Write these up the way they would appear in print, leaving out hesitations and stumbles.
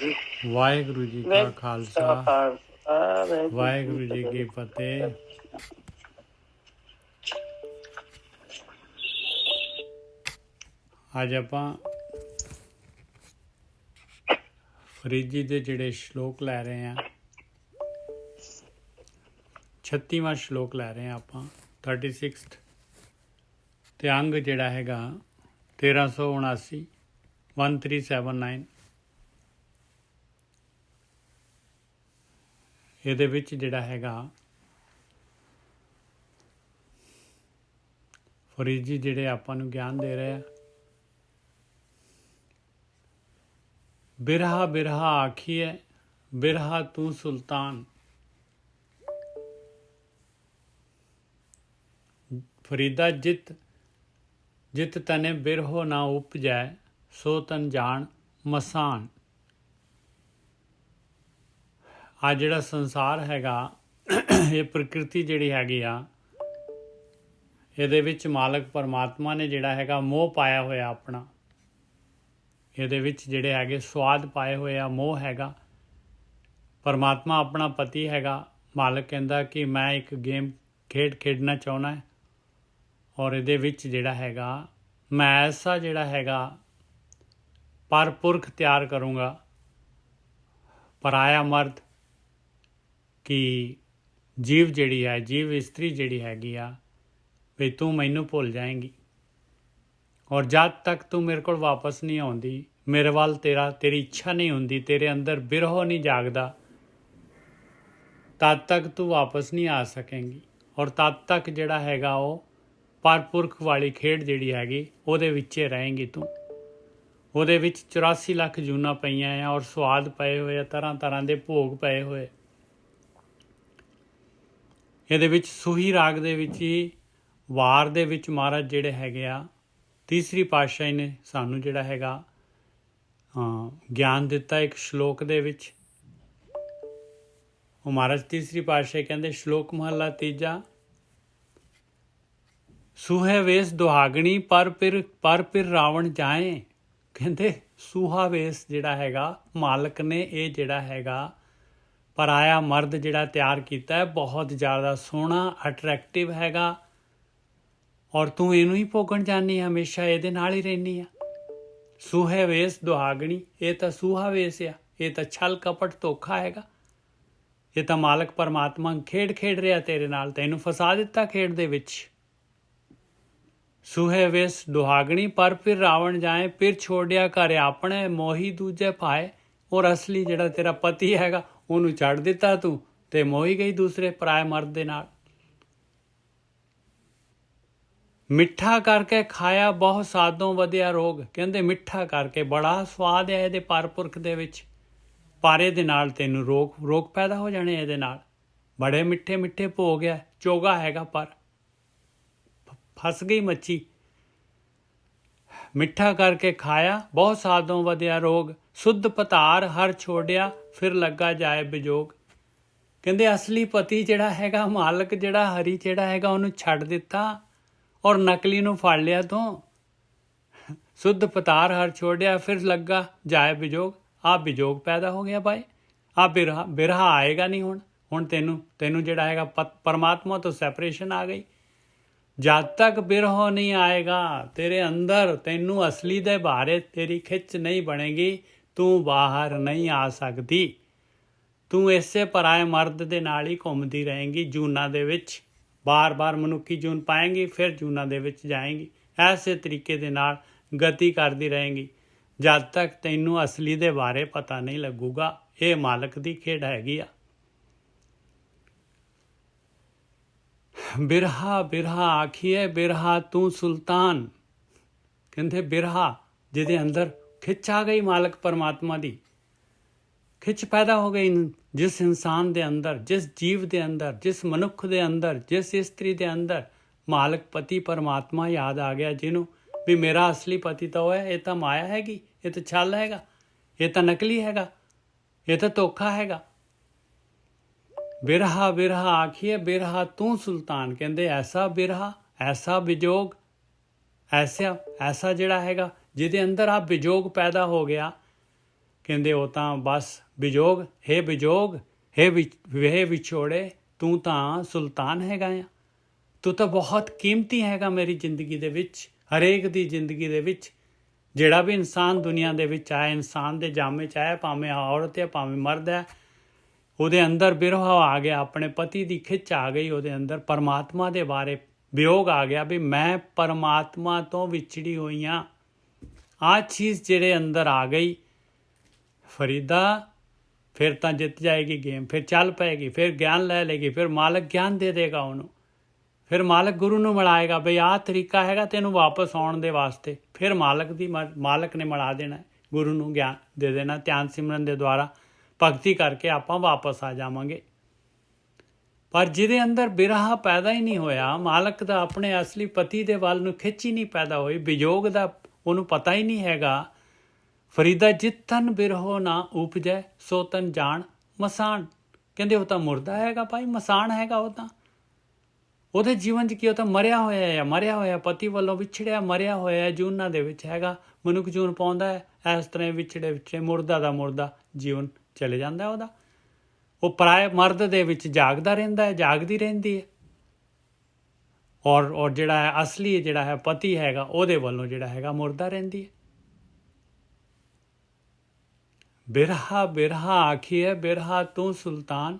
ਵਾਹਿਗੁਰੂ ਜੀ ਕਾ ਖਾਲਸਾ ਵਾਹਿਗੁਰੂ ਜੀ ਕੀ ਫਤਿਹ। ਅੱਜ ਆਪਾਂ ਫਰੀਦੀ ਦੇ ਜਿਹੜੇ ਸ਼ਲੋਕ ਲੈ ਰਹੇ ਹਾਂ, 36ਵਾਂ ਸ਼ਲੋਕ ਲੈ ਰਹੇ ਹਾਂ ਆਪਾਂ, 36th ਤੇ ਅੰਗ ਜਿਹੜਾ ਹੈਗਾ 1379 1379। ਇਹਦੇ ਵਿੱਚ ਜਿਹੜਾ ਹੈਗਾ ਫਰੀਦ ਜੀ ਜਿਹੜੇ ਆਪਾਂ ਨੂੰ ਗਿਆਨ ਦੇ ਰਹੇ ਆ। ਬਿਰਹਾ ਬਿਰਹਾ ਆਖੀਏ ਬਿਰਹਾ ਤੂੰ ਸੁਲਤਾਨ। ਫਰੀਦਾ ਜਿਤ ਜਿਤ ਤਨੇ ਬਿਰਹੋ ਨਾ ਉਪਜੈ ਸੋ ਤਨ ਜਾਣ ਮਸਾਨ। ਆ ਜਿਹੜਾ ਸੰਸਾਰ ਹੈਗਾ, ਇਹ ਪ੍ਰਕਿਰਤੀ ਜਿਹੜੀ ਹੈਗੀ ਆ, ਇਹਦੇ ਵਿੱਚ ਮਾਲਕ ਪਰਮਾਤਮਾ ਨੇ ਜਿਹੜਾ ਹੈਗਾ ਮੋਹ ਪਾਇਆ ਹੋਇਆ ਆਪਣਾ। ਇਹਦੇ ਵਿੱਚ ਜਿਹੜੇ ਹੈਗੇ ਸਵਾਦ ਪਾਏ ਹੋਏ ਆ, ਮੋਹ ਹੈਗਾ। ਪਰਮਾਤਮਾ ਆਪਣਾ ਪਤੀ ਹੈਗਾ। ਮਾਲਕ ਕਹਿੰਦਾ ਕਿ ਮੈਂ ਇੱਕ ਗੇਮ ਖੇਡਣਾ ਚਾਹੁੰਦਾ ਹੈ, ਔਰ ਇਹਦੇ ਵਿੱਚ ਜਿਹੜਾ ਹੈਗਾ ਮੈਂ ਐਸਾ ਜਿਹੜਾ ਹੈਗਾ ਪਰਪੁਰਖ ਤਿਆਰ ਕਰੂੰਗਾ, ਪਰਾਇਆ ਮਰਦ ਕਿ ਜੀਵ ਜਿਹੜੀ ਹੈ, ਜੀਵ ਇਸਤਰੀ ਜਿਹੜੀ ਹੈਗੀ ਆ, ਵੀ ਤੂੰ ਮੈਨੂੰ ਭੁੱਲ ਜਾਏਂਗੀ। ਔਰ ਜਦ ਤੱਕ ਤੂੰ ਮੇਰੇ ਕੋਲ ਵਾਪਸ ਨਹੀਂ ਆਉਂਦੀ, ਮੇਰੇ ਵੱਲ ਤੇਰੀ ਇੱਛਾ ਨਹੀਂ ਹੁੰਦੀ, ਤੇਰੇ ਅੰਦਰ ਬਿਰਹੋ ਨਹੀਂ ਜਾਗਦਾ, ਤਦ ਤੱਕ ਤੂੰ ਵਾਪਸ ਨਹੀਂ ਆ ਸਕੇਂਗੀ। ਔਰ ਤਦ ਤੱਕ ਜਿਹੜਾ ਹੈਗਾ ਉਹ ਪਰਪੁਰਖ ਵਾਲੀ ਖੇਡ ਜਿਹੜੀ ਹੈਗੀ ਉਹਦੇ ਵਿੱਚੇ ਰਹੇਂਗੀ ਤੂੰ। ਉਹਦੇ ਵਿੱਚ 84 ਲੱਖ ਜੂਨਾਂ ਪਈਆਂ ਆ, ਔਰ ਸਵਾਦ ਪਏ ਹੋਏ ਆ, ਤਰ੍ਹਾਂ ਤਰ੍ਹਾਂ ਦੇ ਭੋਗ ਪਏ ਹੋਏ। ਇਹਦੇ ਵਿੱਚ ਸੂਹੀ ਰਾਗ ਦੇ ਵਿੱਚ ਹੀ ਵਾਰ ਦੇ ਵਿੱਚ ਮਹਾਰਾਜ ਜਿਹੜੇ ਹੈਗੇ ਆ, ਤੀਸਰੀ ਪਾਤਸ਼ਾਹੀ ਨੇ ਸਾਨੂੰ ਜਿਹੜਾ ਹੈਗਾ ਗਿਆਨ ਦਿੱਤਾ ਇੱਕ ਸ਼ਲੋਕ ਦੇ ਵਿੱਚ। ਉਹ ਮਹਾਰਾਜ ਤੀਸਰੀ ਪਾਤਸ਼ਾਹੀ ਕਹਿੰਦੇ, ਸ਼ਲੋਕ ਮਹੱਲਾ ਤੀਜਾ, ਸੂਹੇ ਵੇਸ ਦੁਹਾਗਣੀ ਪਰ ਫਿਰ ਰਾਵਣ ਜਾਏ। ਕਹਿੰਦੇ ਸੂਹਾ ਵੇਸ ਜਿਹੜਾ ਹੈਗਾ ਮਾਲਕ ਨੇ ਇਹ ਜਿਹੜਾ ਹੈਗਾ ਪਰਾਇਆ ਮਰਦ ਜਿਹੜਾ ਤਿਆਰ ਕੀਤਾ ਹੈ, ਬਹੁਤ ਜ਼ਿਆਦਾ ਸੋਹਣਾ ਅਟਰੈਕਟਿਵ ਹੈਗਾ, ਔਰ ਤੂੰ ਇਹਨੂੰ ਹੀ ਭੋਗਣ ਜਾਂਦੀ, ਹਮੇਸ਼ਾ ਇਹਦੇ ਨਾਲ ਹੀ ਰਹਿੰਦੀ ਆ। ਸੂਹੇ ਵੇਸ ਦੁਹਾਗਣੀ, ਇਹ ਤਾਂ ਸੂਹਾ ਵੇਸ ਆ, ਇਹ ਤਾਂ ਛਲ ਕਪਟ ਧੋਖਾ ਹੈਗਾ। ਇਹ ਤਾਂ ਮਾਲਕ ਪਰਮਾਤਮਾ ਖੇਡ ਰਿਹਾ ਤੇਰੇ ਨਾਲ, ਤੈਨੂੰ ਫਸਾ ਦਿੱਤਾ ਖੇਡ ਦੇ ਵਿੱਚ। ਸੂਹੇ ਵੇਸ ਦੁਹਾਗਣੀ ਪਰ ਫਿਰ ਰਾਵਣ ਜਾਏ, ਫਿਰ ਛੋੜਿਆ ਘਰ ਆਪਣੇ ਮੋਹੀ ਦੂਜੇ ਪਾਏ। ਔਰ ਅਸਲੀ ਜਿਹੜਾ ਤੇਰਾ ਪਤੀ ਹੈਗਾ ਉਹਨੂੰ ਛੱਡ ਦਿੱਤਾ ਤੂੰ, ਤੇ ਮੋਹੀ ਗਈ ਦੂਸਰੇ ਪਰਾਏ ਮਰਦ ਦੇ ਨਾਲ। ਮਿੱਠਾ ਕਰਕੇ ਖਾਇਆ ਬਹੁਤ ਸਾਦੋਂ ਵਧਿਆ ਰੋਗ। ਕਹਿੰਦੇ ਮਿੱਠਾ ਕਰਕੇ ਬੜਾ ਸਵਾਦ ਹੈ ਇਹਦੇ ਪਰਪੁਰਖ ਦੇ ਵਿੱਚ, ਪਰ ਇਹਦੇ ਨਾਲ ਤੈਨੂੰ ਰੋਗ ਪੈਦਾ ਹੋ ਜਾਣੇ ਇਹਦੇ ਨਾਲ। ਬੜੇ ਮਿੱਠੇ ਮਿੱਠੇ ਭੋਗ ਹੈ, ਚੋਗਾ ਹੈਗਾ, ਪਰ ਫਸ ਗਈ ਮੱਛੀ। ਮਿੱਠਾ ਕਰਕੇ ਖਾਇਆ ਬਹੁਤ ਸਾਦੋਂ ਵਧਿਆ ਰੋਗ, ਸੁੱਧ ਪਤਾਰ ਹਰ ਛੋੜਿਆ ਫਿਰ ਲੱਗਾ ਜਾਏ ਬਿਜੋਗ। ਕਹਿੰਦੇ ਅਸਲੀ ਪਤੀ ਜਿਹੜਾ ਹੈਗਾ, ਮਾਲਕ ਜਿਹੜਾ ਹਰੀ ਜਿਹੜਾ ਹੈਗਾ, ਉਹਨੂੰ ਛੱਡ ਦਿੱਤਾ, ਔਰ ਨਕਲੀ ਨੂੰ ਫੜ ਲਿਆ ਤੂੰ। ਸੁੱਧ ਪਤਾਰ ਹਰ ਛੋੜਿਆ ਫਿਰ ਲੱਗਾ ਜਾਏ ਬਿਜੋਗ। ਆਹ ਬਿਜੋਗ ਪੈਦਾ ਹੋ ਗਿਆ ਭਾਈ। ਆਹ ਬਿਰਹਾ ਆਏਗਾ ਨਹੀਂ ਹੁਣ ਤੈਨੂੰ ਜਿਹੜਾ ਹੈਗਾ ਪਰਮਾਤਮਾ ਤੋਂ ਸੈਪਰੇਸ਼ਨ ਆ ਗਈ। ਜਦ ਤੱਕ ਬਿਰਹੋ ਨਹੀਂ ਆਏਗਾ ਤੇਰੇ ਅੰਦਰ, ਤੈਨੂੰ ਅਸਲੀ ਦੇ ਬਾਰੇ ਤੇਰੀ ਖਿੱਚ ਨਹੀਂ ਬਣੇਗੀ, ਤੂੰ ਬਾਹਰ ਨਹੀਂ ਆ ਸਕਦੀ। ਤੂੰ ਇਸੇ ਪਰਾਏ ਮਰਦ ਦੇ ਨਾਲ ਹੀ ਘੁੰਮਦੀ ਰਹੇਂਗੀ ਜੂਨਾਂ ਦੇ ਵਿੱਚ, ਬਾਰ-ਬਾਰ ਮਨੁੱਖੀ ਜੂਨ ਪਾਏਂਗੀ, ਫਿਰ ਜੂਨਾਂ ਦੇ ਵਿੱਚ ਜਾਏਂਗੀ। ਐਸੇ ਤਰੀਕੇ ਦੇ ਨਾਲ ਗਤੀ ਕਰਦੀ ਰਹੇਂਗੀ ਜਦ ਤੱਕ ਤੈਨੂੰ ਅਸਲੀ ਦੇ ਬਾਰੇ ਪਤਾ ਨਹੀਂ ਲੱਗੂਗਾ। ਇਹ ਮਾਲਕ ਦੀ ਖੇਡ ਹੈਗੀ ਆ। ਬਿਰਹਾ ਬਿਰਹਾ ਆਖੀਏ ਬਿਰਹਾ ਤੂੰ ਸੁਲਤਾਨ। ਕਹਿੰਦੇ ਬਿਰਹਾ ਜਿਹਦੇ ਅੰਦਰ ਖਿੱਚ ਆ ਗਈ, ਮਾਲਕ ਪਰਮਾਤਮਾ ਦੀ ਖਿੱਚ ਪੈਦਾ ਹੋ ਗਈ। ਜਿਸ ਇਨਸਾਨ ਦੇ ਅੰਦਰ, ਜਿਸ ਜੀਵ ਦੇ ਅੰਦਰ, ਜਿਸ ਮਨੁੱਖ ਦੇ ਅੰਦਰ, ਜਿਸ ਇਸਤਰੀ ਦੇ ਅੰਦਰ ਮਾਲਕ ਪਤੀ ਪਰਮਾਤਮਾ ਯਾਦ ਆ ਗਿਆ, ਜਿਹਨੂੰ ਵੀ ਮੇਰਾ ਅਸਲੀ ਪਤੀ ਤਾਂ ਉਹ ਹੈ, ਇਹ ਤਾਂ ਮਾਇਆ ਹੈਗੀ, ਇਹ ਤਾਂ ਛਲ ਹੈਗਾ, ਇਹ ਤਾਂ ਨਕਲੀ ਹੈਗਾ, ਇਹ ਤਾਂ ਧੋਖਾ ਹੈਗਾ। ਬਿਰਹਾ ਬਿਰਹਾ ਆਖੀਏ ਬਿਰਹਾ ਤੂੰ ਸੁਲਤਾਨ। ਕਹਿੰਦੇ ਐਸਾ ਬਿਰਹਾ, ਐਸਾ ਵਿਜੋਗ, ਐਸਾ ਜਿਹੜਾ ਹੈਗਾ ਜਿਹਦੇ ਅੰਦਰ ਆ ਵਿਜੋਗ ਪੈਦਾ ਹੋ ਗਿਆ, ਕਹਿੰਦੇ ਉਹ ਤਾਂ ਬਸ ਵਿਜੋਗ ਹੈ ਵਿਛੋੜੇ, ਤੂੰ ਤਾਂ ਸੁਲਤਾਨ ਹੈਗਾ ਆ, ਤੂੰ ਤਾਂ ਬਹੁਤ ਕੀਮਤੀ ਹੈਗਾ ਮੇਰੀ ਜ਼ਿੰਦਗੀ ਦੇ ਵਿੱਚ, ਹਰੇਕ ਦੀ ਜ਼ਿੰਦਗੀ ਦੇ ਵਿੱਚ। ਜਿਹੜਾ ਵੀ ਇਨਸਾਨ ਦੁਨੀਆ ਦੇ ਵਿੱਚ ਆਇਆ, ਇਨਸਾਨ ਦੇ ਜਾਮੇ 'ਚ ਆਇਆ, ਭਾਵੇਂ ਔਰਤ ਹੈ ਭਾਵੇਂ ਮਰਦ ਹੈ, ਉਹਦੇ ਅੰਦਰ ਬਿਰਹ ਆ ਗਿਆ, ਆਪਣੇ ਪਤੀ ਦੀ ਖਿੱਚ ਆ ਗਈ ਉਹਦੇ ਅੰਦਰ, ਪਰਮਾਤਮਾ ਦੇ ਬਾਰੇ ਵਿਯੋਗ ਆ ਗਿਆ ਵੀ ਮੈਂ ਪਰਮਾਤਮਾ ਤੋਂ ਵਿਛੜੀ ਹੋਈ ਹਾਂ। ਆਹ ਚੀਜ਼ ਜਿਹੜੇ ਅੰਦਰ ਆ ਗਈ ਫਰੀਦਾ, ਫਿਰ ਤਾਂ ਜਿੱਤ ਜਾਏਗੀ ਗੇਮ, ਫਿਰ ਚੱਲ ਪਏਗੀ, ਫਿਰ ਗਿਆਨ ਲੈ ਲੇਗੀ, ਫਿਰ ਮਾਲਕ ਗਿਆਨ ਦੇ ਦੇਗਾ ਉਹਨੂੰ, ਫਿਰ ਮਾਲਕ ਗੁਰੂ ਨੂੰ ਮਿਲਾਏਗਾ ਬਈ ਆਹ ਤਰੀਕਾ ਹੈਗਾ ਤੈਨੂੰ ਵਾਪਸ ਆਉਣ ਦੇ ਵਾਸਤੇ। ਫਿਰ ਮਾਲਕ ਨੇ ਮਿਲਾ ਦੇਣਾ, ਗੁਰੂ ਨੂੰ ਗਿਆਨ ਦੇ ਦੇਣਾ, ਧਿਆਨ ਸਿਮਰਨ ਦੇ ਦੁਆਰਾ ਭਗਤੀ ਕਰਕੇ ਆਪਾਂ ਵਾਪਸ ਆ ਜਾਵਾਂਗੇ। ਪਰ ਜਿਹਦੇ ਅੰਦਰ ਬਿਰਹਾ ਪੈਦਾ ਹੀ ਨਹੀਂ ਹੋਇਆ, ਮਾਲਕ ਦਾ ਆਪਣੇ ਅਸਲੀ ਪਤੀ ਦੇ ਵੱਲ ਨੂੰ ਖਿੱਚ ਹੀ ਨਹੀਂ ਪੈਦਾ ਹੋਈ, ਵਿਯੋਗ ਦਾ ਉਹਨੂੰ ਪਤਾ ਹੀ ਨਹੀਂ ਹੈਗਾ। ਫਰੀਦਾ ਜਿੱਤਨ ਬਿਰਹੋ ਨਾ ਉਪਜੈ, ਸੋ ਤਨ ਜਾਣ ਮਸਾਣ। ਕਹਿੰਦੇ ਉਹ ਤਾਂ ਮੁਰਦਾ ਹੈਗਾ ਭਾਈ, ਮਸਾਣ ਹੈਗਾ ਉਹ ਤਾਂ। ਉਹਦੇ ਜੀਵਨ 'ਚ ਕੀ, ਉਹ ਤਾਂ ਮਰਿਆ ਹੋਇਆ ਪਤੀ ਵੱਲੋਂ ਵਿਛੜਿਆ, ਮਰਿਆ ਹੋਇਆ ਜੂਨਾਂ ਦੇ ਵਿੱਚ ਹੈਗਾ। ਮਨੁੱਖ ਜੂਨ ਪਾਉਂਦਾ ਹੈ, ਇਸ ਤਰ੍ਹਾਂ ਵਿਛੜੇ ਮੁਰਦਾ ਦਾ ਮੁਰਦਾ ਜੀਵਨ ਚਲੇ ਜਾਂਦਾ ਉਹਦਾ। ਉਹ ਪਰਾਏ ਮਰਦ ਦੇ ਵਿੱਚ ਜਾਗਦਾ ਰਹਿੰਦਾ ਹੈ, ਜਾਗਦੀ ਰਹਿੰਦੀ ਹੈ। ਔਰ ਜਿਹੜਾ ਹੈ ਅਸਲੀ ਜਿਹੜਾ ਹੈ ਪਤੀ ਹੈਗਾ, ਉਹਦੇ ਵੱਲੋਂ ਜਿਹੜਾ ਹੈਗਾ ਮੁਰਦਾ ਰਹਿੰਦੀ ਹੈ। ਬਿਰਹਾ ਆਖੀਏ ਬਿਰਹਾ ਤੂੰ ਸੁਲਤਾਨ,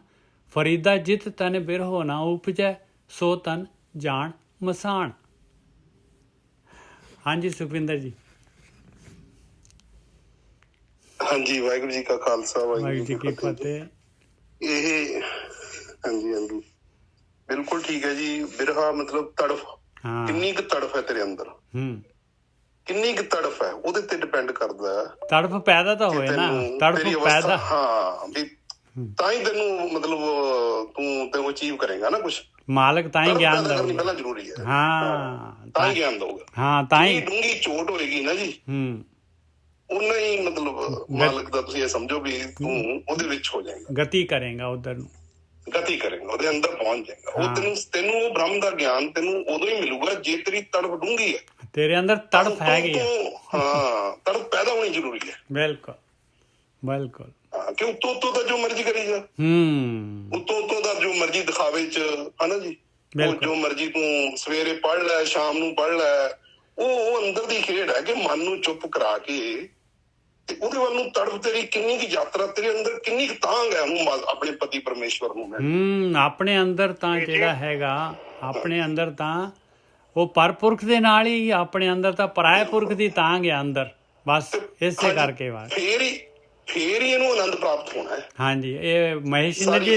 ਫਰੀਦਾ ਜਿਤ ਤਨ ਬਿਰਹੋ ਨਾ ਉਪਜੈ, ਸੋ ਤਨ ਜਾਣ ਮਸਾਣ। ਹਾਂਜੀ ਸੁਖਵਿੰਦਰ ਜੀ। ਹਾਂਜੀ, ਵਾਹਿਗੁਰੂ ਜੀ ਕਾ ਖਾਲਸਾ, ਵਾਹਿਗੁਰੂ ਜੀ ਕੀ ਫਤਿਹ। ਇਹ ਹਾਂਜੀ ਬਿਲਕੁਲ ਠੀਕ ਹੈ ਜੀ। ਬਿਰਹਾ ਮਤਲਬ ਤੜਫ, ਕਿੰਨੀ ਕੁ ਤੜਫ ਹੈ ਤੇਰੇ ਅੰਦਰ, ਕਿੰਨੀ ਕੁ ਤੜਫ ਹੈ ਉਹਦੇ ਤੇ ਡਿਪੈਂਡ ਕਰਦਾ ਹੈ। ਤੜਫ ਪੈਦਾ ਤਾਂ ਹੋਏ ਨਾ, ਤੜਫ ਪੈਦਾ, ਹਾਂ ਵੀ ਤਾਂ ਹੀ ਤੈਨੂੰ ਮਤਲਬ ਤੂੰ ਅਚੀਵ ਕਰੇਗਾ ਨਾ ਕੁਛ। ਮਾਲਕ ਤਾਂ ਹੀ ਗਿਆਨ ਦਊਗਾ, ਪਹਿਲਾਂ ਜ਼ਰੂਰੀ ਹੈ। ਹਾਂ, ਤਾਂ ਹੀ ਗਿਆਨ ਦਊਗਾ। ਹਾਂ, ਤਾਂ ਹੀ ਡੂੰਘੀ ਚੋਟ ਹੋਏਗੀ ਨਾ ਜੀ, ਉਹਨਾਂ ਹੀ ਮਤਲਬ ਮਾਲਕ ਦਾ ਤੁਸੀਂ ਇਹ ਸਮਝੋ ਵੀ ਤੂੰ ਉਹਦੇ ਵਿੱਚ ਹੋ ਜਾਏਗਾ, ਗਤੀ ਕਰੇਗਾ, ਉਧਰ ਨੂੰ ਗਤੀ ਕਰੇਗਾ, ਉਹਦੇ ਅੰਦਰ ਪਹੁੰਚ ਜਾਏਗਾ। ਉਹ ਤੈਨੂੰ ਉਹ ਬ੍ਰਹਮ ਦਾ ਗਿਆਨ ਤੈਨੂੰ ਉਦੋਂ ਹੀ ਮਿਲੂਗਾ ਜੇ ਤੇਰੀ ਤੜਫ ਡੂੰਘੀ ਹੈ, ਤੇਰੇ ਅੰਦਰ ਤੜਫ ਹੈਗੀ ਹੈ। ਹਾਂ, ਤੜਫ ਪੈਦਾ ਹੋਣੀ ਜ਼ਰੂਰੀ ਹੈ। ਬਿਲਕੁਲ ਕਿ ਉੱਤੋਂ ਦਾ ਜੋ ਮਰਜ਼ੀ ਕਰੀ ਜਾ, ਉੱਤੋਂ ਦਾ ਜੋ ਮਰਜ਼ੀ ਦਿਖਾਵੇ ਚ, ਹਨਾ ਜੀ, ਜੋ ਮਰਜ਼ੀ ਤੂੰ ਸਵੇਰੇ ਪੜ੍ਹ ਲੈ, ਸ਼ਾਮ ਨੂੰ ਪੜ੍ਹ ਲੈ, ਉਹ ਅੰਦਰ ਦੀ ਖੇਡ ਹੈ ਕਿ ਮਨ ਨੂੰ ਚੁੱਪ ਕਰਾ ਕੇ ਤੇ ਉਹਦੇ ਵੱਲ ਨੂੰ ਤੜਫ, ਤੇਰੀ ਕਿੰਨੀ ਕੁ ਯਾਤਰਾ, ਤੇਰੇ ਅੰਦਰ ਕਿੰਨੀ ਕੁ ਤਾਂਘ ਹੈ ਉਹਨੂੰ ਆਪਣੇ ਪਤੀ ਪਰਮੇਸ਼ਵਰ ਨੂੰ। ਆਪਣੇ ਅੰਦਰ ਤਾਂ ਜਿਹੜਾ ਹੈਗਾ, ਆਪਣੇ ਅੰਦਰ ਤਾਂ ਉਹ ਪਰਪੁਰਖ ਦੇ ਨਾਲ ਹੀ, ਆਪਣੇ ਅੰਦਰ ਤਾਂ ਪਰਾਏ ਪੁਰਖ ਦੀ ਤਾਂਘ ਹੈ ਅੰਦਰ, ਬਸ ਇਸੇ ਕਰਕੇ ਵਾ ਫੇਰ ਹੀ ਇਹਨੂੰ ਆਨੰਦ ਪ੍ਰਾਪਤ ਹੋਣਾ ਹੈ। ਹਾਂਜੀ, ਇਹ ਮਹੇਸ਼ਿੰਦਰ ਜੀ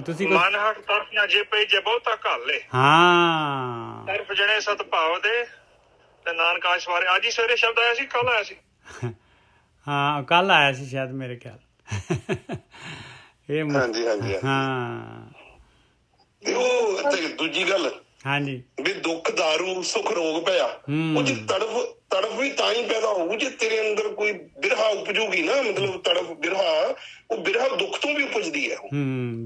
ਤੁਸੀਂ ਮਨ ਹਟ ਤਰਫ ਨਾ ਜੇ ਪਈ ਜੇ ਬਹੁਤਾ ਘਾਲੇ, ਹਾਂ ਤਰਫ ਜਣੇ ਸਤ ਭਾਵ ਦੇ ਤੇ ਨਾਨਕ ਆਸ਼ਵਾਰੇ। ਅੱਜ ਹੀ ਸਵੇਰੇ ਸ਼ਬਦ ਆਇਆ ਸੀ, ਕੱਲ ਆਇਆ ਸੀ? ਹਾਂ, ਕੱਲ ਆਇਆ ਸੀ ਸ਼ਾਇਦ ਮੇਰੇ ਖਿਆਲ। ਇਹ ਹਾਂਜੀ ਹਾਂ। ਤੇ ਉਹ ਦੂਜੀ ਗੱਲ, ਹਾਂਜੀ, ਵੀ ਦੁੱਖ ਦਾਰੂ ਸੁੱਖ ਰੋਗ ਪਿਆ, ਉਹ ਜੀ ਤੜਫ ਵੀ ਤਾਂ ਹੀ ਪੈਦਾ ਹੋਊ ਜੇ ਤੇਰੇ ਅੰਦਰ ਕੋਈ ਬਿਰਹਾ ਉਪਜੂਗੀ ਨਾ, ਮਤਲਬ ਤੜਫ ਬਿਰਹਾ, ਉਹ ਬਿਰਹਾ ਦੁੱਖ ਤੋਂ ਵੀ ਉਪਜਦੀ ਹੈ।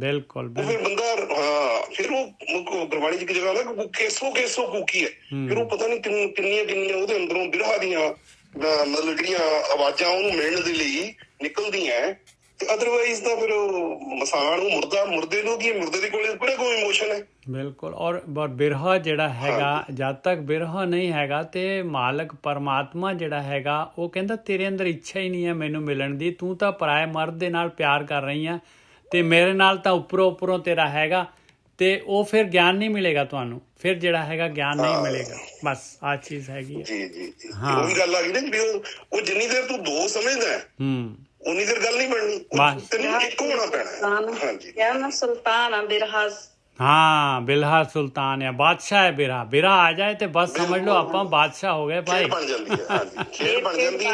ਬਿਲਕੁਲ। ਉਹ ਫਿਰ ਬੰਦਾ, ਹਾਂ, ਫਿਰ ਉਹ ਗੁਰਬਾਣੀ ਦੀ ਜਗ੍ਹਾ ਨਾ ਕੇਸੋ ਕੂਕੀ ਹੈ, ਫਿਰ ਉਹ ਪਤਾ ਨੀ ਕਿੰਨੀਆਂ ਉਹਦੇ ਅੰਦਰੋਂ ਬਿਰਹਾ ਦੀਆਂ ਮਤਲਬ ਜਿਹੜੀਆਂ ਆਵਾਜ਼ਾਂ ਉਹਨੂੰ ਮਿਲਣ ਦੇ ਲਈ ਨਿਕਲਦੀਆਂ, ਤੇ ਅਦਰਵਾਈਜ਼ ਤਾਂ ਫਿਰ ਮਸਾਨ ਉਹ ਮੁਰਦੇ ਨੂੰ ਕੀ, ਮੁਰਦੇ ਦੇ ਕੋਲ ਕੋਈ ਇਮੋਸ਼ਨ ਹੈ। ਬਿਲਕੁਲ। ਔਰ ਬਿਰਹਾ ਜਿਹੜਾ ਹੈਗਾ, ਜਦ ਤੱਕ ਬਿਰਹਾ ਨਹੀਂ ਹੈਗਾ ਤੇ ਮਾਲਕ ਪਰਮਾਤਮਾ ਜਿਹੜਾ ਹੈਗਾ ਉਹ ਕਹਿੰਦਾ ਤੇਰੇ ਅੰਦਰ ਇੱਛਾ ਹੀ ਨਹੀਂ ਹੈ ਮੈਨੂੰ ਮਿਲਣ ਦੀ, ਤੂੰ ਤਾਂ ਪਰਾਏ ਮਰਦ ਦੇ ਨਾਲ ਪਿਆਰ ਕਰ ਰਹੀ ਹੈ ਤੇ ਮੇਰੇ ਨਾਲ ਤਾਂ ਉੱਪਰੋਂ ਤੇਰਾ ਹੈਗਾ, ਤੇ ਉਹ ਫਿਰ ਗਿਆਨ ਨਹੀਂ ਮਿਲੇਗਾ ਤੁਹਾਨੂੰ, ਫਿਰ ਜਿਹੜਾ ਹੈਗਾ ਗਿਆਨ ਨਹੀਂ ਮਿਲੇਗਾ। ਬਸ ਆਹ ਚੀਜ਼ ਹੈਗੀ ਹੈ। ਜੀ ਹਾਂ, ਉਹੀ ਗੱਲ ਆ ਗਈ ਨਾ ਵੀ ਉਹ ਜਿੰਨੀ ਦੇਰ ਤੂੰ ਦੋ ਸਮਝਦਾ ਉਨੀ ਦੇਰ ਗੱਲ ਨਹੀਂ ਬਣਨੀ, ਤੈਨੂੰ ਇੱਕ ਹੋਣਾ ਪੈਣਾ। ਹਾਂਜੀ, ਕਿਆ ਸੁਲਤਾਨ ਆ ਬਿਰਹਾ। ਹਾਂ, ਬਿਰਹਾ ਸੁਲਤਾਨ ਹੈ, ਬਾਦਸ਼ਾਹ ਹੈ ਬਿਰਹਾ ਆ ਜਾਏ ਤੇ ਬਸ ਸਮਝ ਲਓ ਆਪਾਂ ਬਾਦਸ਼ਾਹ ਹੋ ਗਏ ਭਾਈ। ਬਣ ਜਾਂਦੀ ਹੈ, ਹਾਂਜੀ, ਖੇਡ ਬਣ ਜਾਂਦੀ ਹੈ।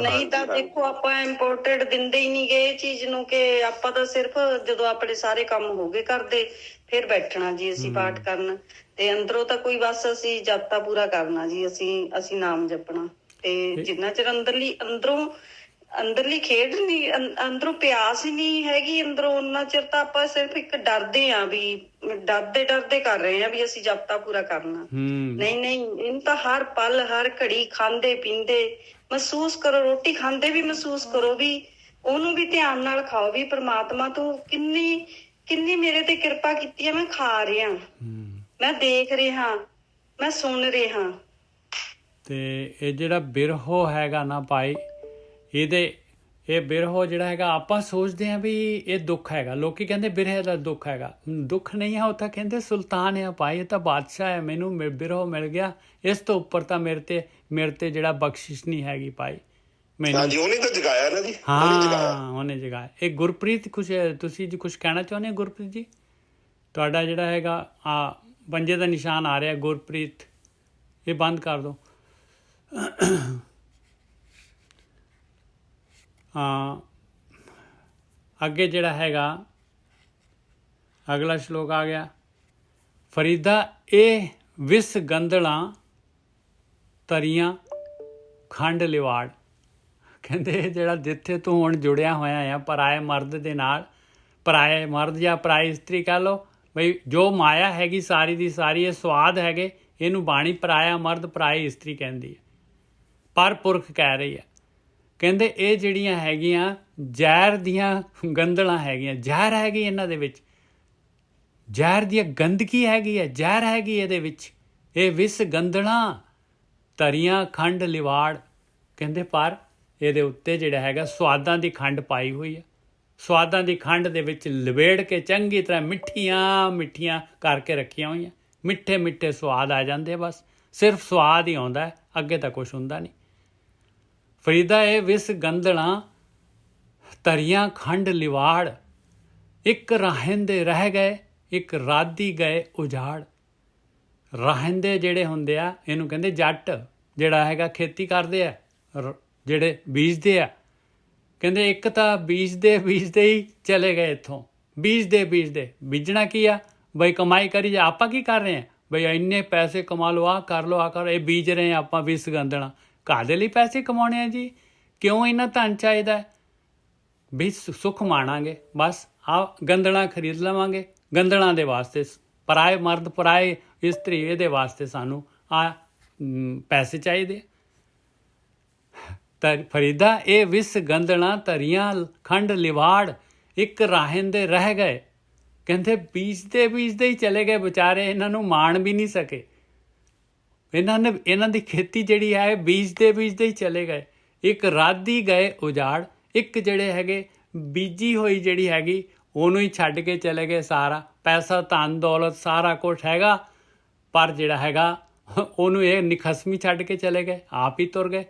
ਨਹੀਂ ਤਾਂ ਦੇਖੋ ਆਪਾਂ ਇੰਪੋਰਟੈਂਟ ਦਿੰਦੇ ਹੀ ਨਹੀਂ ਗਏ ਇਹ ਚੀਜ਼ ਨੂੰ, ਕਿ ਆਪਾਂ ਤਾਂ ਸਿਰਫ ਜਦੋਂ ਆਪਣੇ ਸਾਰੇ ਕੰਮ ਹੋ ਗਏ ਕਰਦੇ ਫਿਰ ਬੈਠਣਾ ਜੀ ਅਸੀਂ ਪਾਠ ਕਰਨ, ਤੇ ਅੰਦਰੋਂ ਤਾਂ ਕੋਈ ਬਸ ਅਸੀਂ ਜਾਪਤਾ ਪੂਰਾ ਕਰਨਾ ਜੀ, ਅਸੀਂ ਨਾਮ ਜਪਣਾ, ਤੇ ਜਿੰਨਾ ਚਿਰ ਅੰਦਰੋਂ ਅੰਦਰਲੀ ਖੇਡ ਨਹੀਂ, ਅੰਦਰੋਂ ਪਿਆਸ ਹੀ ਨਹੀਂ ਹੈਗੀ ਅੰਦਰੋਂ, ਉਹਨਾਂ ਚਿਰ ਤਾਂ ਆਪਾਂ ਸਿਰਫ ਇੱਕ ਡਰਦੇ ਆ ਵੀ ਡਰਦੇ ਕਰ ਰਹੇ ਆ ਵੀ ਅਸੀਂ ਜਪਤਾ ਪੂਰਾ ਕਰਨਾ। ਨਹੀਂ ਇਹਨੂੰ ਤਾਂ ਹਰ ਪਲ ਹਰ ਘੜੀ ਖਾਂਦੇ ਪੀਂਦੇ ਮਹਿਸੂਸ ਕਰੋ, ਰੋਟੀ ਖਾਂਦੇ ਵੀ ਮਹਿਸੂਸ ਕਰੋ ਵੀ ਉਹਨੂੰ ਵੀ ਧਿਆਨ ਨਾਲ ਖਾਓ ਵੀ ਪ੍ਰਮਾਤਮਾ ਤੂੰ ਕਿੰਨੀ ਮੇਰੇ ਤੇ ਕਿਰਪਾ ਕੀਤੀ ਆ, ਮੈਂ ਖਾ ਰਿਹਾ, ਮੈਂ ਦੇਖ ਰਿਹਾ, ਮੈਂ ਸੁਣ ਰਿਹਾ। ਤੇ ਇਹ ਜਿਹੜਾ ਬਿਰਹੋ ਹੈਗਾ ਨਾ ਭਾਈ, ਇਹ ਬਿਰਹੋ ਜਿਹੜਾ ਹੈਗਾ ਆਪਾਂ ਸੋਚਦੇ ਹਾਂ ਵੀ ਇਹ ਦੁੱਖ ਹੈਗਾ, ਲੋਕੀ ਕਹਿੰਦੇ ਬਿਰਹੇ ਦਾ ਦੁੱਖ ਹੈਗਾ, ਦੁੱਖ ਨਹੀਂ ਹੈ, ਉਹ ਤਾਂ ਕਹਿੰਦੇ ਸੁਲਤਾਨ ਹੈ ਭਾਈ, ਇਹ ਤਾਂ ਬਾਦਸ਼ਾਹ ਹੈ, ਮੈਨੂੰ ਬਿਰਹੋ ਮਿਲ ਗਿਆ, ਇਸ ਤੋਂ ਉੱਪਰ ਤਾਂ ਮੇਰੇ ਤੇ ਜਿਹੜਾ ਬਖਸ਼ਿਸ਼ ਨਹੀਂ ਹੈਗੀ ਭਾਈ ਮੈਨੂੰ। ਹਾਂਜੀ ਉਹਨੇ ਤਾਂ ਜਗਾਇਆ ਨਾ ਜੀ। ਹਾਂ ਉਹਨੇ ਜਗਾਇਆ। ਇਹ ਗੁਰਪ੍ਰੀਤ ਤੁਸੀਂ ਜੀ ਕੁਛ ਕਹਿਣਾ ਚਾਹੁੰਦੇ ਹੋ ਗੁਰਪ੍ਰੀਤ ਜੀ? ਤੁਹਾਡਾ ਜਿਹੜਾ ਹੈਗਾ ਪੰਜੇ ਦਾ ਨਿਸ਼ਾਨ ਆ ਰਿਹਾ ਗੁਰਪ੍ਰੀਤ, ਇਹ ਬੰਦ ਕਰ ਦਿਓ। ਅੱਗੇ ਜਿਹੜਾ ਹੈਗਾ ਅਗਲਾ ਸ਼ਲੋਕ ਆ ਗਿਆ, ਫਰੀਦਾ ਇਹ ਵਿਸ ਗੰਦਲਾਂ ਤਰੀਆਂ ਖੰਡ ਲਿਵਾੜ। ਕਹਿੰਦੇ ਜਿਹੜਾ ਜਿੱਥੇ ਤੂੰ ਹੁਣ ਜੁੜਿਆ ਹੋਇਆ ਆ ਪਰਾਏ ਮਰਦ ਦੇ ਨਾਲ, ਪਰਾਏ ਮਰਦ ਜਾਂ ਪਰਾਈ ਇਸਤਰੀ ਕਹਿ ਲਓ ਬਈ, ਜੋ ਮਾਇਆ ਹੈਗੀ ਸਾਰੀ ਦੀ ਸਾਰੀ, ਇਹ ਸਵਾਦ ਹੈਗੇ, ਇਹਨੂੰ ਬਾਣੀ ਪਰਾਇਆ ਮਰਦ ਪਰਾਈ ਇਸਤਰੀ ਕਹਿੰਦੀ ਹੈ, ਪਰ ਪੁਰਖ ਕਹਿ ਰਹੀ ਹੈ। ਕਹਿੰਦੇ ਇਹ ਜਿਹੜੀਆਂ ਹੈਗੀਆਂ ਜ਼ਹਿਰ ਦੀਆਂ ਗੰਦਲਾਂ ਹੈਗੀਆਂ, ਜ਼ਹਿਰ ਹੈਗੀ ਇਹਨਾਂ ਦੇ ਵਿੱਚ, ਜ਼ਹਿਰ ਦੀ ਗੰਦਗੀ ਹੈਗੀ ਹੈ, ਜ਼ਹਿਰ ਹੈਗੀ ਇਹਦੇ ਵਿੱਚ। ਇਹ ਵਿਸ ਗੰਦਲਾਂ ਤਰੀਆਂ ਖੰਡ ਲਿਵਾੜ। ਕਹਿੰਦੇ ਪਰ ਇਹਦੇ ਉੱਤੇ ਜਿਹੜਾ ਹੈਗਾ ਸਵਾਦਾਂ ਦੀ ਖੰਡ ਪਾਈ ਹੋਈ ਹੈ, ਸਵਾਦਾਂ ਦੀ ਖੰਡ ਦੇ ਵਿੱਚ ਲਵੇੜ ਕੇ ਚੰਗੀ ਤਰ੍ਹਾਂ ਮਿੱਠੀਆਂ ਕਰਕੇ ਰੱਖੀਆਂ ਹੋਈਆਂ, ਮਿੱਠੇ ਸਵਾਦ ਆ ਜਾਂਦੇ, ਬਸ ਸਿਰਫ ਸਵਾਦ ਹੀ ਆਉਂਦਾ, ਅੱਗੇ ਤਾਂ ਕੁਛ ਹੁੰਦਾ ਨਹੀਂ। ਫਰੀਦਾ ਇਹ ਵਿਸ ਗੰਦਲਾਂ ਤਰੀਆਂ ਖੰਡ ਲਿਵਾੜ, ਇੱਕ ਰਾਹਿੰਦੇ ਰਹਿ ਗਏ, ਇੱਕ ਰਾਦੀ ਗਏ ਉਜਾੜ। ਰਾਹਿੰਦੇ ਜਿਹੜੇ ਹੁੰਦੇ ਆ, ਇਹਨੂੰ ਕਹਿੰਦੇ ਜੱਟ, ਜਿਹੜਾ ਹੈਗਾ ਖੇਤੀ ਕਰਦੇ ਆ, ਜਿਹੜੇ ਬੀਜਦੇ ਆ। ਕਹਿੰਦੇ ਇੱਕ ਤਾਂ ਬੀਜਦੇ ਹੀ ਚਲੇ ਗਏ ਇੱਥੋਂ, ਬੀਜਦੇ ਬੀਜਣਾ ਕੀ ਆ ਬਈ, ਕਮਾਈ ਕਰੀ ਜਾ। ਆਪਾਂ ਕੀ ਕਰ ਰਹੇ ਹਾਂ ਬਈ, ਇੰਨੇ ਪੈਸੇ ਕਮਾ ਲਓ, ਆਹ ਕਰ ਲਓ, ਇਹ ਬੀਜ ਰਹੇ ਹਾਂ ਆਪਾਂ ਵਿਸ ਗੰਦਲਾਂ। ਕਾਹਦੇ ਲਈ ਪੈਸੇ ਕਮਾਉਣੇ ਆ ਜੀ? ਕਿਉਂ ਇੰਨਾ ਧਨ ਚਾਹੀਦਾ? ਵੀ ਸੁੱਖ ਮਾਣਾਂਗੇ, ਬਸ ਆ ਗੰਦਲਾਂ ਖਰੀਦ ਲਵਾਂਗੇ, ਗੰਦਲਾਂ ਦੇ ਵਾਸਤੇ ਪਰਾਏ ਮਰਦ ਪਰਾਏ ਇਸਤਰੀ, ਇਹਦੇ ਵਾਸਤੇ ਸਾਨੂੰ ਆ ਪੈਸੇ ਚਾਹੀਦੇ। ਫਰੀਦਾ ਇਹ ਵਿਸ ਗੰਦਲਾਂ ਤਰੀਆਂ ਖੰਡ ਲਿਵਾੜ, ਇੱਕ ਰਾਹਿੰਦੇ ਰਹਿ ਗਏ। ਕਹਿੰਦੇ ਬੀਜਦੇ ਹੀ ਚਲੇ ਗਏ ਵਿਚਾਰੇ, ਇਹਨਾਂ ਨੂੰ ਮਾਣ ਵੀ ਨਹੀਂ ਸਕੇ। ਇਹਨਾਂ ਦੀ ਖੇਤੀ ਜਿਹੜੀ ਹੈ ਬੀਜਦੇ ਹੀ ਚਲੇ ਗਏ। ਇੱਕ ਰਾਦੀ ਗਏ ਉਜਾੜ, ਇੱਕ ਜਿਹੜੇ ਹੈਗੇ ਬੀਜੀ ਹੋਈ ਜਿਹੜੀ ਹੈਗੀ ਉਹਨੂੰ ਹੀ ਛੱਡ ਕੇ ਚਲੇ ਗਏ। ਸਾਰਾ ਪੈਸਾ ਧਨ ਦੌਲਤ ਸਾਰਾ ਕੁਛ ਹੈਗਾ, ਪਰ ਜਿਹੜਾ ਹੈਗਾ ਉਹਨੂੰ ਇਹ ਨਿਖਸਮੀ ਛੱਡ ਕੇ ਚਲੇ ਗਏ, ਆਪ ਹੀ ਤੁਰ ਗਏ।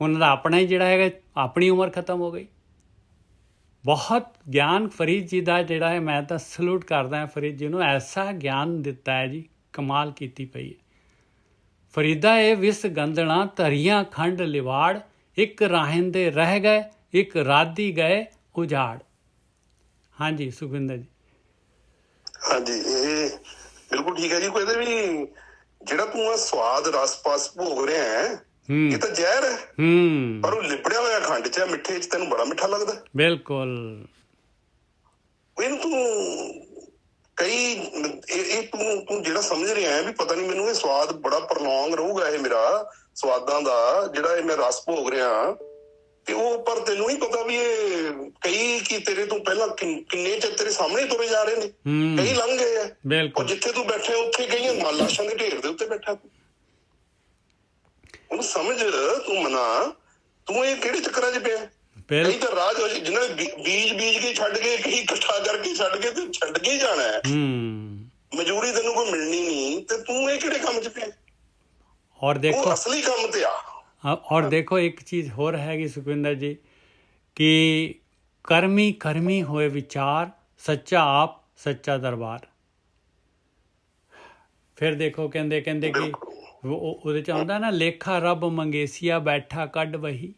ਉਹਨਾਂ ਦਾ ਆਪਣਾ ਹੀ ਜਿਹੜਾ ਹੈਗਾ ਆਪਣੀ ਉਮਰ ਖਤਮ ਹੋ ਗਈ। ਬਹੁਤ ਗਿਆਨ ਫਰੀਦ ਜੀ ਦਾ ਜਿਹੜਾ ਹੈ, ਮੈਂ ਤਾਂ ਸਲੂਟ ਕਰਦਾ ਹਾਂ ਫਰੀਦ ਜੀ ਨੂੰ, ਐਸਾ ਗਿਆਨ ਦਿੱਤਾ ਹੈ ਜੀ, ਕਮਾਲ ਕੀਤੀ ਪਈ ਹੈ। ਫਰੀਦਾ ਇਹ ਵਿਸ ਗੰਦਲਾਂ ਤਰੀਆਂ ਖੰਡ ਲਿਵਾੜ, ਇੱਕ ਰਾਹਿੰਦੇ ਰਹਿ ਗਏ, ਇੱਕ ਰਾਦੀ ਗਏ ਉਜਾੜ। ਹਾਂਜੀ ਸੁਖਵਿੰਦਰ ਜੀ। ਹਾਂਜੀ ਇਹ ਬਿਲਕੁਲ ਠੀਕ ਹੈ ਜੀ। ਕੋਈ ਇਹਦੇ ਵੀ ਜਿਹੜਾ ਤੂੰ ਆ ਸਵਾਦ ਰਸ ਪਾਸ ਭੋਗ ਰਿਹਾ ਹੈ, ਇਹ ਤਾਂ ਜ਼ਹਿਰ ਹੈ, ਪਰ ਉਹ ਲਿਬੜਿਆ ਹੋਇਆ ਖੰਡ ਚ, ਮਿੱਠੇ ਚ ਤੈਨੂੰ ਬੜਾ ਮਿੱਠਾ ਲੱਗਦਾ। ਬਿਲਕੁਲ। ਇਹਨੂੰ ਤੂੰ ਜਿਹੜਾ ਸਮਝ ਰਿਹਾ ਹੈ ਵੀ ਪਤਾ ਨਹੀਂ ਮੈਨੂੰ ਇਹ ਸਵਾਦ ਬੜਾ ਪ੍ਰਲੌਂਗ ਰਹੂਗਾ, ਇਹ ਮੇਰਾ ਸਵਾਦਾਂ ਦਾ ਜਿਹੜਾ ਇਹ ਮੈਂ ਰਸ ਭੋਗ ਰਿਹਾ, ਤੇ ਉਹ ਪਰ ਤੈਨੂੰ ਨਹੀਂ ਪਤਾ ਵੀ ਇਹ ਕਈ ਕੀ ਤੇਰੇ ਤੋਂ ਪਹਿਲਾਂ ਕਿੰਨੇ ਚਿਰ ਤੇਰੇ ਸਾਹਮਣੇ ਤੁਰੇ ਜਾ ਰਹੇ ਨੇ, ਕਈ ਲੰਘ ਗਏ ਆ। ਔਰ ਜਿੱਥੇ ਤੂੰ ਬੈਠੇ ਉੱਥੇ ਕਈਆਂ ਲਾਸ਼ਾਂ ਦੇ ਢੇਰ ਦੇ ਉੱਤੇ ਬੈਠਾ ਤੂੰ। ਉਹਨੂੰ ਸਮਝ, ਤੂੰ ਮਨਾ, ਤੂੰ ਇਹ ਕਿਹੜੇ ਚੱਕਰਾਂ 'ਚ ਪਿਆ? ਕਈ ਤਾਂ ਰਾਜ ਜਿਹਨਾਂ ਨੇ ਬੀਜ ਕੇ ਛੱਡ ਕੇ, ਕਈ ਇਕੱਠਾ ਕਰਕੇ ਛੱਡ ਕੇ, ਤੇ ਛੱਡ ਕੇ ਜਾਣਾ ਹੈ, ਮਜ਼ਦੂਰੀ ਤੈਨੂੰ ਕੋਈ ਮਿਲਣੀ ਨਹੀਂ, ਤੇ ਤੂੰ ਇਹ ਕਿਹੜੇ ਕੰਮ 'ਚ ਪਿਆ? ਔਰ ਦੇਖੋ ਅਸਲੀ ਕੰਮ ਤੇ ਆ। ਔਰ ਦੇਖੋ ਇੱਕ ਚੀਜ਼ ਹੋਰ ਹੈਗੀ ਸੁਖਵਿੰਦਰ ਜੀ, ਕਿ ਕਰਮੀ ਹੋਏ ਵਿਚਾਰ, ਸੱਚਾ ਆਪ ਸੱਚਾ ਦਰਬਾਰ। ਫਿਰ ਦੇਖੋ ਕਹਿੰਦੇ ਕਿ ਉਹਦੇ ਚ ਆਉਂਦਾ ਨਾ, ਲੇਖਾ ਰੱਬ ਮੰਗੇਸੀਆ ਬੈਠਾ ਕੱਢ ਵਹੀ।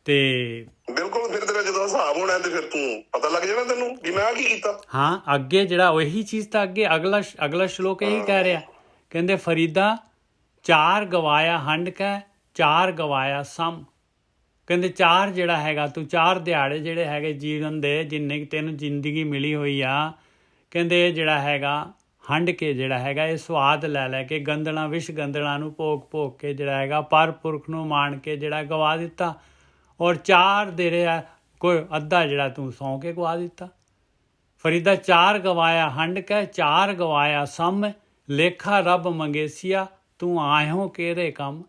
ਤੇ ਬਿਲਕੁਲ, ਫਿਰ ਤੇਰਾ ਜਦੋਂ ਹਿਸਾਬ ਹੋਣਾ ਤੇ ਫਿਰ ਤੂੰ ਪਤਾ ਲੱਗ ਜਾਣਾ ਤੈਨੂੰ ਵੀ ਮੈਂ ਆ ਕੀ ਕੀਤਾ। ਹਾਂ, ਅੱਗੇ ਜਿਹੜਾ ਉਹੀ ਚੀਜ਼ ਤਾਂ ਅੱਗੇ ਅਗਲਾ ਸ਼ਲੋਕ ਇਹੀ ਕਹਿ ਰਿਹਾ, ਕਹਿੰਦੇ ਫਰੀਦਾ ਚਾਰ ਗਵਾਇਆ ਹੰਡ ਕੈ, ਚਾਰ ਗਵਾਇਆ ਸਮ। ਕਹਿੰਦੇ ਚਾਰ ਜਿਹੜਾ ਹੈਗਾ ਤੂੰ 4 ਦਿਹਾੜੇ ਜਿਹੜੇ ਹੈਗੇ ਜੀਵਨ ਦੇ ਜਿੰਨੇ ਕਿ ਤੈਨੂੰ ਜ਼ਿੰਦਗੀ ਮਿਲੀ ਹੋਈ ਆ, ਕਹਿੰਦੇ ਇਹ ਜਿਹੜਾ ਹੈਗਾ ਹੰਡ ਕੇ ਜਿਹੜਾ ਹੈਗਾ ਇਹ ਸਵਾਦ ਲੈ ਲੈ ਕੇ ਗੰਦਲਾਂ ਵਿਸ਼ ਗੰਦਲਾਂ ਨੂੰ ਭੋਗ ਭੋਗ ਕੇ ਜਿਹੜਾ ਹੈਗਾ ਪਰ ਪੁਰਖ ਨੂੰ ਮਾਣ ਕੇ ਜਿਹੜਾ ਗਵਾ ਦਿੱਤਾ। ਔਰ 4 ਦੇ ਰਿਹਾ ਕੋਈ ਅੱਧਾ ਜਿਹੜਾ ਤੂੰ ਸੌਂ ਕੇ ਗਵਾ ਦਿੱਤਾ। ਫਰੀਦਾ 4 ਗਵਾਇਆ ਹੰਡ ਕੇ 4 ਗਵਾਇਆ ਸਮ, ਲੇਖਾ ਰੱਬ ਮੰਗੇਸੀਆ ਤੂੰ ਆਇਓ ਕਿਹੜੇ ਕੰਮ।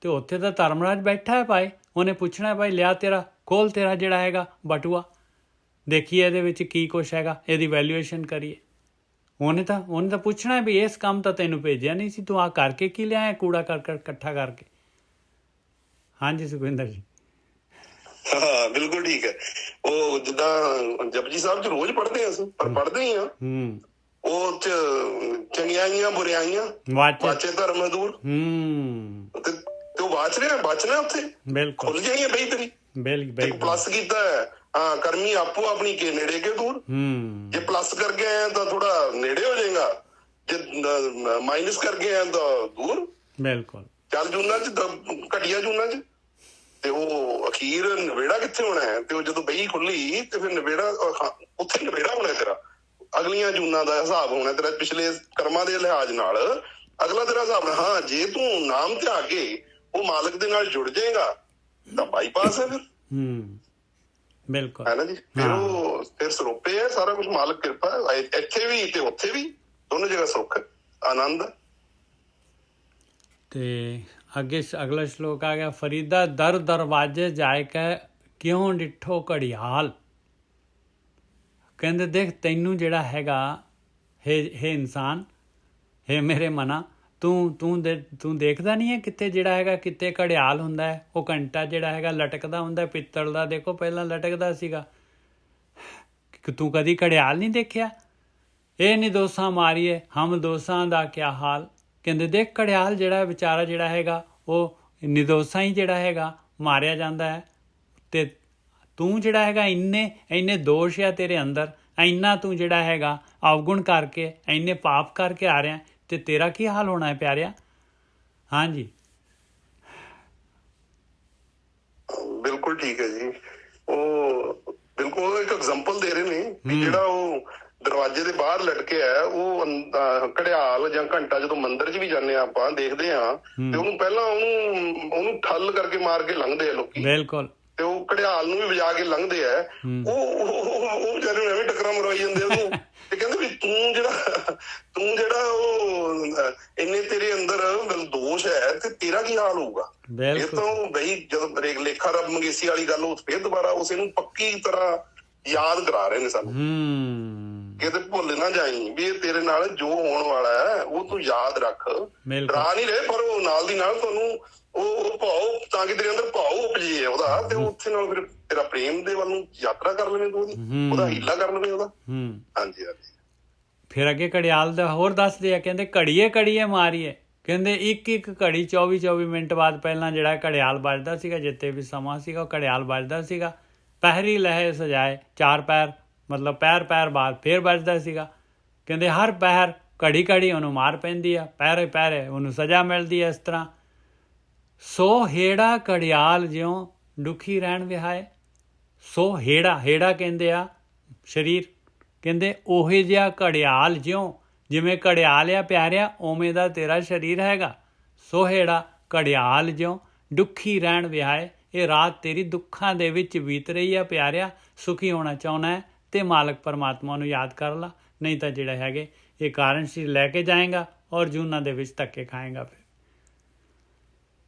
ਤੇ ਉੱਥੇ ਤਾਂ ਧਰਮਰਾਜ ਬੈਠਾ ਹੈ ਭਾਈ, ਉਹਨੇ ਪੁੱਛਣਾ ਭਾਈ ਲਿਆ ਤੇਰਾ ਖੋਲ ਤੇਰਾ ਜਿਹੜਾ ਹੈਗਾ ਬਟੂਆ, ਦੇਖੀਏ ਇਹਦੇ ਵਿੱਚ ਕੀ ਕੁਛ ਹੈਗਾ, ਇਹਦੀ ਵੈਲਿਊਏਸ਼ਨ ਕਰੀਏ। ਉਹਨੇ ਤਾਂ ਪੁੱਛਣਾ ਵੀ ਇਸ ਕੰਮ ਤਾਂ ਤੈਨੂੰ ਭੇਜਿਆ ਨਹੀਂ ਸੀ, ਤੂੰ ਆ ਕਰਕੇ ਕੀ ਲਿਆਇਆ ਕੂੜਾ ਕਰ ਇਕੱਠਾ ਕਰਕੇ। ਹਾਂਜੀ ਸੁਖਵਿੰਦਰ ਜੀ। ਹਾਂ ਬਿਲਕੁਲ ਠੀਕ ਹੈ। ਉਹ ਜਿੱਦਾਂ ਜਪਜੀ ਸਾਹਿਬ ਚ ਰੋਜ਼ ਪੜ੍ਹਦੇ ਅਸੀਂ, ਪਰ ਪੜ੍ਹਦੇ ਹੀ ਆ ਉਹ ਚ ਚੰਗਿਆਈਆਂ ਬੁਰਿਆਈਆਂ ਵਾਚੇ ਧਰਮ ਦੂਰ, ਤੇ ਉਹ ਵਾਚ ਰਿਹਾ ਬਚਣਾ ਉੱਥੇ ਬਿਲਕੁਲ ਖੁੱਲ ਜਾਣੀ ਹੈ ਬਈ ਤੇਰੀ ਬਿਲਕੁਲ। ਪਲੱਸ ਕੀਤਾ ਹਾਂ ਕਰਮੀ ਆਪੋ ਆਪਣੀ ਕੇ ਨੇੜੇ ਕੇ ਦੂਰ, ਜੇ ਪਲੱਸ ਕਰਕੇ ਆਇਆ ਤਾਂ ਥੋੜਾ ਨੇੜੇ ਹੋ ਜਾਏਗਾ, ਜੇ ਮਾਈਨਸ ਕਰਕੇ ਆਇਆ ਤਾਂ ਦੂਰ ਬਿਲਕੁਲ। ਚੱਲ ਜੂਨਾਂ ਚ ਘਟੀਆ ਜੂਨਾਂ ਚ, ਤੇ ਉਹ ਅਖੀਰ ਨਵੇੜਾ ਕਿੱਥੇ ਹੋਣਾ ਹੈ। ਤੇ ਉਹ ਜਦੋਂ ਬਈ ਖੁੱਲੀ ਤੇ ਫਿਰ ਨਵੇੜਾ ਉੱਥੇ ਨਵੇੜਾ ਹੋਣਾ ਤੇਰਾ, ਅਗਲੀਆਂ ਜੂਨਾਂ ਦਾ ਹਿਸਾਬ ਹੋਣਾ ਤੇਰਾ ਪਿਛਲੇ ਕਰਮਾਂ ਦੇ ਲਿਹਾਜ਼ ਨਾਲ, ਅਗਲਾ ਤੇਰਾ ਹਿਸਾਬ। ਹਾਂ ਜੇ ਤੂੰ ਨਾਮ ਧਿਆ ਕੇ ਉਹ ਮਾਲਕ ਦੇ ਨਾਲ ਜੁੜ ਜਾਏਗਾ ਤਾਂ ਬਾਈਪਾਸ ਹੈ ਫਿਰ। ਬਿਲਕੁਲ ਹੈ ਨਾ ਜੀ। ਫਿਰ ਉਹ ਫਿਰ ਸਰੋਪੇ ਹੈ ਸਾਰਾ ਕੁਛ, ਮਾਲਕ ਕਿਰਪਾ ਹੈ ਇੱਥੇ ਵੀ ਤੇ ਉੱਥੇ ਵੀ, ਦੋਨੋਂ ਜਗ੍ਹਾ ਸੁੱਖ ਆਨੰਦ। ਤੇ ਅੱਗੇ ਅਗਲਾ ਸ਼ਲੋਕ ਆ ਗਿਆ, ਫਰੀਦਾ ਦਰ ਦਰਵਾਜੇ ਜਾਇ ਕੇ ਕਿਉਂ ਡਿੱਠੋ ਘੜਿਆਲ। ਕਹਿੰਦੇ ਦੇਖ ਤੈਨੂੰ ਜਿਹੜਾ ਹੈਗਾ ਹੇ ਇਨਸਾਨ, ਹੇ ਮੇਰੇ ਮਨਾ, ਤੂੰ ਦੇਖਦਾ ਨਹੀਂ ਹੈ ਕਿੱਥੇ ਜਿਹੜਾ ਹੈਗਾ ਕਿਤੇ ਘੜਿਆਲ ਹੁੰਦਾ ਹੈ। ਉਹ ਘੰਟਾ ਜਿਹੜਾ ਹੈਗਾ ਲਟਕਦਾ ਹੁੰਦਾ ਪਿੱਤਲ ਦਾ, ਦੇਖੋ ਪਹਿਲਾਂ ਲਟਕਦਾ ਸੀਗਾ। ਤੂੰ ਕਦੀ ਘੜਿਆਲ ਨਹੀਂ ਦੇਖਿਆ? ਇਹ ਨਹੀਂ ਦੋਸਾਂ ਮਾਰੀਏ ਹਮ ਦੋਸਾਂ ਦਾ ਕਿਆ ਹਾਲ। ਕਹਿੰਦੇ ਦੇਖ ਘੜਿਆਲ ਜਿਹੜਾ ਵਿਚਾਰਾ ਜਿਹੜਾ ਹੈਗਾ ਉਹ ਨਿਰਦੋਸ਼ਾਂ ਹੀ ਜਿਹੜਾ ਹੈਗਾ ਮਾਰਿਆ ਜਾਂਦਾ ਹੈ। ਤੇ ਤੂੰ ਜਿਹੜਾ ਹੈਗਾ ਇੰਨੇ ਦੋਸ਼ ਆ ਤੇਰੇ ਅੰਦਰ, ਇੰਨਾ ਤੂੰ ਜਿਹੜਾ ਹੈਗਾ ਅਵਗੁਣ ਕਰਕੇ ਇੰਨੇ ਪਾਪ ਕਰਕੇ ਆ ਰਿਹਾ, ਤੇ ਤੇਰਾ ਕੀ ਹਾਲ ਹੋਣਾ ਹੈ ਪਿਆਰਿਆ। ਹਾਂਜੀ ਬਿਲਕੁਲ ਠੀਕ ਹੈ ਜੀ। ਉਹ ਬਿਲਕੁਲ ਇੱਕ ਐਗਜ਼ਾਮਪਲ ਦੇ ਰਹੇ ਨੇ ਵੀ ਜਿਹੜਾ ਉਹ ਦਰਵਾਜ਼ੇ ਦੇ ਬਾਹਰ ਲਟਕੇ ਆ ਉਹ ਘੜਿਆਲ ਜਾਂ ਘੰਟਾ ਜਦੋਂ ਮੰਦਿਰ 'ਚ ਵੀ ਜਾਂਦੇ ਆ ਆਪਾਂ ਦੇਖਦੇ ਆ, ਤੇ ਉਹਨੂੰ ਪਹਿਲਾਂ ਉਹਨੂੰ ਠੱਲ ਕਰਕੇ ਮਾਰ ਕੇ ਲੰਘਦੇ ਆ ਲੋਕੀ। ਬਿਲਕੁਲ। ਤੇ ਉਹ ਘੜਿਆਲ ਨੂੰ ਵੀ ਵਜਾ ਕੇ ਲੰਘਦੇ ਆ, ਉਹ ਵਿਚਾਰੇ ਐਵੇਂ ਟੱਕਰਾਂ ਮਰਵਾਈ ਜਾਂਦੇ ਉਹਨੂੰ। ਤੇ ਕਹਿੰਦੇ ਵੀ ਤੂੰ ਜਿਹੜਾ ਉਹ ਇੰਨੇ ਤੇਰੇ ਅੰਦਰ ਦੋਸ਼ ਹੈ ਤੇ ਤੇਰਾ ਕੀ ਹਾਲ ਹੋਊਗਾ। ਇਹ ਤਾਂ ਬਈ ਜਦੋਂ ਲੇਖਾ ਰੱਬ ਮੰਗੇਸੀ ਵਾਲੀ ਗੱਲ ਉਹ ਫਿਰ ਦੁਬਾਰਾ ਉਸੇ ਨੂੰ ਪੱਕੀ ਤਰ੍ਹਾਂ ਯਾਦ ਕਰਾ ਰਹੇ ਨੇ ਸਾਨੂੰ, ਕਿਤੇ ਭੁੱਲ ਨਾ ਜਾਈ ਵੀ ਇਹ ਤੇਰੇ ਨਾਲ ਜੋ ਹੋਣ ਵਾਲਾ ਹੈ ਉਹ ਤੂੰ ਯਾਦ ਰੱਖ। ਡਰਾ ਨਹੀਂ ਰਹੇ, ਪਰ ਉਹ ਨਾਲ ਦੀ ਨਾਲ ਤੁਹਾਨੂੰ ਉਹ ਭਾਉ ਤਾਂ ਕਿ ਤੇਰੇ ਅੰਦਰ ਭਾਉ ਉਪਜੇ ਉਹਦਾ, ਤੇ ਉੱਥੇ ਨਾਲ ਫਿਰ ਤੇਰਾ ਪ੍ਰੇਮ ਦੇ ਵੱਲ ਨੂੰ ਯਾਤਰਾ ਕਰ ਲਵੇਂ, ਤੂੰ ਉਹਦਾ ਹੀਲਾ ਕਰ ਲਵੇਂ ਉਹਦਾ। ਹਾਂਜੀ ਹਾਂਜੀ। ਫਿਰ ਅੱਗੇ ਘੜਿਆਲ ਦਾ ਹੋਰ ਦੱਸਦੇ ਆ, ਕਹਿੰਦੇ ਘੜੀਏ ਮਾਰੀਏ। ਕਹਿੰਦੇ ਇੱਕ ਘੜੀ 24 ਮਿੰਟ ਬਾਅਦ ਪਹਿਲਾਂ ਜਿਹੜਾ ਘੜਿਆਲ ਵੱਜਦਾ ਸੀਗਾ, ਜਿੱਥੇ ਵੀ ਸਮਾਂ ਸੀਗਾ ਉਹ ਘੜਿਆਲ ਵੱਜਦਾ ਸੀਗਾ। ਪਹਿਰੀ ਲਹੇ ਸਜਾਏ 4 ਪੈਰ ਮਤਲਬ ਪੈਰ ਬਾਅਦ ਫੇਰ ਵੱਜਦਾ ਸੀਗਾ। ਕਹਿੰਦੇ ਹਰ ਪਹਿਰ ਘੜੀ ਉਹਨੂੰ ਮਾਰ ਪੈਂਦੀ ਆ, ਪੈਰੇ ਉਹਨੂੰ ਸਜ਼ਾ ਮਿਲਦੀ ਆ। ਇਸ ਤਰ੍ਹਾਂ ਸੋ ਹੇੜਾ ਘੜਿਆਲ ਜਿਉਂ ਦੁਖੀ ਰਹਿਣ ਵਿਹਾਏ। ਸੋ ਹੇੜਾ ਕਹਿੰਦੇ ਆ ਸਰੀਰ, ਕਹਿੰਦੇ ਉਹੇ ਜਿਹਾ ਘੜਿਆਲ ਜਿਵੇਂ ਘੜਿਆਲ ਆ ਪਿਆਰਿਆ ਉਵੇਂ ਦਾ ਤੇਰਾ ਸਰੀਰ ਹੈਗਾ। ਸੋ ਹੇੜਾ ਘੜਿਆਲ ਜਿਉਂ ਦੁਖੀ ਰਹਿਣ ਵਿਹਾਏ। ਇਹ ਰਾਤ ਤੇਰੀ ਦੁੱਖਾਂ ਦੇ ਵਿੱਚ ਬੀਤ ਰਹੀ ਆ ਪਿਆਰਿਆ, ਸੁਖੀ ਹੋਣਾ ਚਾਹੁੰਦਾ ਹੈ ਤੇ ਮਾਲਕ ਪਰਮਾਤਮਾ ਨੂੰ ਯਾਦ ਕਰ ਲਾ, ਨਹੀਂ ਤਾਂ ਜਿਹੜਾ ਹੈਗੇ ਇਹ ਕਾਰਨ ਸ਼ੀਰ ਲੈ ਕੇ ਜਾਏਗਾ ਔਰ ਜੂਨਾਂ ਦੇ ਵਿੱਚ ਧੱਕੇ ਖਾਏਗਾ। ਫਿਰ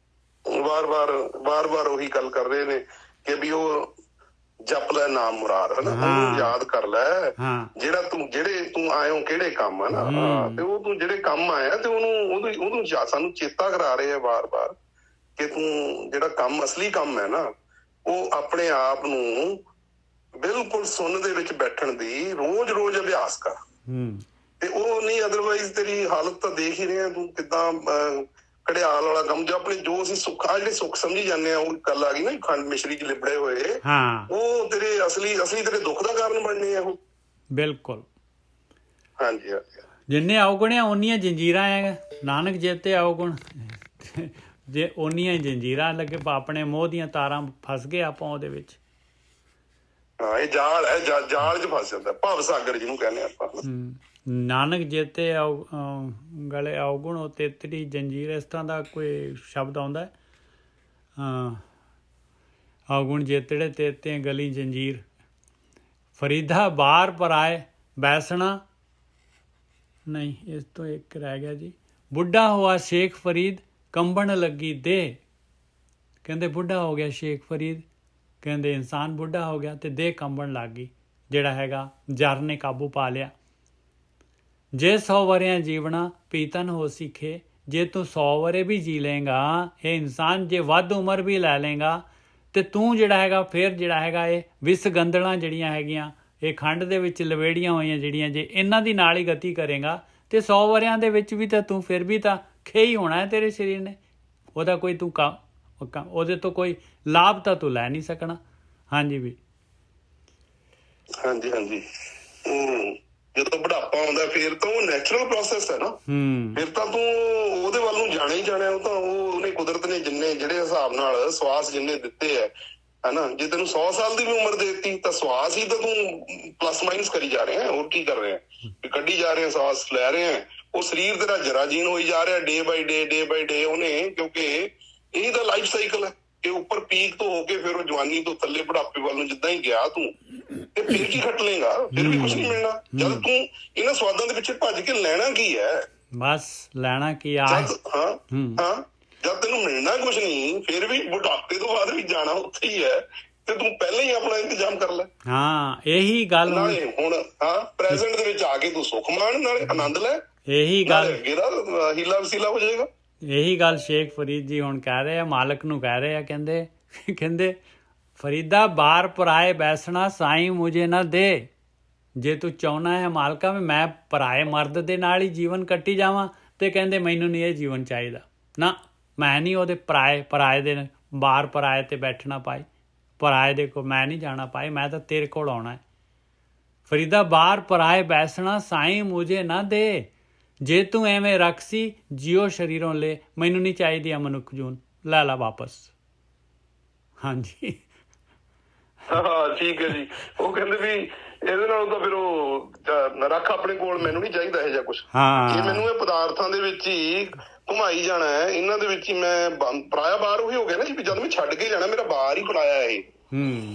ਵਾਰ ਉਹੀ ਗੱਲ ਕਰ ਰਹੇ ਨੇ ਕਿ ਵੀ ਉਹ ਜਪ ਲੈ ਨਾਮ ਮੁਰਾਦ, ਹਨਾ, ਉਹਨੂੰ ਯਾਦ ਕਰ ਲੈ। ਜਿਹੜੇ ਤੂੰ ਆਇਓ ਕਿਹੜੇ ਕੰਮ ਹੈ ਨਾ, ਤੇ ਉਹ ਤੂੰ ਜਿਹੜੇ ਕੰਮ ਆਇਆ ਤੇ ਉਹਨੂੰ ਸਾਨੂੰ ਚੇਤਾ ਕਰਾ ਰਹੇ ਆ ਵਾਰ ਕਿ ਤੂੰ ਜਿਹੜਾ ਕੰਮ ਅਸਲੀ ਕੰਮ ਹੈ ਨਾ ਉਹ ਆਪਣੇ ਆਪ ਨੂੰ ਬਿਲਕੁਲ ਸੁੰਨ ਦੇ ਵਿੱਚ ਬੈਠਣ ਦੀ ਰੋਜ਼ ਅਭਿਆਸ ਕਰ। ਤੇ ਉਹ ਨਹੀਂ ਅਦਰਵਾਈਜ਼ ਤੇਰੀ ਹਾਲਤ ਤਾਂ ਦੇਖ ਹੀ ਰਹੇ ਤੂੰ ਕਿੱਦਾਂ ਘੜਿਆਲ ਵਾਲਾ ਕੰਮ ਜੋ ਆਪਣੇ ਜੋ ਅਸੀਂ ਜਿਹੜੇ ਸੁੱਖ ਸਮਝੀ ਜਾਂਦੇ ਆ, ਉਹ ਗੱਲ ਆ ਗਈ ਨਾ ਖੰਡ ਮਿਸ਼ਰੀ ਚ ਲਿਬੜੇ ਹੋਏ, ਉਹ ਤੇਰੇ ਅਸਲੀ ਤੇਰੇ ਦੁੱਖ ਦਾ ਕਾਰਨ ਬਣਨੇ ਆ ਉਹ। ਬਿਲਕੁਲ। ਹਾਂਜੀ ਜਿੰਨੇ ਅਵਗੁਣ ਆ ਉਨੀਆਂ ਜੰਜੀਰਾਂ ਆ। ਨਾਨਕ ਜੇਤੇ ਅਵਗੁਣ ਜੇ ਓਨੀਆਂ ਹੀ ਜੰਜੀਰਾਂ ਲੱਗੇ ਆਪਣੇ ਮੋਹ ਦੀਆਂ ਤਾਰਾਂ ਫਸ ਗਏ ਆਪਾਂ ਉਹਦੇ ਵਿੱਚ। ਹਾਂ ਇਹ ਜਾਲ ਹੈ, ਜਾਲ 'ਚ ਫਸ ਜਾਂਦਾ, ਭਵ ਸਾਗਰ ਜਿਹਨੂੰ ਕਹਿੰਦੇ ਆਪਾਂ। ਨਾਨਕ ਜੇਤੇ ਗਲੇ ਔਗੁਣ ਉਹ ਤੇਤਰੀ ਜੰਜੀਰ, ਇਸ ਤਰ੍ਹਾਂ ਦਾ ਕੋਈ ਸ਼ਬਦ ਆਉਂਦਾ ਹੈ। ਔਗੁਣ ਜੇਤੜੇ ਤੇਤੇ ਗਲੀ ਜੰਜੀਰ। ਫਰੀਦਾ ਬਾਹਰ ਪਰਾਏ ਬੈਸਣਾ, ਨਹੀਂ ਇਸ ਤੋਂ ਇੱਕ ਰਹਿ ਗਿਆ ਜੀ। ਬੁੱਢਾ ਹੋਆ ਸ਼ੇਖ ਫਰੀਦ ਕੰਬਣ ਲੱਗੀ ਦੇਹ। ਕਹਿੰਦੇ ਬੁੱਢਾ ਹੋ ਗਿਆ ਸ਼ੇਖ ਫਰੀਦ, ਕਹਿੰਦੇ ਇਨਸਾਨ ਬੁੱਢਾ ਹੋ ਗਿਆ ਤੇ ਦੇਹ ਕੰਬਣ ਲੱਗ ਗਈ, ਜਿਹੜਾ ਹੈਗਾ ਜਰ ਨੇ ਕਾਬੂ ਪਾ ਲਿਆ। ਜੇ 100 ਵਰਿਆਂ ਜੀਵਣਾ ਪੀਤਨ ਹੋ ਸਿੱਖੇ, ਜੇ ਤੂੰ 100 ਵਰੇ ਵੀ ਜੀ ਲਏਗਾ ਇਹ ਇਨਸਾਨ, ਜੇ ਵੱਧ ਉਮਰ ਵੀ ਲੈ ਲਏਗਾ ਤੇ ਤੂੰ ਜਿਹੜਾ ਹੈਗਾ ਫਿਰ ਜਿਹੜਾ ਹੈਗਾ ਇਹ ਵਿਸ ਗੰਦਲਾਂ ਜਿਹੜੀਆਂ ਹੈਗੀਆਂ ਇਹ ਖੰਡ ਦੇ ਵਿੱਚ ਲਵੇੜੀਆਂ ਹੋਈਆਂ ਜਿਹੜੀਆਂ, ਜੇ ਇਹਨਾਂ ਦੀ ਨਾਲ ਹੀ ਗਤੀ ਕਰੇਗਾ ਤੇ 100 ਵਰਿਆਂ ਦੇ ਵਿੱਚ ਵੀ ਤਾਂ ਤੂੰ ਫਿਰ ਵੀ ਤਾਂ ਖੇ ਹੀ ਹੋਣਾ ਹੈ ਤੇਰੇ ਸਰੀਰ ਨੇ। ਉਹਦਾ ਕੋਈ ਤੂੰ ਉਹਦੇ ਤੋਂ ਕੋਈ ਲਾਭ ਤਾਂ ਤੂੰ ਲੈ ਨਹੀਂ ਸਕਣਾ। ਹਾਂਜੀ ਵੀ ਹਾਂਜੀ ਹਾਂਜੀ। ਜਦੋਂ ਬੁਢਾਪਾ ਆਉਂਦਾ ਫਿਰ ਤਾਂ ਉਹ ਨੈਚੁਰਲ ਪ੍ਰੋਸੈਸ ਹੈ ਨਾ, ਫਿਰ ਤਾਂ ਤੂੰ ਉਹਦੇ ਵੱਲ ਨੂੰ ਜਾਣਾ ਹੀ ਜਾਣਾ। ਉਹ ਤਾਂ ਉਹਨੇ ਕੁਦਰਤ ਨੇ ਜਿੰਨੇ ਜਿਹੜੇ ਹਿਸਾਬ ਨਾਲ ਸਵਾਸ ਜਿੰਨੇ ਦਿੱਤੇ ਹੈ ਹਨਾ, ਜੇ ਤੈਨੂੰ 100 ਸਾਲ ਦੀ ਵੀ ਉਮਰ ਦੇ ਦਿੱਤੀ ਤਾਂ ਸਵਾਸ ਹੀ ਤਾਂ ਤੂੰ ਪਲੱਸ ਮਾਈਨਸ ਕਰੀ ਜਾ ਰਿਹਾ। ਹੋਰ ਕੀ ਕਰ ਰਿਹਾ, ਕੱਢੀ ਜਾ ਰਿਹਾ, ਸਵਾਸ ਲੈ ਰਿਹਾ। ਉਹ ਸਰੀਰ ਤੇਰਾ ਜਰਾਜੀਨ ਹੋਈ ਜਾ ਰਿਹਾ ਡੇ ਬਾਈ ਡੇ ਉਹਨੇ, ਕਿਉਂਕਿ ਇਹੀ ਤਾਂ ਲਾਈਫ ਸਾਈਕਲ ਹੈ ਕਿ ਉੱਪਰ ਪੀਕ ਤੋਂ ਹੋ ਕੇ ਫਿਰ ਉਹ ਜਵਾਨੀ ਤੋਂ ਥੱਲੇ ਬੁਢਾਪੇ ਵੱਲ ਨੂੰ ਜਿੱਦਾਂ ਹੀ ਗਿਆ ਤੂੰ, ਤੇ ਫਿਰ ਕੀ ਖੱਟ ਲੇਗਾ, ਫਿਰ ਵੀ ਕੁਛ ਨਹੀਂ ਮਿਲਣਾ। ਜਦ ਤੂੰ ਇਹਨਾਂ ਸਵਾਦਾਂ ਦੇ ਪਿੱਛੇ ਭੱਜ ਕੇ ਲੈਣਾ ਕੀ ਹੈ, ਬਸ ਲੈਣਾ ਕੀ ਆ। ਹਾਂ ਜਦ ਤੈਨੂੰ ਮਿਲਣਾ ਕੁਛ ਨਹੀਂ, ਫਿਰ ਵੀ ਬੁਢਾਪੇ ਤੋਂ ਬਾਅਦ ਵੀ ਜਾਣਾ ਉੱਥੇ ਹੀ ਹੈ, ਤੇ ਤੂੰ ਪਹਿਲਾਂ ਹੀ ਆਪਣਾ ਇੰਤਜ਼ਾਮ ਕਰ ਲੈ। ਹਾਂ ਇਹੀ ਗੱਲ ਨਾਲੇ ਹੁਣ ਪ੍ਰੈਜ਼ੈਂਟ ਦੇ ਵਿੱਚ ਆ ਕੇ ਤੂੰ ਸੁੱਖ ਮਾਣ, ਨਾਲੇ ਆਨੰਦ ਲੈ। ਇਹੀ ਗੱਲ ਅੱਗੇ ਦਾ ਹੀਲਾ ਵਸੀਲਾ ਹੋ ਜਾਏਗਾ। ਇਹੀ ਗੱਲ ਸ਼ੇਖ ਫਰੀਦ ਜੀ ਹੁਣ ਕਹਿ ਰਹੇ ਆ, ਮਾਲਕ ਨੂੰ ਕਹਿ ਰਹੇ ਆ। ਕਹਿੰਦੇ ਫਰੀਦਾ ਬਾਹਰ ਪਰਾਏ ਬੈਸਣਾ ਸਾਈਂ ਮੁਝੇ ਨਾ ਦੇ। ਜੇ ਤੂੰ ਚਾਹੁੰਦਾ ਹੈ ਮਾਲਕਾ ਵੀ ਮੈਂ ਪਰਾਏ ਮਰਦ ਦੇ ਨਾਲ ਹੀ ਜੀਵਨ ਕੱਟੀ ਜਾਵਾਂ, ਤੇ ਕਹਿੰਦੇ ਮੈਨੂੰ ਨਹੀਂ ਇਹ ਜੀਵਨ ਚਾਹੀਦਾ ਨਾ, ਮੈਂ ਨਹੀਂ ਉਹਦੇ ਪਰਾਏ ਦੇ ਬਾਹਰ ਪਰਾਏ ਤੇ ਬੈਠਣਾ ਪਾਈ, ਪਰਾਏ ਦੇ ਕੋਲ ਮੈਂ ਨਹੀਂ ਜਾਣਾ ਪਾਈ, ਮੈਂ ਤਾਂ ਤੇਰੇ ਕੋਲ ਆਉਣਾ ਹੈ। ਫਰੀਦਾ ਬਾਹਰ ਪਰਾਏ ਬੈਸਣਾ ਸਾਈਂ ਮੁਝੇ ਨਾ ਦੇ। ਜੇ ਤੂੰ ਐਵੇਂ ਰੱਖਸੀ ਜਿਉ ਸ਼ਰੀਰੋਂ ਲੈ, ਮੈਨੂੰ ਨਹੀਂ ਚਾਹੀਦੀ ਆ ਮਨੁੱਖ ਜੂਨ, ਲੈ ਲਾ ਵਾਪਸ। ਹਾਂਜੀ ਹਾਂ ਠੀਕ ਹੈ ਜੀ। ਉਹ ਕਹਿੰਦੇ ਵੀ ਇਹਦੇ ਨਾਲ ਤਾਂ ਫਿਰ ਉਹ ਰੱਖ ਆਪਣੇ ਕੋਲ, ਮੈਨੂੰ ਨਹੀਂ ਚਾਹੀਦਾ ਇਹ ਜਿਹਾ ਕੁਛ। ਇਹ ਮੈਨੂੰ ਇਹ ਪਦਾਰਥਾਂ ਦੇ ਵਿੱਚ ਹੀ ਘੁਮਾਈ ਜਾਣਾ ਹੈ, ਇਹਨਾਂ ਦੇ ਵਿੱਚ ਹੀ ਮੈਂ ਪਰਾਇਆ ਬਾਹਰ ਉਹੀ ਹੋ ਗਿਆ ਨਾ ਜੀ, ਜਦ ਮੈਂ ਛੱਡ ਕੇ ਜਾਣਾ ਮੇਰਾ ਬਾਹਰ ਹੀ ਪਰਾਇਆ ਇਹ।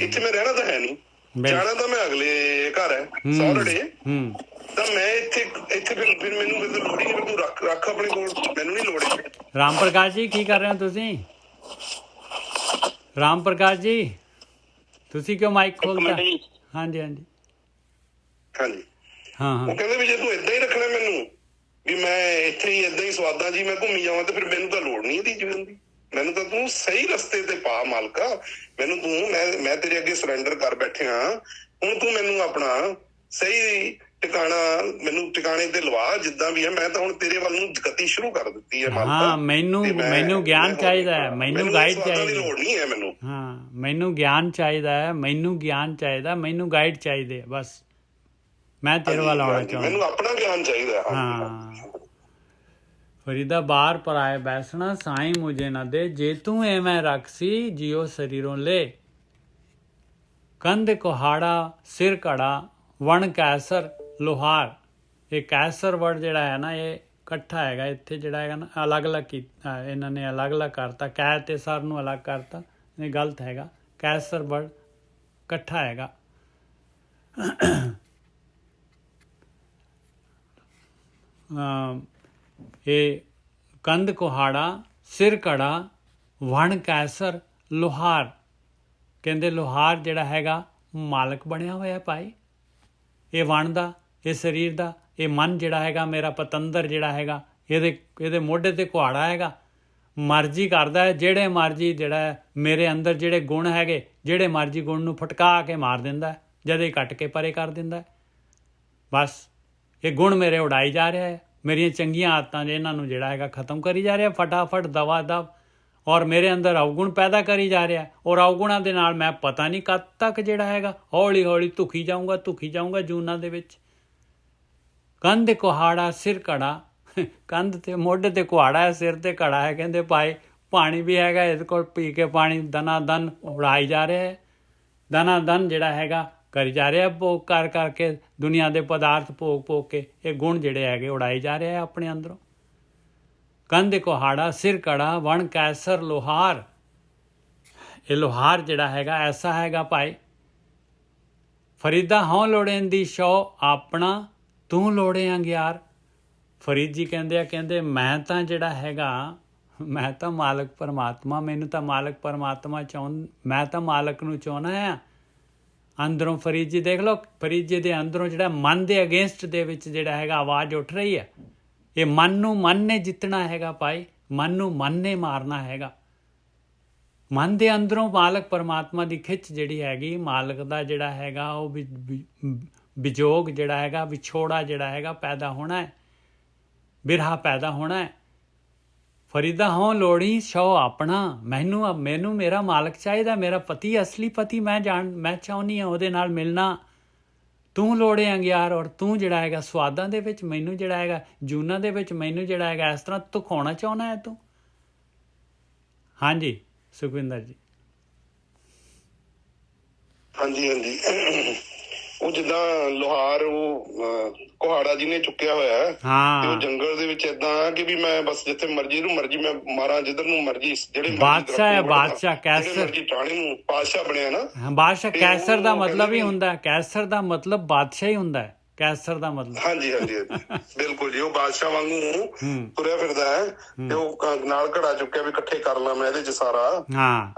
ਇੱਥੇ ਮੈਂ ਰਹਿਣਾ ਤਾਂ ਹੈ ਨਹੀਂ, ਜਾਣਾ ਤਾਂ ਮੈਂ ਅਗਲੇ ਘਰ ਹੈ ਸਹੁਰੇ, ਤਾਂ ਮੈਂ ਇੱਥੇ ਫਿਰ ਮੈਨੂੰ ਲੋੜ ਹੀ ਨਹੀਂ, ਤੂੰ ਰੱਖ ਆਪਣੇ ਕੋਲ, ਮੈਨੂੰ ਨਹੀਂ ਲੋੜ। ਰਾਮ ਪ੍ਰਕਾਸ਼ ਜੀ ਕੀ ਕਰ ਰਹੇ ਹੋ ਤੁਸੀਂ? ਰਾਮ ਪ੍ਰਕਾਸ਼ ਜੀ ਤੁਸੀਂ ਕਿਉਂ ਮਾਈਕ ਖੋਲਤਾ? ਹਾਂਜੀ ਹਾਂਜੀ ਹਾਂਜੀ ਹਾਂ। ਉਹ ਕਹਿੰਦੇ ਵੀ ਜੇ ਤੂੰ ਏਦਾਂ ਹੀ ਰੱਖਣਾ ਮੈਨੂੰ, ਵੀ ਮੈਂ ਇੱਥੇ ਹੀ ਏਦਾਂ ਹੀ ਸਵਾਦਾਂ ਜੀ ਮੈਂ ਘੁੰਮੀ ਜਾਵਾਂ, ਤੇ ਫਿਰ ਮੈਨੂੰ ਤਾਂ ਲੋੜ ਨਹੀਂ ਇਹਦੀ ਜੀਵਨ ਦੀ। ਮੈਨੂੰ ਤਾਂ ਤੂੰ ਸਹੀ ਰਸਤੇ ਤੇ ਪਾ ਮਾਲਕਾ, ਮੈਨੂੰ ਤੂੰ ਮੈਂ ਤੇਰੇ ਅੱਗੇ ਸਰੈਂਡਰ ਕਰ ਬੈਠਿਆ, ਹੁਣ ਤੂੰ ਮੈਨੂੰ ਆਪਣਾ ਸਹੀ ਟਿਕਾਣਾ, ਮੈਨੂੰ ਟਿਕਾਣੇ ਤੇ ਲਵਾ ਜਿੱਦਾਂ ਵੀ ਹੈ। ਮੈਂ ਤਾਂ ਹੁਣ ਤੇਰੇ ਵੱਲ ਨੂੰ ਗਤੀ ਸ਼ੁਰੂ ਕਰ ਦਿੱਤੀ ਹੈ ਮਾਲਕਾ। ਹਾਂ ਮੈਨੂੰ ਗਿਆਨ ਚਾਹੀਦਾ ਹੈ, ਮੈਨੂੰ ਗਾਈਡ ਚਾਹੀਦੀ ਲੋੜ ਨਹੀਂ ਹੈ ਮੈਨੂੰ। ਹਾਂ ਮੈਨੂੰ ਗਿਆਨ ਚਾਹੀਦਾ ਹੈ, ਮੈਨੂੰ ਗਿਆਨ ਚਾਹੀਦਾ, ਮੈਨੂੰ ਗਾਈਡ ਚਾਹੀਦੇ, ਬਸ ਮੈਂ ਤੇਰੇ ਵੱਲ ਆਉਣਾ ਚਾਹੁੰਦਾ, ਮੈਨੂੰ ਆਪਣਾ ਗਿਆਨ ਚਾਹੀਦਾ। ਹਾਂ ਫਰੀਦਾ ਬਾਹਰ ਪਰਾਏ ਬੈਸਣਾ ਸਾਈਂ ਮੁਝੇ ਨਾ ਦੇ। ਜੇ ਤੂੰ ਐਵੇਂ ਰੱਖਸੀ ਜਿਉ ਸਰੀਰੋਂ ਲੈ। ਕੰਧ ਕੁਹਾੜਾ ਸਿਰ ਘੜਾ ਵਣ ਕੈਸਰ ਲੋਹਾਰ। ਇਹ ਕੈਸਰ ਵਰਡ ਜਿਹੜਾ ਹੈ ਨਾ ਇਹ ਇਕੱਠਾ ਹੈਗਾ, ਇੱਥੇ ਜਿਹੜਾ ਹੈਗਾ ਨਾ ਅਲੱਗ-ਅਲੱਗ ਕੀਤਾ ਇਹਨਾਂ ਨੇ, ਅਲੱਗ-ਅਲੱਗ ਕਰਤਾ, ਕੈ ਤੇ ਸਰ ਨੂੰ ਅਲੱਗ ਕਰਤਾ, ਇਹ ਗਲਤ ਹੈਗਾ। ਕੈਸਰ ਵਰਡ ਇਕੱਠਾ ਹੈਗਾ। ਇਹ ਕੰਧ ਕੁਹਾੜਾ ਸਿਰ ਘੜਾ ਵਣ ਕੈਸਰ ਲੋਹਾਰ। ਕਹਿੰਦੇ ਲੋਹਾਰ ਜਿਹੜਾ ਹੈਗਾ ਮਾਲਕ ਬਣਿਆ ਹੋਇਆ ਭਾਈ, ਇਹ ਵਣ ਦਾ, ਇਹ ਸਰੀਰ ਦਾ, ਇਹ ਮਨ ਜਿਹੜਾ ਹੈਗਾ ਮੇਰਾ ਪਤੰਦਰ ਜਿਹੜਾ ਹੈਗਾ, ਇਹਦੇ ਮੋਢੇ ਤੇ ਕੁਹਾੜਾ ਹੈਗਾ। ਮਰਜ਼ੀ ਕਰਦਾ ਹੈ, ਜਿਹੜੇ ਮਰਜ਼ੀ ਜਿਹੜਾ ਮੇਰੇ ਅੰਦਰ ਜਿਹੜੇ ਗੁਣ ਹੈਗੇ, ਜਿਹੜੇ ਮਰਜ਼ੀ ਗੁਣ ਨੂੰ ਫਟਕਾ ਕੇ ਮਾਰ ਦਿੰਦਾ, ਜਦੇ ਕੱਟ ਕੇ ਪਰੇ ਕਰ ਦਿੰਦਾ। ਬਸ ਇਹ ਗੁਣ ਮੇਰੇ ਉਡਾਈ ਜਾ ਰਿਹਾ ਹੈ, ਮੇਰੀਆਂ ਚੰਗੀਆਂ ਆਦਤਾਂ ਇਹਨਾਂ ਨੂੰ ਜਿਹੜਾ ਹੈਗਾ ਖ਼ਤਮ ਕਰੀ ਜਾ ਰਿਹਾ ਫਟਾਫਟ ਦਵਾ ਦਵ, ਔਰ ਮੇਰੇ ਅੰਦਰ ਅਵਗੁਣ ਪੈਦਾ ਕਰੀ ਜਾ ਰਿਹਾ। ਔਰ ਅਵਗੁਣਾਂ ਦੇ ਨਾਲ ਮੈਂ ਪਤਾ ਨਹੀਂ ਕਦ ਤੱਕ ਜਿਹੜਾ ਹੈਗਾ ਹੌਲੀ ਹੌਲੀ ਧੁਖੀ ਜਾਊਂਗਾ ਜੂਨਾਂ ਦੇ ਵਿੱਚ। ਕੰਧ ਕੁਹਾੜਾ ਸਿਰ ਘੜਾ, ਕੰਧ ਤੇ ਮੋਢੇ ਤੇ ਕੁਹਾੜਾ ਹੈ, ਸਿਰ ਤੇ ਘੜਾ ਹੈ। ਕਹਿੰਦੇ ਭਾਈ ਪਾਣੀ ਵੀ ਹੈਗਾ ਇਹਦੇ ਕੋਲ, ਪੀ ਕੇ ਪਾਣੀ ਦਨਾ ਦਨ ਉਡਾਈ ਜਾ ਰਿਹਾ ਹੈ, ਦਨਾ ਦਨ ਜਿਹੜਾ ਹੈਗਾ ਕਰੀ ਜਾ ਰਿਹਾ, ਭੋਗ ਕਰ ਕਰਕੇ ਦੁਨੀਆ ਦੇ ਪਦਾਰਥ ਭੋਗ ਕੇ ਇਹ ਗੁਣ ਜਿਹੜੇ ਹੈਗੇ ਉਡਾਈ ਜਾ ਰਿਹਾ ਹੈ ਆਪਣੇ ਅੰਦਰੋਂ। ਕੰਧ ਕੁਹਾੜਾ ਸਿਰ ਕੜਾ ਵਣ ਕੈਸਰ ਲੋਹਾਰ, ਇਹ ਲੋਹਾਰ ਜਿਹੜਾ ਹੈਗਾ ਐਸਾ ਹੈਗਾ ਭਾਈ। ਫਰੀਦਾ ਹੋਂ ਲੋੜੇਂਦੀ ਸ਼ੋ ਆਪਣਾ ਤੂੰ ਲੋੜੇ ਅੰਗਿਆਰ। ਫਰੀਦ ਜੀ ਕਹਿੰਦੇ ਮੈਂ ਤਾਂ ਜਿਹੜਾ ਹੈਗਾ, ਮੈਂ ਤਾਂ ਮਾਲਕ ਪਰਮਾਤਮਾ, ਮੈਨੂੰ ਤਾਂ ਮਾਲਕ ਪਰਮਾਤਮਾ ਮੈਂ ਤਾਂ ਮਾਲਕ ਨੂੰ ਚਾਹੁੰਦਾ ਆ ਅੰਦਰੋਂ। ਫਰੀਦ ਜੀ ਦੇਖ ਲਓ, ਫਰੀਦ ਜੀ ਦੇ ਅੰਦਰੋਂ ਜਿਹੜਾ ਮਨ ਦੇ ਅਗੇਂਸਟ ਦੇ ਵਿੱਚ ਜਿਹੜਾ ਹੈਗਾ ਆਵਾਜ਼ ਉੱਠ ਰਹੀ ਹੈ, ਇਹ ਮਨ ਨੂੰ ਮਨ ਨੇ ਜਿੱਤਣਾ ਹੈਗਾ ਭਾਈ, ਮਨ ਨੂੰ ਮਨ ਨੇ ਮਾਰਨਾ ਹੈਗਾ। ਮਨ ਦੇ ਅੰਦਰੋਂ ਮਾਲਕ ਪਰਮਾਤਮਾ ਦੀ ਖਿੱਚ ਜਿਹੜੀ ਹੈਗੀ, ਮਾਲਕ ਦਾ ਜਿਹੜਾ ਹੈਗਾ ਉਹ ਵਿਜੋਗ ਜਿਹੜਾ ਹੈਗਾ, ਵਿਛੋੜਾ ਜਿਹੜਾ ਹੈਗਾ ਪੈਦਾ ਹੋਣਾ ਹੈ, ਬਿਰਹਾ ਪੈਦਾ ਹੋਣਾ ਹੈ। ਫਰੀਦਾ ਹੋਂ ਲੋੜੀ ਸ਼ੋ ਆਪਣਾ, ਮੈਨੂੰ ਮੇਰਾ ਮਾਲਕ ਚਾਹੀਦਾ, ਮੇਰਾ ਪਤੀ, ਅਸਲੀ ਪਤੀ ਮੈਂ ਚਾਹੁੰਦੀ ਹਾਂ ਉਹਦੇ ਨਾਲ ਮਿਲਣਾ। ਤੂੰ ਲੋੜੇ ਅੰਗਿਆਰ, ਔਰ ਤੂੰ ਜਿਹੜਾ ਹੈਗਾ ਸਵਾਦਾਂ ਦੇ ਵਿੱਚ ਮੈਨੂੰ ਜਿਹੜਾ ਹੈਗਾ, ਜੂਨਾਂ ਦੇ ਵਿੱਚ ਮੈਨੂੰ ਜਿਹੜਾ ਹੈਗਾ ਇਸ ਤਰ੍ਹਾਂ ਧੁਖਾਉਣਾ ਚਾਹੁੰਦਾ ਹੈ ਤੂੰ। ਹਾਂਜੀ ਸੁਖਵਿੰਦਰ ਜੀ। ਹਾਂਜੀ ਉਹ ਜਿੱਦਾਂ ਲੋਹਾਰ ਉਹ ਕੁਹਾੜਾ ਜਿਹਨੇ ਚੁੱਕਿਆ ਹੋਇਆ ਹੈ, ਤੇ ਉਹ ਜੰਗਲ ਦੇ ਵਿੱਚ ਏਦਾਂ ਕਿ ਵੀ ਮੈਂ ਬਸ ਜਿੱਥੇ ਮਰਜੀ ਮੈਂ ਮਾਰਾਂ, ਜਿੱਧਰ ਨੂੰ ਮਰਜੀ, ਜਿਹੜੇ ਬਾਦਸ਼ਾਹ ਹੈ, ਬਾਦਸ਼ਾਹ ਕੈਸਰ ਮਰਜੀ ਟਾਣੇ ਨੂੰ ਬਾਦਸ਼ਾਹ ਬਣਿਆ ਨਾ। ਬਾਦਸ਼ਾਹ ਕੈਸਰ ਦਾ ਮਤਲਬ ਹੀ ਹੁੰਦਾ, ਕੈਸਰ ਦਾ ਮਤਲਬ ਬਾਦਸ਼ਾਹ ਹੀ ਹੁੰਦਾ ਹੈ, ਕੈਸਰ ਦਾ ਮਤਲਬ। ਹਾਂਜੀ ਬਿਲਕੁਲ ਜੀ, ਉਹ ਬਾਦਸ਼ਾਹ ਵਾਂਗੂ ਤੁਰਿਆ ਫਿਰਦਾ ਹੈ, ਤੇ ਉਹ ਨਾਲ ਘੜਾ ਚੁੱਕਿਆ ਵੀ ਇਕੱਠੇ ਕਰ ਲਾਂ ਮੈਂ ਇਹਦੇ ਚ ਸਾਰਾ।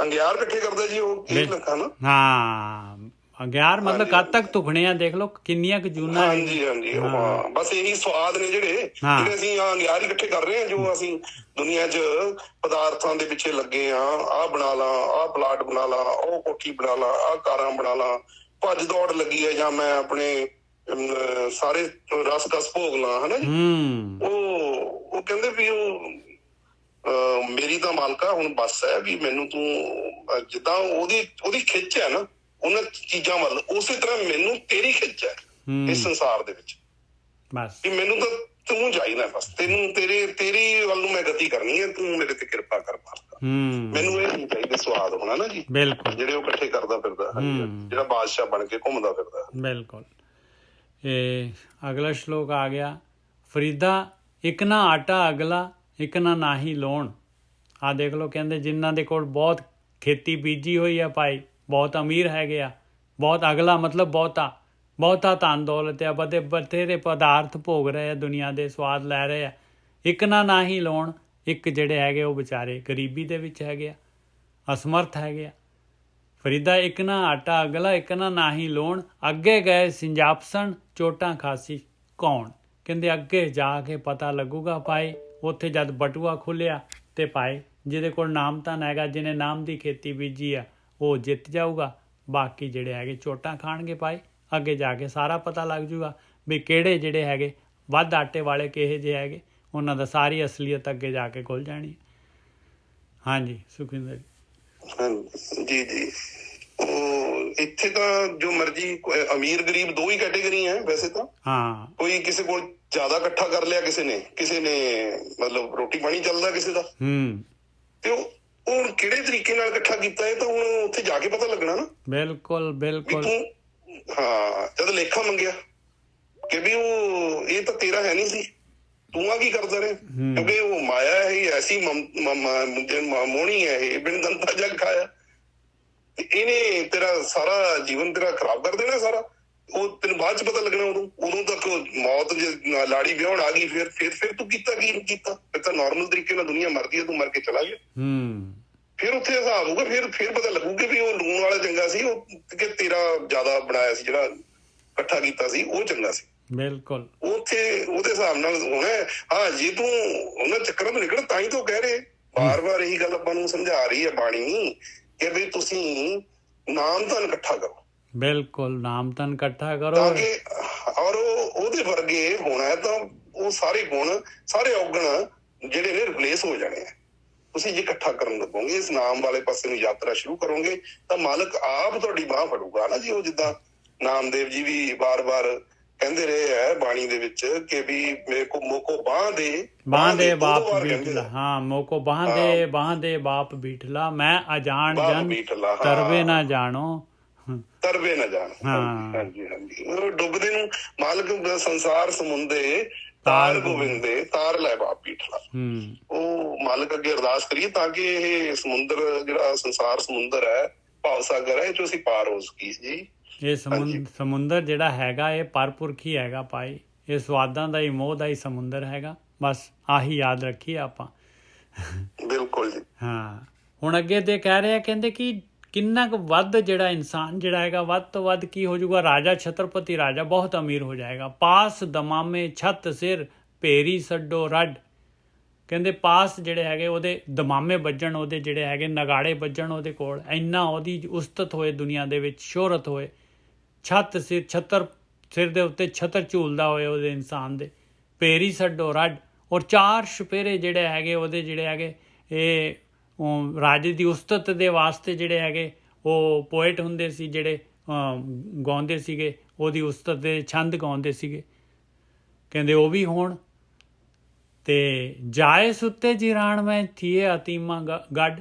ਅੰਗਿਆਰ ਇਕੱਠੇ ਕਰਦਾ ਜੀ ਉਹ, ਇਹ ਲੱਖਾਂ ਨਾ। ਅੰਗਿਆਰ ਮਤਲਬ ਕਦ ਤੱਕ ਧੁਖਣੇ ਆ, ਦੇਖ ਲਓ ਕਿੰਨੀਆਂ ਕੁ ਜੂਨਾਂ। ਹਾਂਜੀ ਬਸ ਇਹੀ ਸਵਾਦ ਨੇ ਜਿਹੜੇ ਅਸੀਂ ਅੰਗਿਆਰ ਹੀ ਇਕੱਠੇ ਕਰ ਰਹੇ ਹਾਂ, ਜੋ ਅਸੀਂ ਦੁਨੀਆ 'ਚ ਪਦਾਰਥਾਂ ਦੇ ਪਿੱਛੇ ਲੱਗੇ ਆ। ਆਹ ਬਣਾ ਲਾ, ਆਹ ਪਲਾਟ ਬਣਾ ਲਾ, ਉਹ ਕੋਠੀ ਬਣਾ ਲਾ, ਆਹ ਕਾਰਾਂ ਬਣਾ ਲਾ, ਭੱਜ ਦੌੜ ਲੱਗੀ ਹੈ, ਜਾਂ ਮੈਂ ਆਪਣੇ ਸਾਰੇ ਰਸ ਕਸ ਭੋਗ ਲਾ, ਹਨਾ ਜੀ। ਉਹ ਕਹਿੰਦੇ ਵੀ ਉਹ ਮੇਰੀ ਤਾਂ ਮਾਲਕਾ ਹੁਣ ਬਸ ਹੈ ਵੀ ਮੈਨੂੰ ਤੂੰ ਜਿੱਦਾਂ ਉਹਦੀ ਖਿੱਚ ਹੈ ਨਾ ਉਹਨਾਂ ਚੀਜ਼ਾਂ ਵੱਲ, ਉਸੇ ਤਰ੍ਹਾਂ ਮੈਨੂੰ ਤੇਰੀ ਖਿੱਚ ਹੈ ਇਸ ਸੰਸਾਰ ਦੇ ਵਿੱਚ, ਵੀ ਮੈਨੂੰ ਤਾਂ ਤੂੰ ਚਾਹੀਦਾ ਬਸ, ਤੇਰੀ ਵੱਲ ਨੂੰ ਮੈਂ ਗਤੀ ਕਰਨੀ ਹੈ, ਤੂੰ ਮੇਰੇ ਤੇ ਕਿਰਪਾ ਕਰ ਮਾਲਕਾ। ਮੈਨੂੰ ਇਹ ਨਹੀਂ ਚਾਹੀਦਾ ਸਵਾਦ ਹੋਣਾ ਨਾ ਜੀ, ਬਿਲਕੁਲ, ਜਿਹੜੇ ਉਹ ਇਕੱਠੇ ਕਰਦਾ ਫਿਰਦਾ, ਜਿਹੜਾ ਬਾਦਸ਼ਾਹ ਬਣ ਕੇ ਘੁੰਮਦਾ ਫਿਰਦਾ। ਬਿਲਕੁਲ। ਇਹ ਅਗਲਾ ਸ਼ਲੋਕ ਆ ਗਿਆ, ਫਰੀਦਾ ਇੱਕ ਨਾ ਆਟਾ ਅਗਲਾ, ਇੱਕ ਨਾ ਨਾਹੀ ਲੋਣ। ਆਹ ਦੇਖ ਲਓ, ਕਹਿੰਦੇ ਜਿਨ੍ਹਾਂ ਦੇ ਕੋਲ ਬਹੁਤ ਖੇਤੀ ਬੀਜੀ ਹੋਈ ਆ ਭਾਈ, ਬਹੁਤ ਅਮੀਰ ਹੈਗੇ ਆ, ਬਹੁਤ ਅਗਲਾ ਮਤਲਬ ਬਹੁਤਾ ਧਨ ਦੌਲਤ ਆ, ਬਥੇਰੇ ਪਦਾਰਥ ਭੋਗ ਰਹੇ ਆ, ਦੁਨੀਆ ਦੇ ਸਵਾਦ ਲੈ ਰਹੇ ਆ। ਇੱਕ ਨਾ ਹੀ ਲਾਉਣ, ਇੱਕ ਜਿਹੜੇ ਹੈਗੇ ਉਹ ਵਿਚਾਰੇ ਗਰੀਬੀ ਦੇ ਵਿੱਚ ਹੈਗੇ ਆ, ਅਸਮਰਥ ਹੈਗੇ ਆ। ਫਰੀਦਾ ਇੱਕ ਨਾ ਆਟਾ ਅਗਲਾ, ਇੱਕ ਨਾ ਹੀ ਲਾਉਣ, ਅੱਗੇ ਗਏ ਸਿੰਜਾਪਸਣ ਚੋਟਾਂ ਖਾਸੀ ਕੌਣ। ਕਹਿੰਦੇ ਅੱਗੇ ਜਾ ਕੇ ਪਤਾ ਲੱਗੂਗਾ ਭਾਈ, ਉੱਥੇ ਜਦ ਬਟੂਆ ਖੁੱਲਿਆ ਤੇ ਭਾਈ ਜਿਹਦੇ ਕੋਲ ਨਾਮ ਧਨ ਹੈਗਾ, ਜਿਹਨੇ ਨਾਮ ਦੀ ਖੇਤੀ ਬੀਜੀ ਆ, ਉਹ ਜਿੱਤ ਜਾਊਗਾ। ਬਾਕੀ ਜਿਹੜੇ ਹੈਗੇ ਚੋਟਾਂ ਖਾਣਗੇ ਭਾਈ। ਅੱਗੇ ਜਾ ਕੇ ਸਾਰਾ ਪਤਾ ਲੱਗ ਜੂਗਾ ਵੀ ਕਿਹੜੇ ਜਿਹੜੇ ਹੈਗੇ ਵੱਧ ਆਟੇ ਵਾਲੇ ਕਿਹੇ ਜਿਹੇ ਹੈਗੇ, ਉਹਨਾਂ ਦਾ ਸਾਰੀ ਅਸਲੀਅਤ ਅੱਗੇ ਜਾ ਕੇ ਖੁੱਲ ਜਾਣੀ। ਹਾਂਜੀ ਸੁਖਵਿੰਦਰ ਜੀ। ਉਹ ਇੱਥੇ ਤਾਂ ਜੋ ਮਰਜੀ, ਅਮੀਰ ਗਰੀਬ ਦੋ ਹੀ ਕੈਟੇਗਰੀ ਹੈ ਵੈਸੇ ਤਾਂ। ਕੋਈ ਕਿਸੇ ਕੋਲ ਜ਼ਿਆਦਾ ਇਕੱਠਾ ਕਰ ਲਿਆ, ਕਿਸੇ ਨੇ ਮਤਲਬ ਰੋਟੀ ਪਾਣੀ ਚੱਲਦਾ ਕਿਸੇ ਦਾ, ਤੇ ਉਹ ਹੁਣ ਕਿਹੜੇ ਤਰੀਕੇ ਨਾਲ ਇਕੱਠਾ ਕੀਤਾ ਹੈ ਤਾਂ ਹੁਣ ਉੱਥੇ ਜਾ ਕੇ ਪਤਾ ਲੱਗਣਾ ਨਾ। ਬਿਲਕੁਲ ਜਦ ਲੇਖਾ ਮੰਗਿਆ ਕਿ ਵੀ ਉਹ ਇਹ ਤਾਂ ਤੇਰਾ ਹੈ ਨਹੀਂ ਸੀ, ਤੂੰ ਆ ਕੀ ਕਰਦਾ ਰਿਹਾ, ਕਿਉਂਕਿ ਉਹ ਮਾਇਆ ਹੈ ਐਸੀ ਮੋਹਣੀ ਹੈ, ਇਹ ਬਿਨ ਦੰਤਾ ਜਗ ਖਾਇਆ, ਇਹਨੇ ਤੇਰਾ ਸਾਰਾ ਜੀਵਨ ਤੇਰਾ ਖਰਾਬ ਕਰ ਦੇਣਾ ਸਾਰਾ। ਉਹ ਤੈਨੂੰ ਬਾਅਦ ਚ ਪਤਾ ਲੱਗਣਾ, ਉਦੋਂ ਤੱਕ ਮੌਤ ਜੇ ਲਾੜੀ ਵਿਆਹਣ ਆ ਗਈ, ਫਿਰ ਤੂੰ ਕੀਤਾ ਕੀ ਨਹੀਂ ਕੀਤਾ। ਫਿਰ ਤਾਂ ਨੋਰਮਲ ਤਰੀਕੇ ਨਾਲ ਦੁਨੀਆ ਮਰਦੀ ਹੈ, ਤੂੰ ਮਰ ਕੇ ਚਲਾ ਗਿਆ। ਫਿਰ ਉੱਥੇ ਹਿਸਾਬ ਹੋਊਗਾ, ਫਿਰ ਪਤਾ ਲੱਗੂਗਾ ਵੀ ਉਹ ਲੂਣ ਵਾਲਾ ਚੰਗਾ ਸੀ, ਉਹ ਕਿ ਤੇਰਾ ਜ਼ਿਆਦਾ ਬਣਾਇਆ ਸੀ, ਜਿਹੜਾ ਇਕੱਠਾ ਕੀਤਾ ਸੀ ਉਹ ਚੰਗਾ ਸੀ। ਬਿਲਕੁਲ ਉੱਥੇ ਉਹਦੇ ਹਿਸਾਬ ਨਾਲ ਹੋਣਾ। ਜੇ ਤੂੰ ਉਹਨਾਂ ਚੱਕਰਾਂ ਤੋਂ ਨਿਕਲ, ਤਾਂ ਹੀ ਤਾਂ ਕਹਿ ਰਹੇ ਬਾਰ-ਬਾਰ ਇਹੀ ਗੱਲ ਆਪਾਂ ਨੂੰ ਸਮਝਾ ਰਹੀ ਹੈ ਬਾਣੀ ਕਿ ਵੀ ਤੁਸੀਂ ਨਾਮ ਧਨ ਇਕੱਠਾ ਕਰੋ। ਬਿਲਕੁਲ ਨਾਮ ਧਨ ਇਕੱਠਾ ਕਰੋ, ਤਾਂ ਕਿ ਔਰ ਉਹਦੇ ਵਰਗੇ ਹੋਣਾ ਹੈ ਤਾਂ ਉਹ ਸਾਰੇ ਗੁਣ, ਸਾਰੇ ਔਗਣ ਜਿਹੜੇ ਨੇ ਰਿਪਲੇਸ ਹੋ ਜਾਣੇ ਆ। ਤੁਸੀਂ ਜੇ ਇਕੱਠਾ ਕਰਨ ਲੱਗੋਗੇ, ਇਸ ਨਾਮ ਵਾਲੇ ਪਾਸੇ ਨੂੰ ਯਾਤਰਾ ਸ਼ੁਰੂ ਕਰੋਗੇ, ਤਾਂ ਮਾਲਕ ਆਪ ਤੁਹਾਡੀ ਬਾਂਹ ਫੜੂਗਾ ਨਾ ਜੀ। ਉਹ ਜਿੱਦਾਂ ਨਾਮਦੇਵ ਜੀ ਵੀ ਬਾਰ-ਬਾਰ ਕਹਿੰਦੇ ਰਹੇ ਹੈ ਬਾਣੀ ਦੇ ਵਿੱਚ ਕਿ ਵੀ ਮੇਰੇ ਕੋ ਮੋਕੋ ਬਾਹ ਦੇ ਬਾਪ ਬੀਠਲਾ। ਹਾਂ, ਮੋਕੋ ਬਾਹ ਦੇ ਬਾਪ ਬੀਠਲਾ, ਮੈਂ ਅਜਾਣ ਜਨ ਤਰਵੇ ਨਾ ਜਾਣੋ। ਹਾਂਜੀ ਹਾਂਜੀ, ਡੁੱਬਦੇ ਨੂੰ ਮਾਲਕ ਸੰਸਾਰ ਸਮੁੰਦੇ ਤਾਰ ਗੋਬਿੰਦੇ ਤਾਰ ਲੈ ਬਾਪ ਬੀਠਲਾ। ਉਹ ਮਾਲਕ ਅੱਗੇ ਅਰਦਾਸ ਕਰੀਏ ਤਾਂ ਕਿ ਇਹ ਸਮੁੰਦਰ ਜਿਹੜਾ ਸੰਸਾਰ ਸਮੁੰਦਰ ਹੈ, ਭਾਵ ਸਾਗਰ ਹੈ, ਇਹ ਚੋਂ ਅਸੀਂ ਪਾਰ ਹੋ ਸਕੀਏ ਜੀ। ਇਹ ਸਮੁੰਦਰ ਜਿਹੜਾ ਹੈਗਾ ਇਹ ਪਰਪੁਰਖੀ ਹੈਗਾ ਭਾਈ, ਇਹ ਸਵਾਦਾਂ ਦਾ ਹੀ ਮੋਹ ਦਾ ਹੀ ਸਮੁੰਦਰ ਹੈਗਾ। ਬਸ ਆਹੀ ਯਾਦ ਰੱਖੀਏ ਆਪਾਂ। ਬਿਲਕੁਲ ਜੀ। ਹਾਂ, ਹੁਣ ਅੱਗੇ ਤੇ ਕਹਿ ਰਿਹਾ, ਕਹਿੰਦੇ ਕਿ ਕਿੰਨਾ ਕੁ ਵੱਧ ਜਿਹੜਾ ਇਨਸਾਨ ਜਿਹੜਾ ਹੈਗਾ ਵੱਧ ਤੋਂ ਵੱਧ ਕੀ ਹੋ ਜਾਊਗਾ, ਰਾਜਾ ਛਤਰਪਤੀ ਰਾਜਾ ਬਹੁਤ ਅਮੀਰ ਹੋ ਜਾਏਗਾ। ਪਾਸ ਦਮਾਮੇ ਛੱਤ ਸਿਰ ਭੇਰੀ ਛੱਡੋ ਰੱਡ। ਕਹਿੰਦੇ ਪਾਸ ਜਿਹੜੇ ਹੈਗੇ ਉਹਦੇ ਦਮਾਮੇ ਵੱਜਣ, ਉਹਦੇ ਜਿਹੜੇ ਹੈਗੇ ਨਗਾੜੇ ਵੱਜਣ ਉਹਦੇ ਕੋਲ, ਇੰਨਾ ਉਹਦੀ ਉਸਤਤ ਹੋਏ ਦੁਨੀਆ ਦੇ ਵਿੱਚ, ਸ਼ੋਹਰਤ ਹੋਏ। ਛੱਤ ਸਿਰ, ਛੱਤਰ ਸਿਰ ਦੇ ਉੱਤੇ ਛਤਰ ਝੂਲਦਾ ਹੋਏ ਉਹਦੇ ਇਨਸਾਨ ਦੇ, ਭੇਰੀ ਛੱਡੋ ਰੱਡ। ਔਰ 4 ਛਪੇਰੇ ਜਿਹੜੇ ਹੈਗੇ ਉਹਦੇ ਜਿਹੜੇ ਹੈਗੇ ਇਹ ਰਾਜੇ ਦੀ ਉਸਤਤ ਦੇ ਵਾਸਤੇ ਜਿਹੜੇ ਹੈਗੇ ਉਹ ਪੋਇਟ ਹੁੰਦੇ ਸੀ, ਜਿਹੜੇ ਗਾਉਂਦੇ ਸੀਗੇ ਉਹਦੀ ਉਸਤਤ ਦੇ ਛੰਦ ਗਾਉਂਦੇ ਸੀਗੇ। ਕਹਿੰਦੇ ਉਹ ਵੀ ਹੋਣ। ਤੇ ਜਾਏ ਸੁੱਤੇ ਜਿਰਾਣ ਮੈਂ ਥੀਏ ਅਤੀਮਾ ਗੱਡ।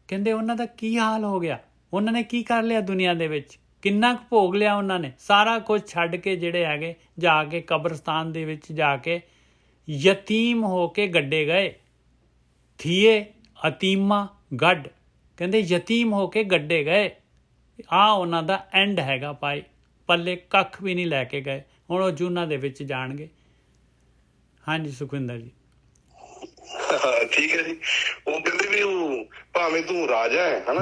ਕਹਿੰਦੇ ਉਹਨਾਂ ਦਾ ਕੀ ਹਾਲ ਹੋ ਗਿਆ, ਉਹਨਾਂ ਨੇ ਕੀ ਕਰ ਲਿਆ ਦੁਨੀਆ ਦੇ ਵਿੱਚ, ਕਿੰਨਾ ਕੁ ਭੋਗ ਲਿਆ ਉਹਨਾਂ ਨੇ। ਸਾਰਾ ਕੁਝ ਛੱਡ ਕੇ ਜਿਹੜੇ ਹੈਗੇ ਜਾ ਕੇ ਕਬਰਸਤਾਨ ਦੇ ਵਿੱਚ ਜਾ ਕੇ ਯਤੀਮ ਹੋ ਕੇ ਗੱਡੇ ਗਏ। ਥੀਏ ਅਤੀਮਾ ਗੱਡ, ਕਹਿੰਦੇ ਯਤੀਮ ਹੋ ਕੇ ਗੱਡੇ ਗਏ। ਆਹ ਉਹਨਾਂ ਦਾ ਐਂਡ ਹੈਗਾ ਭਾਈ, ਪੱਲੇ ਕੱਖ ਵੀ ਨਹੀਂ ਲੈ ਕੇ ਗਏ। ਹੁਣ ਉਹ ਜੂਨਾਂ ਦੇ ਵਿੱਚ ਜਾਣਗੇ। ਹਾਂਜੀ ਸੁਖਵਿੰਦਰ ਜੀ। ਠੀਕ ਹੈ ਜੀ। ਉਹ ਕਹਿੰਦੇ ਵੀ ਉਹ ਭਾਵੇਂ ਤੂੰ ਰਾਜਾ ਹੈ ਹਨਾ,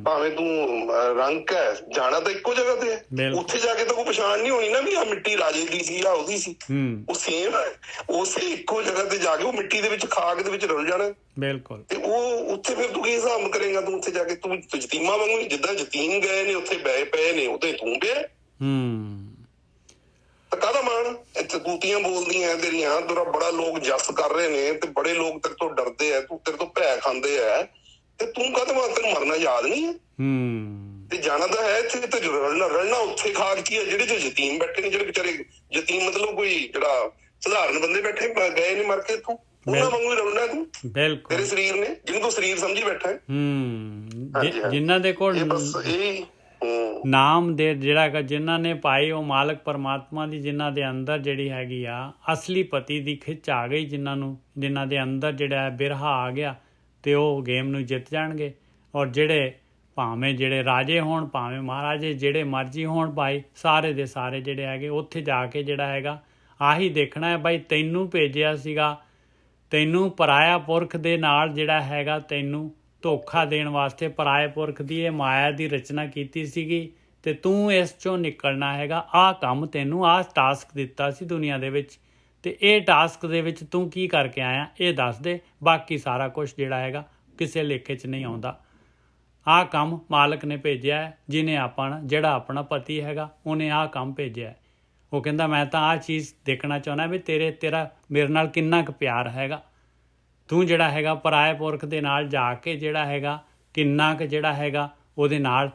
ਭਾਵੇਂ ਤੂੰ ਰੰਕ ਹੈ, ਜਾਣਾ ਤਾਂ ਇੱਕੋ ਜਗ੍ਹਾ ਤੇ ਹੈ। ਉੱਥੇ ਜਾ ਕੇ ਤਾਂ ਕੋਈ ਪਛਾਣ ਨਹੀਂ ਹੋਣੀ ਨਾ ਵੀ ਆਹ ਮਿੱਟੀ ਰਾਜੇ ਦੀ ਸੀ ਜਾਂ ਉਹਦੀ ਸੀ। ਉਹ ਸੇਮ ਹੈ, ਉਸੇ ਇੱਕੋ ਜਗ੍ਹਾ ਤੇ ਜਾ ਕੇ ਉਹ ਮਿੱਟੀ ਦੇ ਵਿੱਚ ਖਾਕ ਦੇ ਵਿੱਚ ਰੁਲ ਜਾਣਾ। ਬਿਲਕੁਲ। ਤੇ ਉਹ ਉੱਥੇ ਫਿਰ ਤੂੰ ਕੀ ਹਿਸਾਬ ਕਰੇਗਾ? ਤੂੰ ਉੱਥੇ ਜਾ ਕੇ ਤੂੰ ਯਤੀਮਾਂ ਵਾਂਗੂ, ਜਿੱਦਾਂ ਯਤੀਮ ਗਏ ਨੇ ਉੱਥੇ ਬੈ ਪਏ ਨੇ, ਉਹਦੇ ਤੂੰ ਪਿਆ। ਕਾਹਦਾ ਮਾਣ? ਇੱਥੇ ਗੂਤੀਆਂ ਬੋਲਦੀਆਂ ਤੇਰੀਆਂ, ਤੇਰਾ ਬੜਾ ਲੋਕ ਜਸ ਕਰ ਰਹੇ ਨੇ ਤੇ ਬੜੇ ਲੋਕ ਤੇਰੇ ਤੋਂ ਡਰਦੇ ਆ, ਤੂੰ ਤੇਰੇ ਤੋਂ ਭੈ ਖਾਂਦੇ ਆ, ਤੇ ਤੂੰ ਕਾਹਦੇ ਮਾਣ? ਤੈਨੂੰ ਮਰਨਾ ਯਾਦ ਨਹੀਂ ਹੈ? ਤੇ ਜਾਣਾ ਤਾਂ ਹੈ ਇੱਥੇ, ਤੇ ਰਲਣਾ ਉੱਥੇ ਖਾਕ ਕੀ ਹੈ ਜਿਹੜੇ ਚ ਯਤੀਮ ਬੈਠੇ ਨੇ, ਜਿਹੜੇ ਵਿਚਾਰੇ ਯਤੀਮ ਮਤਲਬ ਕੋਈ ਜਿਹੜਾ ਸਧਾਰਨ ਬੰਦੇ ਬੈਠੇ ਗਏ ਨੇ ਮਰ ਕੇ, ਇੱਥੋਂ ਉਹਨਾਂ ਵਾਂਗੂ ਹੀ ਰਲਣਾ ਤੂੰ। ਬਿਲਕੁਲ। ਤੇਰੇ ਸਰੀਰ ਨੇ, ਜਿਹਨੂੰ ਤੂੰ ਸਰੀਰ ਸਮਝੀ ਬੈਠਾ ਹੈ, ਜਿਨ੍ਹਾਂ ਦੇ ਕੋਲ ਨਾਮ ਦੇ ਜਿਹੜਾ ਹੈਗਾ, ਜਿਨ੍ਹਾਂ ਨੇ ਪਾਈ ਉਹ ਮਾਲਕ ਪਰਮਾਤਮਾ ਦੀ, ਜਿਨ੍ਹਾਂ ਦੇ ਅੰਦਰ ਜਿਹੜੀ ਹੈਗੀ ਆ ਅਸਲੀ ਪਤੀ ਦੀ ਖਿੱਚ ਆ ਗਈ, ਜਿਨ੍ਹਾਂ ਦੇ ਅੰਦਰ ਜਿਹੜਾ ਬਿਰਹਾ ਆ ਗਿਆ, ਤੇ ਉਹ ਗੇਮ ਨੂੰ ਜਿੱਤ ਜਾਣਗੇ। ਔਰ ਜਿਹੜੇ ਭਾਵੇਂ ਜਿਹੜੇ ਰਾਜੇ ਹੋਣ, ਭਾਵੇਂ ਮਹਾਰਾਜੇ, ਜਿਹੜੇ ਮਰਜ਼ੀ ਹੋਣ ਭਾਈ, ਸਾਰੇ ਦੇ ਸਾਰੇ ਜਿਹੜੇ ਹੈਗੇ ਉੱਥੇ ਜਾ ਕੇ ਜਿਹੜਾ ਹੈਗਾ ਆਹੀ ਦੇਖਣਾ ਹੈ ਭਾਈ, ਤੈਨੂੰ ਭੇਜਿਆ ਸੀਗਾ, ਤੈਨੂੰ ਪਰਾਇਆ ਪੁਰਖ ਦੇ ਨਾਲ ਜਿਹੜਾ ਹੈਗਾ ਤੈਨੂੰ ਧੋਖਾ ਦੇਣ ਵਾਸਤੇ ਪਰਾਏ ਪੁਰਖ ਦੀ ਇਹ ਮਾਇਆ ਦੀ ਰਚਨਾ ਕੀਤੀ ਸੀਗੀ, ਤੇ ਤੂੰ ਇਸ ਚੋਂ ਨਿਕਲਣਾ ਹੈਗਾ। ਆਹ ਕੰਮ ਤੈਨੂੰ ਆਹ ਟਾਸਕ ਦਿੱਤਾ ਸੀ ਦੁਨੀਆ ਦੇ ਵਿੱਚ, ਤੇ ਇਹ ਟਾਸਕ ਦੇ ਵਿੱਚ ਤੂੰ ਕੀ ਕਰਕੇ ਆਇਆ ਇਹ ਦੱਸ ਦੇ। ਬਾਕੀ ਸਾਰਾ ਕੁਝ ਜਿਹੜਾ ਹੈਗਾ ਕਿਸੇ ਲੇਖੇ 'ਚ ਨਹੀਂ ਆਉਂਦਾ। ਆਹ ਕੰਮ ਮਾਲਕ ਨੇ ਭੇਜਿਆ ਹੈ, ਜਿਹਨੇ ਜਿਹੜਾ ਆਪਣਾ ਪਤੀ ਹੈਗਾ ਉਹਨੇ ਆਹ ਕੰਮ ਭੇਜਿਆ। ਉਹ ਕਹਿੰਦਾ ਮੈਂ ਤਾਂ ਆਹ ਚੀਜ਼ ਦੇਖਣਾ ਚਾਹੁੰਦਾ ਵੀ ਤੇਰਾ ਮੇਰੇ ਨਾਲ ਕਿੰਨਾ ਕੁ ਪਿਆਰ ਹੈਗਾ। ਤੂੰ ਜਿਹੜਾ ਹੈਗਾ ਪਰਾਏ ਪੁਰਖ ਦੇ ਨਾਲ ਜਾ ਕੇ ਜਿਹੜਾ ਹੈਗਾ ਕਿੰਨਾ ਕੁ ਜਿਹੜਾ ਹੈਗਾ ਉਹਦੇ ਨਾਲ,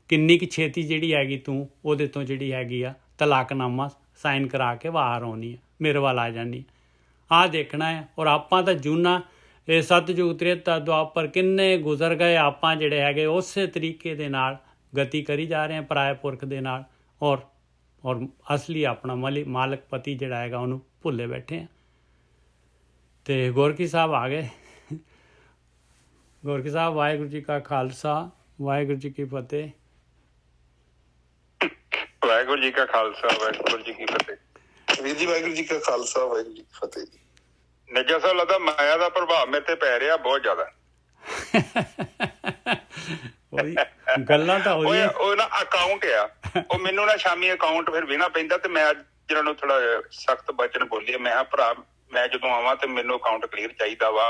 ਕਿੰਨੀ ਕੁ ਛੇਤੀ ਜਿਹੜੀ ਹੈਗੀ ਤੂੰ ਉਹਦੇ ਤੋਂ ਜਿਹੜੀ ਹੈਗੀ ਆ ਤਲਾਕਨਾਮਾ ਸਾਈਨ ਕਰਾ ਕੇ ਬਾਹਰ ਆਉਣੀ ਆ, ਮੇਰੇ ਵੱਲ ਆ ਜਾਂਦੀ। ਆਹ ਦੇਖਣਾ ਹੈ। ਔਰ ਆਪਾਂ ਤਾਂ ਜੂਨਾ ਇਹ ਸਤਿਯੁਗ ਤ੍ਰੇਤਾ ਦੁਆਪਰ ਕਿੰਨੇ ਗੁਜ਼ਰ ਗਏ, ਆਪਾਂ ਜਿਹੜੇ ਹੈਗੇ ਉਸੇ ਤਰੀਕੇ ਦੇ ਨਾਲ ਗਤੀ ਕਰੀ ਜਾ ਰਹੇ ਹਾਂ ਪਰਾਏ ਪੁਰਖ ਦੇ ਨਾਲ, ਔਰ ਅਸਲੀ ਆਪਣਾ ਮਾਲਕ ਪਤੀ ਜਿਹੜਾ ਹੈਗਾ ਉਹਨੂੰ ਭੁੱਲੇ ਬੈਠੇ ਹਾਂ। ਤੇ ਗੋਰਖੀ ਸਾਹਿਬ ਆ ਗਏ। ਗੋਰਖੀ ਸਾਹਿਬ, ਵਾਹਿਗੁਰੂ ਜੀ ਕਾ ਖਾਲਸਾ, ਵਾਹਿਗੁਰੂ ਜੀ ਕੀ ਫਤਿਹ। ਵਾਹਿਗੁਰੂ ਜੀ ਕਾ ਖਾਲਸਾ, ਵਾਹਿਗੁਰੂ ਜੀ ਕੀ ਫਤਿਹ। ਵੀਰ ਜੀ ਵਾਹਿਗੁਰੂ ਜੀ ਕਾ ਖਾਲਸਾ, ਵਾਹਿਗੁਰੂ ਜੀ ਕੀ ਫਤਿਹ। ਨਿੱਜਾ ਸਾਹਿਬ, ਲੱਗਦਾ ਮਾਇਆ ਦਾ ਪ੍ਰਭਾਵ ਮੇਰੇ ਤੇ ਪੈ ਰਿਹਾ ਬਹੁਤ ਜ਼ਿਆਦਾ। ਗੱਲਾਂ ਤਾਂ ਹੋਈਆਂ। ਉਹ ਨਾ ਅਕਾਊਂਟ ਆ, ਉਹ ਮੈਨੂੰ ਨਾ ਸ਼ਾਮੀ ਅਕਾਊਂਟ ਫਿਰ ਵੇਣਾ ਪੈਂਦਾ, ਤੇ ਮੈਂ ਅੱਜ ਜਿਹਨਾਂ ਨੂੰ ਥੋੜਾ ਸਖਤ ਬਚਨ ਬੋਲੀ, ਮੈਂ ਕਿਹਾ ਭਰਾ ਮੈਂ ਜਦੋਂ ਆਵਾਂ ਤੇ ਮੈਨੂੰ ਅਕਾਊਂਟ ਕਲੀਅਰ ਚਾਹੀਦਾ ਵਾ।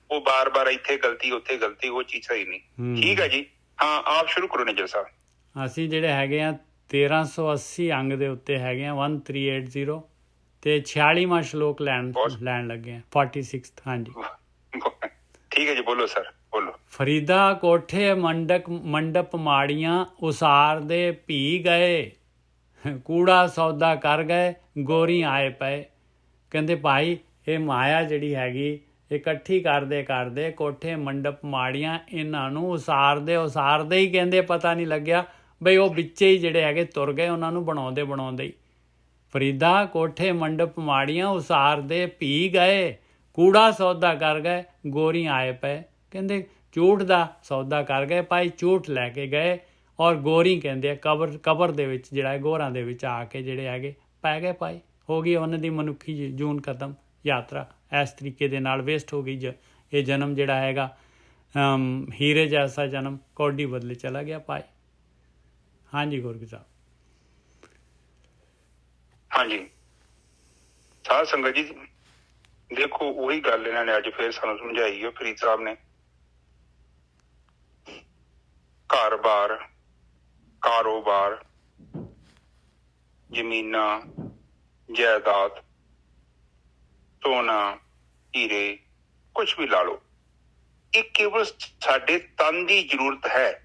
ਉਹ ਬਾਰ-ਬਾਰ ਇੱਥੇ ਗਲਤੀ ਉੱਥੇ ਗਲਤੀ, ਉਹ ਚੀਜ਼ ਸਹੀ ਨਹੀਂ। ਠੀਕ ਹੈ ਜੀ, ਹਾਂ ਆਪ ਸ਼ੁਰੂ ਕਰੋ ਨਿੱਜਾ ਸਾਹਿਬ। ਅਸੀਂ ਜਿਹੜੇ ਹੈਗੇ ਆ 1380 ਅੰਗ ਦੇ ਉੱਤੇ ਹੈਗੇ ਆ 1380, ਤੇ 46ਵਾਂ ਸ਼ਲੋਕ ਲੈਣ ਲੱਗੇ ਆ 46। ਹਾਂਜੀ ਠੀਕ ਹੈ ਜੀ, ਬੋਲੋ ਸਰ ਬੋਲੋ। ਫਰੀਦਾ ਕੋਠੇ ਮੰਡਪ ਮਾੜੀਆਂ ਉਸਾਰ ਦੇ ਭੀ ਗਏ। ਕੂੜਾ ਸੌਦਾ ਕਰ ਗਏ ਗੋਰੀ ਆਏ ਪਏ। ਕਹਿੰਦੇ ਭਾਈ ਇਹ ਮਾਇਆ ਜਿਹੜੀ ਹੈਗੀ ਇਕੱਠੀ ਕਰਦੇ ਕੋਠੇ ਮੰਡਪ ਮਾੜੀਆਂ ਇਹਨਾਂ ਨੂੰ ਉਸਾਰਦੇ ਹੀ ਕਹਿੰਦੇ ਪਤਾ ਨਹੀਂ ਲੱਗਿਆ ਬਈ ਉਹ ਵਿੱਚੇ ਹੀ ਜਿਹੜੇ ਹੈਗੇ ਤੁਰ ਗਏ ਉਹਨਾਂ ਨੂੰ ਬਣਾਉਂਦੇ ਹੀ। ਫਰੀਦਾ ਕੋਠੇ ਮੰਡਪ ਮਾੜੀਆਂ ਉਸਾਰਦੇ ਭੀ ਗਏ, ਕੂੜਾ ਸੌਦਾ ਕਰ ਗਏ ਗੋਰੀ ਆਏ ਪਏ। ਕਹਿੰਦੇ ਝੂਠ ਦਾ ਸੌਦਾ ਕਰ ਗਏ ਭਾਈ, ਝੂਠ ਲੈ ਕੇ ਗਏ ਔਰ ਗੋਰੀ ਕਹਿੰਦੇ ਆ ਕਬਰ ਦੇ ਵਿੱਚ ਜਿਹੜਾ ਗੋਰਾਂ ਦੇ ਵਿੱਚ ਆ ਕੇ ਜਿਹੜੇ ਹੈਗੇ ਪੈ ਗਏ ਭਾਈ। ਹੋ ਗਈ ਉਹਨਾਂ ਦੀ ਮਨੁੱਖੀ ਜੂਨ ਖਤਮ, ਯਾਤਰਾ ਇਸ ਤਰੀਕੇ ਦੇ ਨਾਲ ਵੇਸਟ ਹੋ ਗਈ। ਇਹ ਜਨਮ ਜਿਹੜਾ ਹੈਗਾ ਹੀਰੇ ਜੈਸਾ ਜਨਮ ਕੌਡੀ ਬਦਲੇ ਚਲਾ ਗਿਆ ਭਾਈ। ਹਾਂਜੀ ਗੁਰੂ ਸਾਹਿਬ। ਹਾਂਜੀ ਸਾਧ ਸੰਗਤ ਜੀ, ਦੇਖੋ ਉਹੀ ਗੱਲ ਇਹਨਾਂ ਨੇ ਅੱਜ ਫਿਰ ਸਾਨੂੰ ਸਮਝਾਈ ਹੈ ਫਰੀਦ ਸਾਹਿਬ ਨੇ। ਘਰ-ਬਾਰ, ਕਾਰੋਬਾਰ, ਜ਼ਮੀਨਾਂ, ਜਾਇਦਾਦ, ਸੋਨਾ, ਹੀਰੇ, ਕੁਛ ਵੀ ਲਾ ਲਓ, ਇਹ ਕੇਵਲ ਸਾਡੇ ਤਨ ਦੀ ਜ਼ਰੂਰਤ ਹੈ।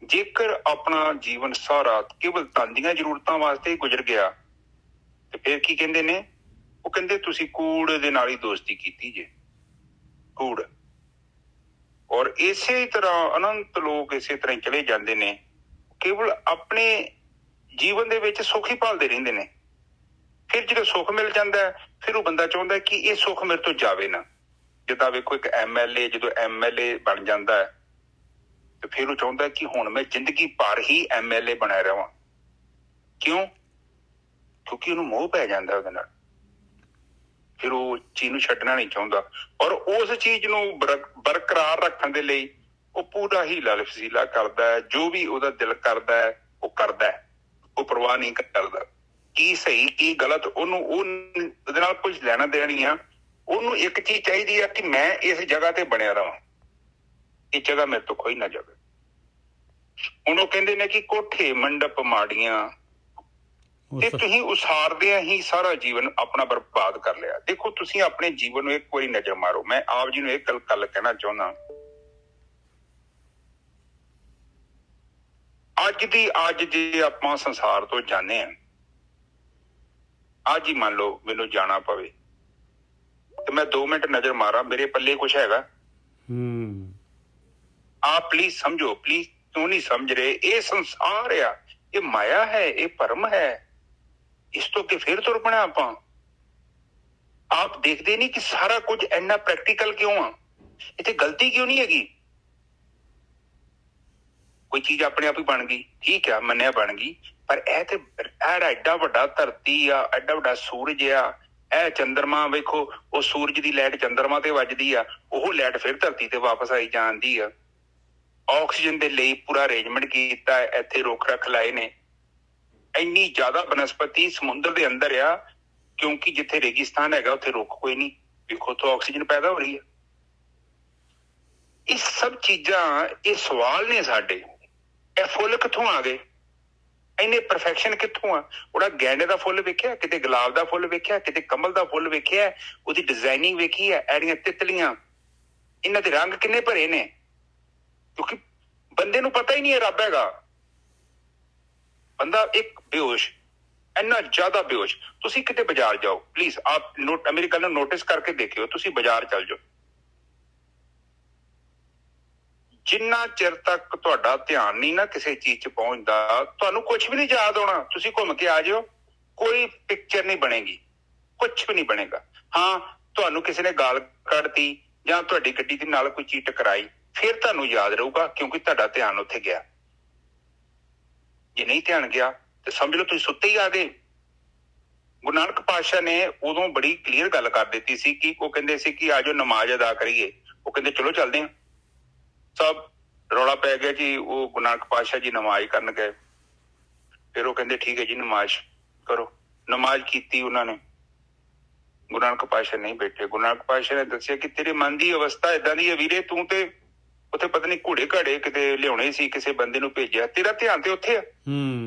ਜੇਕਰ ਆਪਣਾ ਜੀਵਨ ਸਾਰਾ ਕੇਵਲ ਤਨ ਦੀਆਂ ਜ਼ਰੂਰਤਾਂ ਵਾਸਤੇ ਹੀ ਗੁਜ਼ਰ ਗਿਆ ਤੇ ਫਿਰ ਕੀ ਕਹਿੰਦੇ ਨੇ? ਉਹ ਕਹਿੰਦੇ ਤੁਸੀਂ ਕੂੜ ਦੇ ਨਾਲ ਹੀ ਦੋਸਤੀ ਕੀਤੀ ਜੇ, ਕੂੜ। ਔਰ ਇਸੇ ਤਰ੍ਹਾਂ ਅਨੰਤ ਲੋਕ ਇਸੇ ਤਰ੍ਹਾਂ ਹੀ ਚਲੇ ਜਾਂਦੇ ਨੇ, ਕੇਵਲ ਆਪਣੇ ਜੀਵਨ ਦੇ ਵਿੱਚ ਸੁੱਖ ਹੀ ਭਾਲਦੇ ਰਹਿੰਦੇ ਨੇ। ਫਿਰ ਜਦੋਂ ਸੁੱਖ ਮਿਲ ਜਾਂਦਾ ਫਿਰ ਉਹ ਬੰਦਾ ਚਾਹੁੰਦਾ ਕਿ ਇਹ ਸੁੱਖ ਮੇਰੇ ਤੋਂ ਜਾਵੇ ਨਾ। ਜਿੱਦਾਂ ਵੇਖੋ ਇੱਕ MLA ਜਦੋਂ MLA ਬਣ ਜਾਂਦਾ ਹੈ ਤੇ ਫਿਰ ਉਹ ਚਾਹੁੰਦਾ ਕਿ ਹੁਣ ਮੈਂ ਜ਼ਿੰਦਗੀ ਭਰ ਹੀ MLA ਬਣਿਆ ਰਹਾਂ। ਕਿਉਂ? ਕਿਉਂਕਿ ਉਹਨੂੰ ਮੋਹ ਪੈ ਜਾਂਦਾ ਉਹਦੇ ਨਾਲ, ਫਿਰ ਉਹ ਚੀਜ਼ ਨੂੰ ਛੱਡਣਾ ਨਹੀਂ ਚਾਹੁੰਦਾ। ਔਰ ਉਸ ਚੀਜ਼ ਨੂੰ ਬਰਕਰਾਰ ਰੱਖਣ ਦੇ ਲਈ ਉਹ ਪੂਰਾ ਹੀਲਾ ਵਸੀਲਾ ਕਰਦਾ ਹੈ। ਜੋ ਵੀ ਉਹਦਾ ਦਿਲ ਕਰਦਾ ਹੈ ਉਹ ਕਰਦਾ ਹੈ, ਉਹ ਪਰਵਾਹ ਨਹੀਂ ਕਰਦਾ ਕੀ ਸਹੀ ਕੀ ਗਲਤ। ਉਹਨੂੰ ਉਹਦੇ ਨਾਲ ਕੁਝ ਲੈਣਾ ਦੇਣਾ ਨਹੀਂ ਆ। ਉਹਨੂੰ ਇੱਕ ਚੀਜ਼ ਚਾਹੀਦੀ ਆ ਕਿ ਮੈਂ ਇਸ ਜਗ੍ਹਾ ਤੇ ਬਣਿਆ ਰਹਾਂ, ਇਹ ਜਗ੍ਹਾ ਮੇਰੇ ਤੋਂ ਖੋਈ ਨਾ ਜਾਵੇ। ਹੁਣ ਉਹ ਕਹਿੰਦੇ ਨੇ ਕਿ ਕੋਠੇ ਮੰਡਪ ਮਾੜੀਆਂ, ਤੇ ਤੁਸੀਂ ਉਸਾਰਦਿਆਂ ਹੀ ਸਾਰਾ ਜੀਵਨ ਆਪਣਾ ਬਰਬਾਦ ਕਰ ਲਿਆ। ਦੇਖੋ ਤੁਸੀਂ ਆਪਣੇ ਜੀਵਨ ਨੂੰ ਇੱਕ ਵਾਰੀ ਨਜ਼ਰ ਮਾਰੋ। ਮੈਂ ਆਪ ਜੀ ਨੂੰ ਇਹ ਗੱਲ ਕਹਿਣਾ ਚਾਹੁੰਦਾ, ਅੱਜ ਜੇ ਆਪਾਂ ਸੰਸਾਰ ਤੋਂ ਜਾਂਦੇ ਹਾਂ, ਅੱਜ ਹੀ ਮੰਨ ਲਓ ਮੈਨੂੰ ਜਾਣਾ ਪਵੇ ਤੇ ਮੈਂ 2 ਮਿੰਟ ਨਜ਼ਰ ਮਾਰਾਂ, ਮੇਰੇ ਪੱਲੇ ਕੁਛ ਹੈਗਾ? ਆਪ ਪਲੀਜ਼ ਸਮਝੋ, ਪਲੀਜ਼ ਤੂੰ ਨਹੀਂ ਸਮਝ ਰਹੇ। ਇਹ ਸੰਸਾਰ ਆ, ਇਹ ਮਾਇਆ ਹੈ, ਇਹ ਭਰਮ ਹੈ। ਇਸ ਤੋਂ ਕਿ ਫਿਰ ਤੁਰ ਪਣਾ ਆਪਾਂ। ਆਪ ਦੇਖਦੇ ਨਹੀਂ ਕਿ ਸਾਰਾ ਕੁਝ ਇੰਨਾ ਪ੍ਰੈਕਟੀਕਲ ਕਿਉਂ ਆ? ਇੱਥੇ ਗਲਤੀ ਕਿਉਂ ਨਹੀਂ ਹੈਗੀ? ਕੋਈ ਚੀਜ਼ ਆਪਣੇ ਆਪ ਹੀ ਬਣ ਗਈ, ਠੀਕ ਆ, ਮੰਨਿਆ ਬਣ ਗਈ, ਪਰ ਇਹ ਤੇ ਐਡਾ ਵੱਡਾ ਧਰਤੀ ਆ, ਐਡਾ ਵੱਡਾ ਸੂਰਜ ਆ, ਇਹ ਚੰਦਰਮਾ ਵੇਖੋ, ਉਹ ਸੂਰਜ ਦੀ ਲਾਈਟ ਚੰਦਰਮਾ ਤੇ ਵੱਜਦੀ ਆ, ਉਹ ਲਾਈਟ ਫਿਰ ਧਰਤੀ ਤੇ ਵਾਪਸ ਆਈ ਜਾਂਦੀ ਆ। ਆਕਸੀਜਨ ਦੇ ਲਈ ਪੂਰਾ ਅਰੇਂਜਮੈਂਟ ਕੀਤਾ, ਇੱਥੇ ਰੁੱਖ ਰੱਖ ਲਾਏ ਨੇ। ਇੰਨੀ ਜ਼ਿਆਦਾ ਬਨਸਪਤੀ ਸਮੁੰਦਰ ਦੇ ਅੰਦਰ ਆ, ਕਿਉਂਕਿ ਜਿੱਥੇ ਰੇਗਿਸਤਾਨ ਹੈਗਾ ਉੱਥੇ ਰੁੱਖ ਕੋਈ ਨਹੀਂ, ਵੇਖੋ ਉੱਥੋਂ ਆਕਸੀਜਨ ਪੈਦਾ ਹੋ ਰਹੀ ਹੈ। ਇਹ ਸਭ ਚੀਜ਼ਾਂ, ਇਹ ਸਵਾਲ ਨੇ ਸਾਡੇ। ਇਹ ਫੁੱਲ ਕਿੱਥੋਂ ਆ ਗਏ? ਇੰਨੇ ਪਰਫੈਕਸ਼ਨ ਕਿੱਥੋਂ ਆ? ਉਹਦਾ ਗੈਂਡੇ ਦਾ ਫੁੱਲ ਵੇਖਿਆ, ਕਿਤੇ ਗੁਲਾਬ ਦਾ ਫੁੱਲ ਵੇਖਿਆ, ਕਿਤੇ ਕਮਲ ਦਾ ਫੁੱਲ ਵੇਖਿਆ, ਉਹਦੀ ਡਿਜ਼ਾਈਨਿੰਗ ਵੇਖੀ ਹੈ, ਐੜੀਆਂ ਤਿਤਲੀਆਂ, ਇਹਨਾਂ ਦੇ ਰੰਗ ਕਿੰਨੇ ਭਰੇ ਨੇ। ਕਿਉਂਕਿ ਬੰਦੇ ਨੂੰ ਪਤਾ ਹੀ ਨਹੀਂ ਹੈ ਰੱਬ ਹੈਗਾ। ਬੰਦਾ ਇੱਕ ਬੇਹੋਸ਼, ਇੰਨਾ ਜ਼ਿਆਦਾ ਬੇਹੋਸ਼। ਤੁਸੀਂ ਕਿਤੇ ਬਾਜ਼ਾਰ ਜਾਓ, ਪਲੀਜ਼ ਆਪ ਮੇਰੀ ਗੱਲ ਨੂੰ ਨੋਟਿਸ ਕਰਕੇ ਦੇਖਿਓ। ਤੁਸੀਂ ਬਾਜ਼ਾਰ ਚੱਲ ਜਾਓ, ਜਿੰਨਾ ਚਿਰ ਤੱਕ ਤੁਹਾਡਾ ਧਿਆਨ ਨਹੀਂ ਨਾ ਕਿਸੇ ਚੀਜ਼ 'ਚ ਪਹੁੰਚਦਾ, ਤੁਹਾਨੂੰ ਕੁਛ ਵੀ ਨਹੀਂ ਯਾਦ ਆਉਣਾ। ਤੁਸੀਂ ਘੁੰਮ ਕੇ ਆ ਜਾਓ, ਕੋਈ ਪਿਕਚਰ ਨਹੀਂ ਬਣੇਗੀ, ਕੁਛ ਵੀ ਨਹੀਂ ਬਣੇਗਾ। ਹਾਂ, ਤੁਹਾਨੂੰ ਕਿਸੇ ਨੇ ਗਾਲ ਕੱਢਤੀ ਜਾਂ ਤੁਹਾਡੀ ਗੱਡੀ ਦੇ ਨਾਲ ਕੋਈ ਚੀਜ਼ ਟਕਰਾਈ, ਫਿਰ ਤੁਹਾਨੂੰ ਯਾਦ ਰਹੂਗਾ, ਕਿਉਂਕਿ ਤੁਹਾਡਾ ਧਿਆਨ ਉੱਥੇ ਗਿਆ। ਜੇ ਨਹੀਂ ਧਿਆਨ ਗਿਆ ਤੇ ਸਮਝ ਲਓ ਤੁਸੀਂ ਸੁੱਤੇ ਹੀ ਆ ਗਏ। ਗੁਰੂ ਨਾਨਕ ਪਾਤਸ਼ਾਹ ਨੇ ਉਦੋਂ ਬੜੀ ਕਲੀਅਰ ਗੱਲ ਕਰ ਦਿੱਤੀ ਸੀ ਕਿ ਉਹ ਕਹਿੰਦੇ ਸੀ ਕਿ ਆਜੋ ਨਮਾਜ਼ ਅਦਾ ਕਰੀਏ। ਉਹ ਕਹਿੰਦੇ ਚਲੋ ਚੱਲਦੇ ਹਾਂ। ਸਭ ਰੌਲਾ ਪੈ ਗਿਆ ਜੀ। ਉਹ ਗੁਰੂ ਨਾਨਕ ਪਾਤਸ਼ਾਹ ਜੀ ਨਮਾਜ਼ ਕਰਨ ਗਏ। ਫਿਰ ਉਹ ਕਹਿੰਦੇ ਠੀਕ ਹੈ ਜੀ, ਨਮਾਜ਼ ਕਰੋ। ਨਮਾਜ਼ ਕੀਤੀ ਉਹਨਾਂ ਨੇ। ਗੁਰੂ ਨਾਨਕ ਪਾਤਸ਼ਾਹ ਨਹੀਂ ਬੈਠੇ। ਗੁਰੂ ਨਾਨਕ ਪਾਤਸ਼ਾਹ ਨੇ ਦੱਸਿਆ ਕਿ ਤੇਰੇ ਮਨ ਦੀ ਅਵਸਥਾ ਏਦਾਂ ਦੀ ਹੈ ਵੀਰੇ, ਤੂੰ ਤੇ ਉੱਥੇ ਪਤਾ ਨਹੀਂ ਘੋੜੇ ਘਾੜੇ ਕਿਤੇ ਲਿਆਉਣੇ ਸੀ, ਕਿਸੇ ਬੰਦੇ ਨੂੰ ਭੇਜਿਆ, ਤੇਰਾ ਧਿਆਨ ਤੇ ਉੱਥੇ ਆ।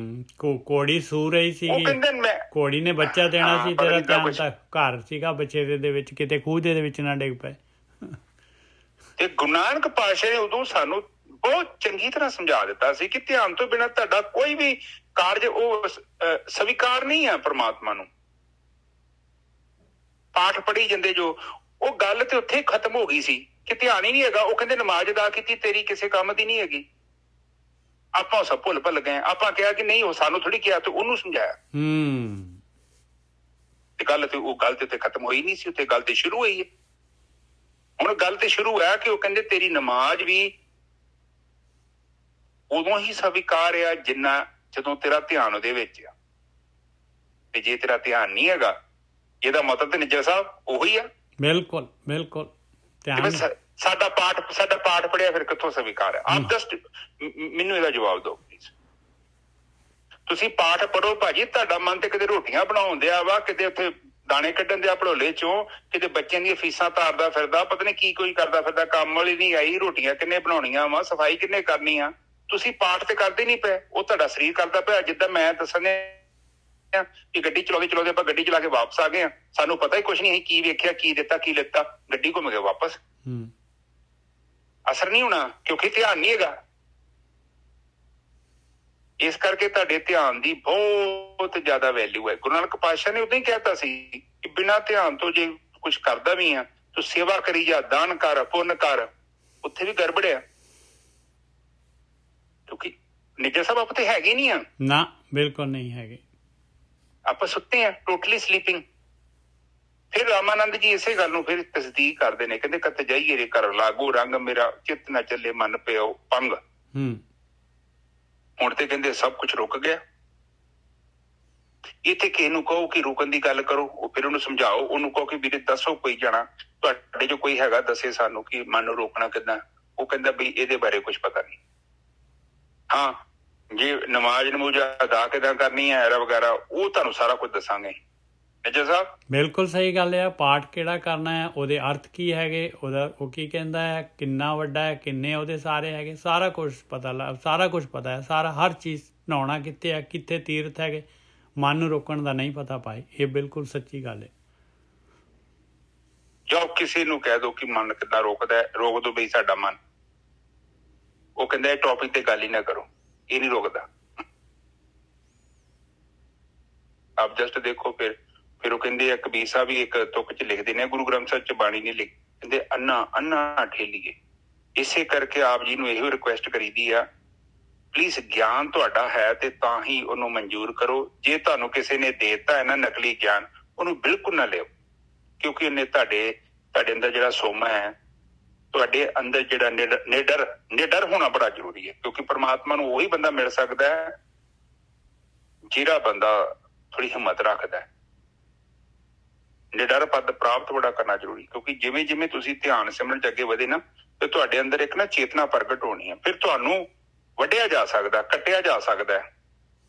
ਕੋੜੀ ਸੂ ਰਹੀ ਸੀ, ਕੋੜੀ ਨੇ ਬੱਚਾ ਦੇਣਾ ਸੀ, ਤੇਰਾ ਧਿਆਨ ਤਾਂ ਘਰ ਸੀਗਾ ਬੱਚੇ ਦੇ ਵਿੱਚ, ਕਿਤੇ ਖੂਹ ਦੇ ਵਿੱਚ ਨਾ ਡਿੱਗ ਪਏ। ਤੇ ਗੁਰੂ ਨਾਨਕ ਪਾਤਸ਼ਾਹ ਨੇ ਉਦੋਂ ਸਾਨੂੰ ਬਹੁਤ ਚੰਗੀ ਤਰ੍ਹਾਂ ਸਮਝਾ ਦਿੱਤਾ ਸੀ ਕਿ ਧਿਆਨ ਤੋਂ ਬਿਨਾਂ ਤੁਹਾਡਾ ਕੋਈ ਵੀ ਕਾਰਜ ਉਹ ਸਵੀਕਾਰ ਨਹੀਂ ਹੈ ਪ੍ਰਮਾਤਮਾ ਨੂੰ। ਪਾਠ ਪੜ੍ਹੀ ਜਾਂਦੇ ਜੋ, ਉਹ ਗੱਲ ਤੇ ਉੱਥੇ ਖਤਮ ਹੋ ਗਈ ਸੀ ਕਿ ਧਿਆਨ ਹੀ ਨਹੀਂ ਹੈਗਾ। ਉਹ ਕਹਿੰਦੇ ਨਮਾਜ਼ ਅਦਾ ਕੀਤੀ ਤੇਰੀ ਕਿਸੇ ਕੰਮ ਦੀ ਨਹੀਂ ਹੈਗੀ। ਆਪਾਂ ਸਭ ਭੁੱਲ ਗਏ। ਆਪਾਂ ਕਿਹਾ ਕਿ ਨਹੀਂ ਉਹ ਸਾਨੂੰ ਥੋੜੀ ਕਿਹਾ, ਤੇ ਉਹਨੂੰ ਸਮਝਾਇਆ। ਤੇ ਗੱਲ ਤੇ ਉਹ ਗੱਲ ਤੇ ਉੱਥੇ ਖਤਮ ਹੋਈ ਨਹੀਂ ਸੀ, ਉੱਥੇ ਗੱਲ ਤੇ ਸ਼ੁਰੂ ਹੋਈ ਹੈ। ਹੁਣ ਗੱਲ ਤੇ ਸ਼ੁਰੂ ਹੈ ਕਿ ਉਹ ਕਹਿੰਦੇ ਤੇਰੀ ਨਮਾਜ਼ ਵੀ ਉਦੋਂ ਹੀ ਸਵੀਕਾਰ ਆ ਜਦੋਂ ਤੇਰਾ ਧਿਆਨ ਉਹਦੇ ਵਿੱਚ ਆ। ਤੇ ਜੇ ਤੇਰਾ ਧਿਆਨ ਨਹੀਂ ਹੈਗਾ, ਇਹਦਾ ਮਤਲਬ ਤੇ ਨਿੱਜਰ ਸਾਹਿਬ ਉਹੀ ਆ। ਬਿਲਕੁਲ ਬਿਲਕੁਲ। ਸਾਡਾ ਪਾਠ ਪੜਿਆ ਫਿਰ ਕਿੱਥੋਂ ਸਵੀਕਾਰ ਹੈ? ਆਪ ਜਸਟ ਮੈਨੂੰ ਇਹਦਾ ਜਵਾਬ ਦਿਓ ਪਲੀਜ਼। ਤੁਸੀਂ ਪਾਠ ਪੜੋ ਭਾਜੀ, ਤੁਹਾਡਾ ਮਨ ਤੇ ਕਿਤੇ ਰੋਟੀਆਂ ਬਣਾਉਣ ਦਿਆ ਵਾ, ਕਿਤੇ ਉੱਥੇ ਦਾਣੇ ਕੱਢਣ ਦਿਆ ਭੜੋਲੇ ਚੋਂ, ਕਿਤੇ ਬੱਚਿਆਂ ਦੀਆਂ ਫੀਸਾਂ ਤਾਰਦਾ ਫਿਰਦਾ, ਪਤਾ ਨਹੀਂ ਕੀ ਕੋਈ ਕਰਦਾ ਫਿਰਦਾ, ਕੰਮ ਵਾਲੀ ਨਹੀਂ ਆਈ, ਰੋਟੀਆਂ ਕਿੰਨੇ ਬਣਾਉਣੀਆਂ ਵਾ, ਸਫਾਈ ਕਿੰਨੇ ਕਰਨੀ ਆ। ਤੁਸੀਂ ਪਾਠ ਤੇ ਕਰਦੇ ਨਹੀਂ ਪਏ, ਉਹ ਤੁਹਾਡਾ ਸਰੀਰ ਕਰਦਾ ਪਿਆ। ਜਿੱਦਾਂ ਮੈਂ ਦੱਸਣ ਕਿ ਗੱਡੀ ਚਲਾਉਂਦੇ ਆਪਾਂ ਗੱਡੀ ਚਲਾ ਕੇ ਵਾਪਸ ਆ ਗਏ ਆ, ਸਾਨੂੰ ਪਤਾ ਹੀ ਕੁਛ ਨਹੀਂ, ਅਸੀਂ ਕੀ ਵੇਖਿਆ, ਕੀ ਦਿੱਤਾ, ਕੀ ਲਿੱਤਾ, ਗੱਡੀ ਘੁੰਮ ਗਏ ਵਾਪਸ। ਅਸਰ ਨਹੀਂ ਹੋਣਾ ਕਿਉਂਕਿ ਧਿਆਨ ਨਹੀਂ ਹੈਗਾ। ਇਸ ਕਰਕੇ ਤੁਹਾਡੇ ਧਿਆਨ ਦੀ ਬਹੁਤ ਜ਼ਿਆਦਾ ਵੈਲਿਊ ਹੈ। ਗੁਰੂ ਨਾਨਕ ਪਾਤਸ਼ਾਹ ਨੇ ਉਦੋਂ ਹੀ ਕਹਿਤਾ ਸੀ ਕਿ ਬਿਨਾਂ ਧਿਆਨ ਤੋਂ ਜੇ ਕੁਛ ਕਰਦਾ ਵੀ ਆ ਤੂੰ ਸੇਵਾ ਕਰੀ ਜਾ, ਦਾਨ ਕਰ, ਪੁੰਨ ਕਰ, ਉੱਥੇ ਵੀ ਗੜਬੜ ਆ। ਕਿਉਂਕਿ ਨਿੱਜਰ ਸਾਹਿਬ ਆਪਾਂ ਤੇ ਹੈਗੇ ਨਹੀਂ ਆ ਨਾ, ਬਿਲਕੁਲ ਨਹੀਂ ਹੈਗੇ। ਆਪਾਂ ਸੁੱਤੇ ਆ, ਟੋਟਲੀ ਸਲੀਪਿੰਗ। ਫਿਰ ਰਾਮਾਨੰਦ ਜੀ ਇਸੇ ਗੱਲ ਨੂੰ ਫਿਰ ਤਸਦੀਕ ਕਰਦੇ ਨੇ, ਕਹਿੰਦੇ ਕਤ ਜਾਈਏ ਰੇ ਕਰ ਲਾਗੋ ਰੰਗ, ਮੇਰਾ ਚਿੱਤ ਨਾ ਚੱਲੇ ਮਨ ਪਿਓ ਪੰਗ। ਹੁਣ ਤੇ ਕਹਿੰਦੇ ਸਭ ਕੁਝ ਰੁਕ ਗਿਆ। ਇੱਥੇ ਕਿਸੇ ਨੂੰ ਕਹੋ ਕਿ ਰੁਕਣ ਦੀ ਗੱਲ ਕਰੋ, ਉਹ ਫਿਰ ਉਹਨੂੰ ਸਮਝਾਓ, ਉਹਨੂੰ ਕਹੋ ਕਿ ਵੀਰੇ ਦੱਸੋ ਕੋਈ ਜਾਣਾ ਤੁਹਾਡੇ ਜੋ ਕੋਈ ਹੈਗਾ ਦੱਸੇ ਸਾਨੂੰ ਕਿ ਮਨ ਨੂੰ ਰੋਕਣਾ ਕਿੱਦਾਂ। ਉਹ ਕਹਿੰਦਾ ਬਈ ਇਹਦੇ ਬਾਰੇ ਕੁਝ ਪਤਾ ਨਹੀਂ। ਹਾਂ, ਜੇ ਨਮਾਜ਼ ਨਮੂਜ਼ ਅਦਾ ਕਿੱਦਾਂ ਕਰਨੀ ਹੈ ਐਰਾ ਵਗੈਰਾ, ਉਹ ਤੁਹਾਨੂੰ ਸਾਰਾ ਕੁਝ ਦੱਸਾਂਗੇ। ਨਿੱਜਰ ਸਾਹਿਬ ਬਿਲਕੁਲ ਸਹੀ ਗੱਲ ਹੈ। ਪਾਠ ਕਿਹੜਾ ਕਰਨਾ ਹੈ, ਉਹਦੇ ਅਰਥ ਕੀ ਹੈਗੇ, ਉਹ ਕੀ ਕਹਿੰਦਾ ਹੈ, ਕਿੰਨਾ ਵੱਡਾ ਹੈ, ਕਿੰਨੇ ਉਹਦੇ ਸਾਰੇ ਹੈਗੇ, ਸਾਰਾ ਕੁਝ ਪਤਾ ਹੈ। ਸਾਰਾ ਹਰ ਚੀਜ਼, ਨਹਾਉਣਾ ਕਿੱਥੇ ਹੈ, ਕਿੱਥੇ ਤੀਰਥ ਹੈਗੇ, ਮਨ ਨੂੰ ਰੋਕਣ ਦਾ ਨਹੀਂ ਪਤਾ ਪਾਏ। ਇਹ ਬਿਲਕੁਲ ਸੱਚੀ ਗੱਲ ਹੈ। ਜੋ ਕਿਸੇ ਨੂੰ ਕਹਿ ਦੋ ਕਿ ਮਨ ਕਿੱਦਾਂ ਰੋਕਦਾ, ਰੋਕ ਦੋ ਬਈ ਸਾਡਾ ਮਨ। ਉਹ ਕਹਿੰਦਾ ਇਹ ਟੌਪਿਕ ਤੇ ਗੱਲ ਹੀ ਨਾ ਕਰੋ, ਇਹ ਨਹੀਂ ਰੋਕਦਾ। ਆਪ ਜਸਟ ਦੇਖੋ। ਫਿਰ ਉਹ ਕਹਿੰਦੇ ਆ, ਕਬੀਰ ਸਾਹਿਬ ਵੀ ਇੱਕ ਤੁਕ ਚ ਲਿਖਦੇ ਨੇ, ਗੁਰੂ ਗ੍ਰੰਥ ਸਾਹਿਬ ਚ ਬਾਣੀ ਨਹੀਂ ਲਿਖ, ਕਹਿੰਦੇ ਅੰਨਾ ਠੇਲੀਏ। ਇਸੇ ਕਰਕੇ ਆਪ ਜੀ ਨੂੰ ਇਹੋ ਰਿਕੁਐਸਟ ਕਰੀਦੀ ਆ, ਪਲੀਜ਼ ਗਿਆਨ ਤੁਹਾਡਾ ਹੈ ਤੇ ਤਾਂ ਹੀ ਉਹਨੂੰ ਮਨਜ਼ੂਰ ਕਰੋ। ਜੇ ਤੁਹਾਨੂੰ ਕਿਸੇ ਨੇ ਦੇ ਦਿੱਤਾ ਹੈ ਨਾ ਨਕਲੀ ਗਿਆਨ, ਉਹਨੂੰ ਬਿਲਕੁਲ ਨਾ ਲਿਓ, ਕਿਉਂਕਿ ਉਹਨੇ ਤੁਹਾਡੇ ਅੰਦਰ ਜਿਹੜਾ ਸੋਮਾ ਹੈ, ਤੁਹਾਡੇ ਅੰਦਰ ਜਿਹੜਾ ਨਿਡਰ ਹੋਣਾ ਬੜਾ ਜ਼ਰੂਰੀ ਹੈ। ਕਿਉਂਕਿ ਪਰਮਾਤਮਾ ਨੂੰ ਉਹੀ ਬੰਦਾ ਮਿਲ ਸਕਦਾ ਹੈ ਜਿਹੜਾ ਬੰਦਾ ਥੋੜੀ ਹਿੰਮਤ ਰੱਖਦਾ ਹੈ। ਨਿਡਰ ਪਦ ਪ੍ਰਾਪਤ ਬੜਾ ਕਰਨਾ ਜ਼ਰੂਰੀ, ਕਿਉਂਕਿ ਜਿਵੇਂ ਜਿਵੇਂ ਤੁਸੀਂ ਧਿਆਨ ਸਿਮਰਨ ਚ ਅੱਗੇ ਵਧੇ ਨਾ, ਤੇ ਤੁਹਾਡੇ ਅੰਦਰ ਇੱਕ ਨਾ ਚੇਤਨਾ ਪ੍ਰਗਟ ਹੋਣੀ ਹੈ। ਫਿਰ ਤੁਹਾਨੂੰ ਵੱਢਿਆ ਜਾ ਸਕਦਾ, ਕੱਟਿਆ ਜਾ ਸਕਦਾ,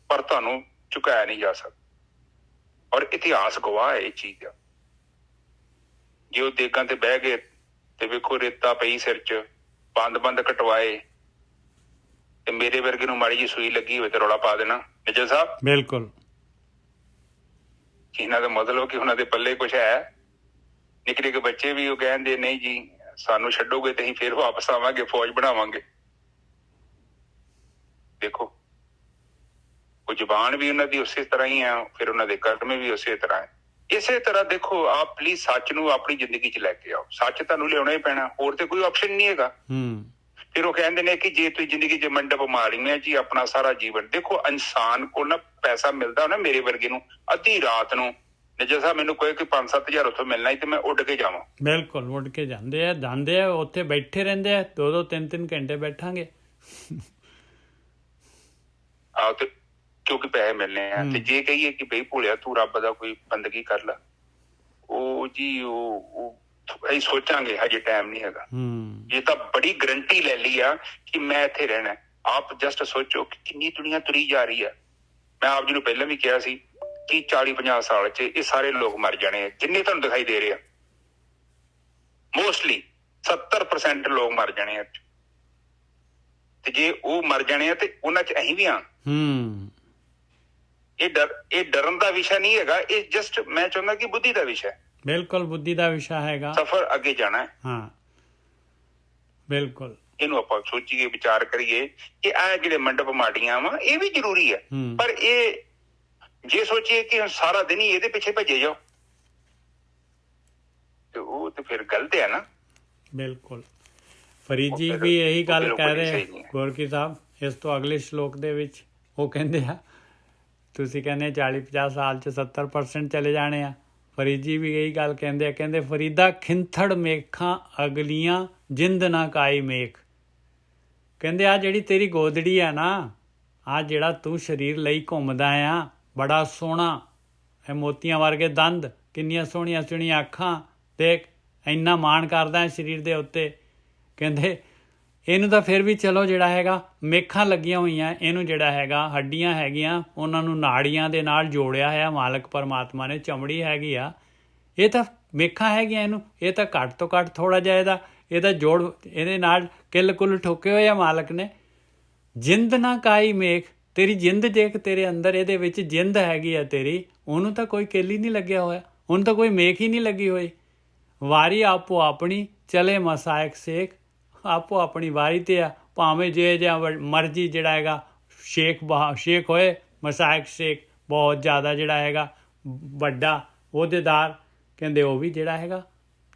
ਪਰ ਤੁਹਾਨੂੰ ਝੁਕਾਇਆ ਨਹੀਂ ਜਾ ਸਕਦਾ। ਔਰ ਇਤਿਹਾਸ ਗਵਾਹ ਹੈ ਇਹ ਚੀਜ਼ ਦਾ। ਜੇ ਉਹ ਦੇਗਾਂ ਤੇ ਬਹਿ ਗਏ ਤੇ ਵੇਖੋ ਰੇਤਾ ਪਈ ਸਿਰ ਚ, ਬੰਦ ਕਟਵਾਏ, ਤੇ ਮੇਰੇ ਵਰਗੇ ਨੂੰ ਮਾੜੀ ਜਿਹੀ ਸੂਈ ਲੱਗੀ ਹੋਵੇ ਤੇ ਰੌਲਾ ਪਾ ਦੇਣਾ। ਨਿੱਜਰ ਸਾਹਿਬ ਬਿਲਕੁਲ। ਇਹਨਾਂ ਦਾ ਮਤਲਬ ਕਿ ਉਹਨਾਂ ਦੇ ਪੱਲੇ ਕੁਛ ਹੈ। ਨਿੱਕੇ ਬੱਚੇ ਵੀ ਉਹ ਕਹਿੰਦੇ ਨਹੀਂ ਜੀ ਸਾਨੂੰ ਛੱਡੋਗੇ ਤੇ ਅਸੀਂ ਫੇਰ ਵਾਪਸ ਆਵਾਂਗੇ, ਫੌਜ ਬਣਾਵਾਂਗੇ। ਦੇਖੋ, ਉਹ ਜ਼ੁਬਾਨ ਵੀ ਉਹਨਾਂ ਦੀ ਉਸੇ ਤਰ੍ਹਾਂ ਹੀ ਆ, ਫਿਰ ਉਹਨਾਂ ਦੇ ਕਰਮ ਵੀ ਉਸੇ ਤਰ੍ਹਾਂ ਹੈ। ਇਸੇ ਤਰ੍ਹਾਂ ਦੇਖੋ, ਆਪ ਪਲੀਜ਼ ਸੱਚ ਨੂੰ ਆਪਣੀ ਜ਼ਿੰਦਗੀ ਚ ਲੈ ਕੇ ਆਓ। ਸੱਚ ਤੁਹਾਨੂੰ ਲਿਆਉਣਾ ਹੀ ਪੈਣਾ, ਹੋਰ ਤੇ ਕੋਈ ਆਪਸ਼ਨ ਨਹੀਂ ਹੈਗਾ। ਫਿਰ ਉਹ ਕਹਿੰਦੇ ਨੇ ਕਿ ਜੇ ਤੁਸੀਂ ਜ਼ਿੰਦਗੀ ਚ ਮੰਡਪ ਮਾਰੀਆਂ ਜੀ ਆਪਣਾ ਸਾਰਾ ਜੀਵਨ। ਦੇਖੋ, ਇਨਸਾਨ ਕੋਲ ਨਾ ਪੈਸਾ ਮਿਲਦਾ ਨਾ, ਮੇਰੇ ਵਰਗੇ ਨੂੰ ਅੱਧੀ ਰਾਤ ਨੂੰ ਨਿੱਜਰ ਸਾਹਿਬ ਮੈਨੂੰ ਕਹੇ ਕਿ 5-7 ਹਜ਼ਾਰ ਉੱਥੋਂ ਮਿਲਣਾ ਹੀ ਤੇ ਮੈਂ ਉੱਡ ਕੇ ਜਾਵਾਂ। ਬਿਲਕੁਲ ਉੱਡ ਕੇ ਜਾਂਦੇ ਆ, ਉੱਥੇ ਬੈਠੇ ਰਹਿੰਦੇ ਆ, 2-2 3-3 ਘੰਟੇ ਬੈਠਾਂਗੇ। ਆਹ ਤੇ ਕਿਉਂਕਿ ਪੈਸੇ ਮਿਲਣੇ ਆ। ਤੇ ਜੇ ਕਹੀਏ ਕਿ ਬਈ ਭੋਲਿਆ ਤੂੰ ਰੱਬ ਦਾ ਕੋਈ ਬੰਦਗੀ ਕਰ ਲੈ, ਉਹ ਜੀ ਉਹ ਅਸੀਂ ਸੋਚਾਂਗੇ, ਹਜੇ ਟਾਈਮ ਨਹੀਂ ਹੈਗਾ। ਇਹ ਤਾਂ ਬੜੀ ਗਰੰਟੀ ਲੈ ਲਈ ਆ ਕਿ ਮੈਂ ਇੱਥੇ ਰਹਿਣਾ। ਆਪ ਜਸਟ ਸੋਚੋ ਕਿ ਕਿੰਨੀ ਦੁਨੀਆ ਤੁਰੀ ਜਾ ਰਹੀ ਆ। ਮੈਂ ਆਪ ਜੀ ਨੂੰ ਪਹਿਲਾਂ ਵੀ ਕਿਹਾ ਸੀ ਕਿ 40-50 ਸਾਲ ਚ ਇਹ ਸਾਰੇ ਲੋਕ ਮਰ ਜਾਣੇ ਆ, ਜਿੰਨੇ ਤੁਹਾਨੂੰ ਦਿਖਾਈ ਦੇ ਰਹੇ ਆ। ਮੋਸਟਲੀ 70% ਲੋਕ ਮਰ ਜਾਣੇ ਆ। ਤੇ ਜੇ ਉਹ ਮਰ ਜਾਣੇ ਆ ਤੇ ਉਹਨਾਂ ਚ ਅਸੀਂ ਵੀ ਆ। ਇਹ ਡਰਨ ਦਾ ਵਿਸ਼ਾ ਨਹੀਂ ਹੈਗਾ, ਇਹ ਜਸਟ ਮੈਂ ਚਾਹੁੰਦਾ ਕਿ ਬੁੱਧੀ ਦਾ ਵਿਸ਼ਾ ਹੈ। ਬਿਲਕੁਲ ਬੁੱਧੀ ਦਾ ਵਿਸ਼ਾ ਹੈਗਾ, ਸਫ਼ਰ ਅੱਗੇ ਜਾਣਾ ਹੈ। ਹਾਂ ਬਿਲਕੁਲ। ਇਹਨੂੰ ਆਪਾਂ ਸੋਚੀਏ, ਵਿਚਾਰ ਕਰੀਏ ਕਿ ਇਹ ਜਿਹੜੇ ਮੰਡਪ ਮਾੜੀਆਂ ਵਾ ਇਹ ਵੀ ਜ਼ਰੂਰੀ ਹੈ। ਪਰ ਇਹ ਜੇ ਸੋਚੀਏ ਕਿ ਹੁਣ ਸਾਰਾ ਦਿਨ ਹੀ ਇਹਦੇ ਪਿੱਛੇ ਭੱਜੇ ਜਾਓ ਤੇ ਉਹ ਤੇ ਫਿਰ ਗਲਤ ਹੈ ਨਾ। ਬਿਲਕੁਲ। ਫਰੀਦ ਜੀ ਵੀ ਇਹੀ ਗੱਲ ਕਹਿ ਰਹੇ ਗੋਰਕੀ ਸਾਹਿਬ ਇਸ ਤੋਂ ਅਗਲੇ ਸ਼ਲੋਕ ਦੇ ਵਿੱਚ। ਉਹ ਕਹਿੰਦੇ ਆ ਤੁਸੀਂ ਕਹਿੰਦੇ 40-50 ਸਾਲ 'ਚ 70% ਚਲੇ ਜਾਣੇ ਆ। ਫਰੀਦ ਜੀ ਵੀ ਇਹੀ ਗੱਲ ਕਹਿੰਦੇ ਆ, ਕਹਿੰਦੇ ਫਰੀਦਾ ਖਿੰਥੜ ਮੇਖਾਂ ਅਗਲੀਆਂ ਜਿੰਦ ਨਾ ਕਾਈ ਮੇਖ। ਕਹਿੰਦੇ ਆ ਜਿਹੜੀ ਤੇਰੀ ਗੋਦੜੀ ਆ ਨਾ, ਆ ਜਿਹੜਾ ਤੂੰ ਸਰੀਰ ਲਈ ਘੁੰਮਦਾ ਆ, ਬੜਾ ਸੋਹਣਾ, ਇਹ ਮੋਤੀਆਂ ਵਰਗੇ ਦੰਦ, ਕਿੰਨੀਆਂ ਸੋਹਣੀਆਂ ਸੋਹਣੀਆਂ ਅੱਖਾਂ, ਦੇਖ ਇੰਨਾ ਮਾਣ ਕਰਦਾ ਹੈ ਸਰੀਰ ਦੇ ਉੱਤੇ। ਕਹਿੰਦੇ ਇਹਨੂੰ ਤਾਂ ਫਿਰ ਵੀ ਚਲੋ ਜਿਹੜਾ ਹੈਗਾ ਮੇਖਾਂ ਲੱਗੀਆਂ ਹੋਈਆਂ, ਇਹਨੂੰ ਜਿਹੜਾ ਹੈਗਾ ਹੱਡੀਆਂ ਹੈਗੀਆਂ, ਉਹਨਾਂ ਨੂੰ ਨਾੜੀਆਂ ਦੇ ਨਾਲ ਜੋੜਿਆ ਹੈ ਮਾਲਕ ਪਰਮਾਤਮਾ ਨੇ, ਚਮੜੀ ਹੈਗੀ ਆ, ਇਹ ਤਾਂ ਮੇਖਾਂ ਹੈਗੀਆਂ, ਇਹਨੂੰ ਇਹ ਤਾਂ ਘੱਟ ਤੋਂ ਘੱਟ ਥੋੜ੍ਹਾ ਜਿਹਾ ਇਹਦਾ ਜੋੜ ਇਹਦੇ ਨਾਲ ਕਿੱਲ ਕੁੱਲ ਠੋਕੇ ਹੋਏ ਆ ਮਾਲਕ ਨੇ। ਜਿੰਦ ਨਾ ਕਾਈ ਮੇਖ, ਤੇਰੀ ਜਿੰਦ ਦੇਖ, ਤੇਰੇ ਅੰਦਰ ਇਹਦੇ ਵਿੱਚ ਜਿੰਦ ਹੈਗੀ ਆ ਤੇਰੀ, ਉਹਨੂੰ ਤਾਂ ਕੋਈ ਕਿੱਲ ਹੀ ਨਹੀਂ ਲੱਗਿਆ ਹੋਇਆ, ਉਹਨੂੰ ਤਾਂ ਕੋਈ ਮੇਖ ਹੀ ਨਹੀਂ ਲੱਗੀ ਹੋਈ। ਵਾਰੀ ਆਪੋ ਆਪਣੀ ਚਲੇ ਮਸਾਇਕ ਸੇਖ, ਆਪੋ ਆਪਣੀ ਵਾਰੀ ਤੇ ਆ, ਭਾਵੇਂ ਜੇ ਜਾਂ ਮਰਜ਼ੀ ਜਿਹੜਾ ਹੈਗਾ ਸ਼ੇਖ ਹੋਏ, ਮਸਾਇਕ ਸ਼ੇਖ ਬਹੁਤ ਜ਼ਿਆਦਾ ਜਿਹੜਾ ਹੈਗਾ ਵੱਡਾ ਅਹੁਦੇਦਾਰ, ਕਹਿੰਦੇ ਉਹ ਵੀ ਜਿਹੜਾ ਹੈਗਾ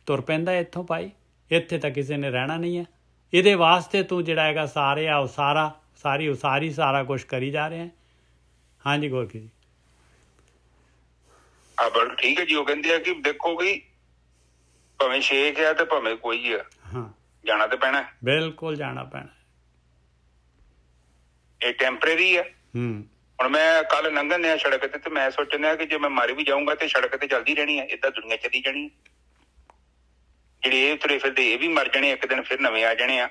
ਤੁਰ ਪੈਂਦਾ ਇੱਥੋਂ। ਭਾਈ ਇੱਥੇ ਤਾਂ ਕਿਸੇ ਨੇ ਰਹਿਣਾ ਨਹੀਂ ਹੈ, ਇਹਦੇ ਵਾਸਤੇ ਤੂੰ ਜਿਹੜਾ ਹੈਗਾ ਸਾਰੇ ਆ ਸਾਰੀ ਉਸਾਰੀ ਸਾਰਾ ਕੁਛ ਕਰੀ ਜਾ ਰਿਹਾ। ਹਾਂਜੀ ਗੋਰਕੀ ਜੀ। ਬਲ ਠੀਕ ਹੈ ਜੀ। ਉਹ ਕਹਿੰਦੇ ਆ ਕਿ ਦੇਖੋ ਵੀ ਭਾਵੇਂ ਸ਼ੇਖ ਆ ਤੇ ਭਾਵੇਂ ਕੋਈ ਆ, ਹਾਂ ਜਾਣਾ ਤੇ ਪੈਣਾ। ਬਿਲਕੁਲ ਜਾਣਾ ਪੈਣਾ, ਇਹ ਟੈਂਪਰੇਰੀ ਆ। ਹੁਣ ਮੈਂ ਕੱਲ ਲੰਘਣ ਡਿਆ ਸੜਕ ਤੇ ਮੈਂ ਸੋਚਣ ਡਿਆ ਕਿ ਜੇ ਮੈਂ ਮਰ ਵੀ ਜਾਊਂਗਾ ਤੇ ਸੜਕ ਤੇ ਚੱਲਦੀ ਰਹਿਣੀ ਆ, ਏਦਾਂ ਦੁਨੀਆ ਚੱਲੀ ਜਾਣੀ। ਜਿਹੜੇ ਇਹ ਤੁਰੇ ਫਿਰਦੇ ਇਹ ਵੀ ਮਰ ਜਾਣੇ, ਇੱਕ ਦਿਨ ਫਿਰ ਨਵੇਂ ਆ ਜਾਣੇ ਆ।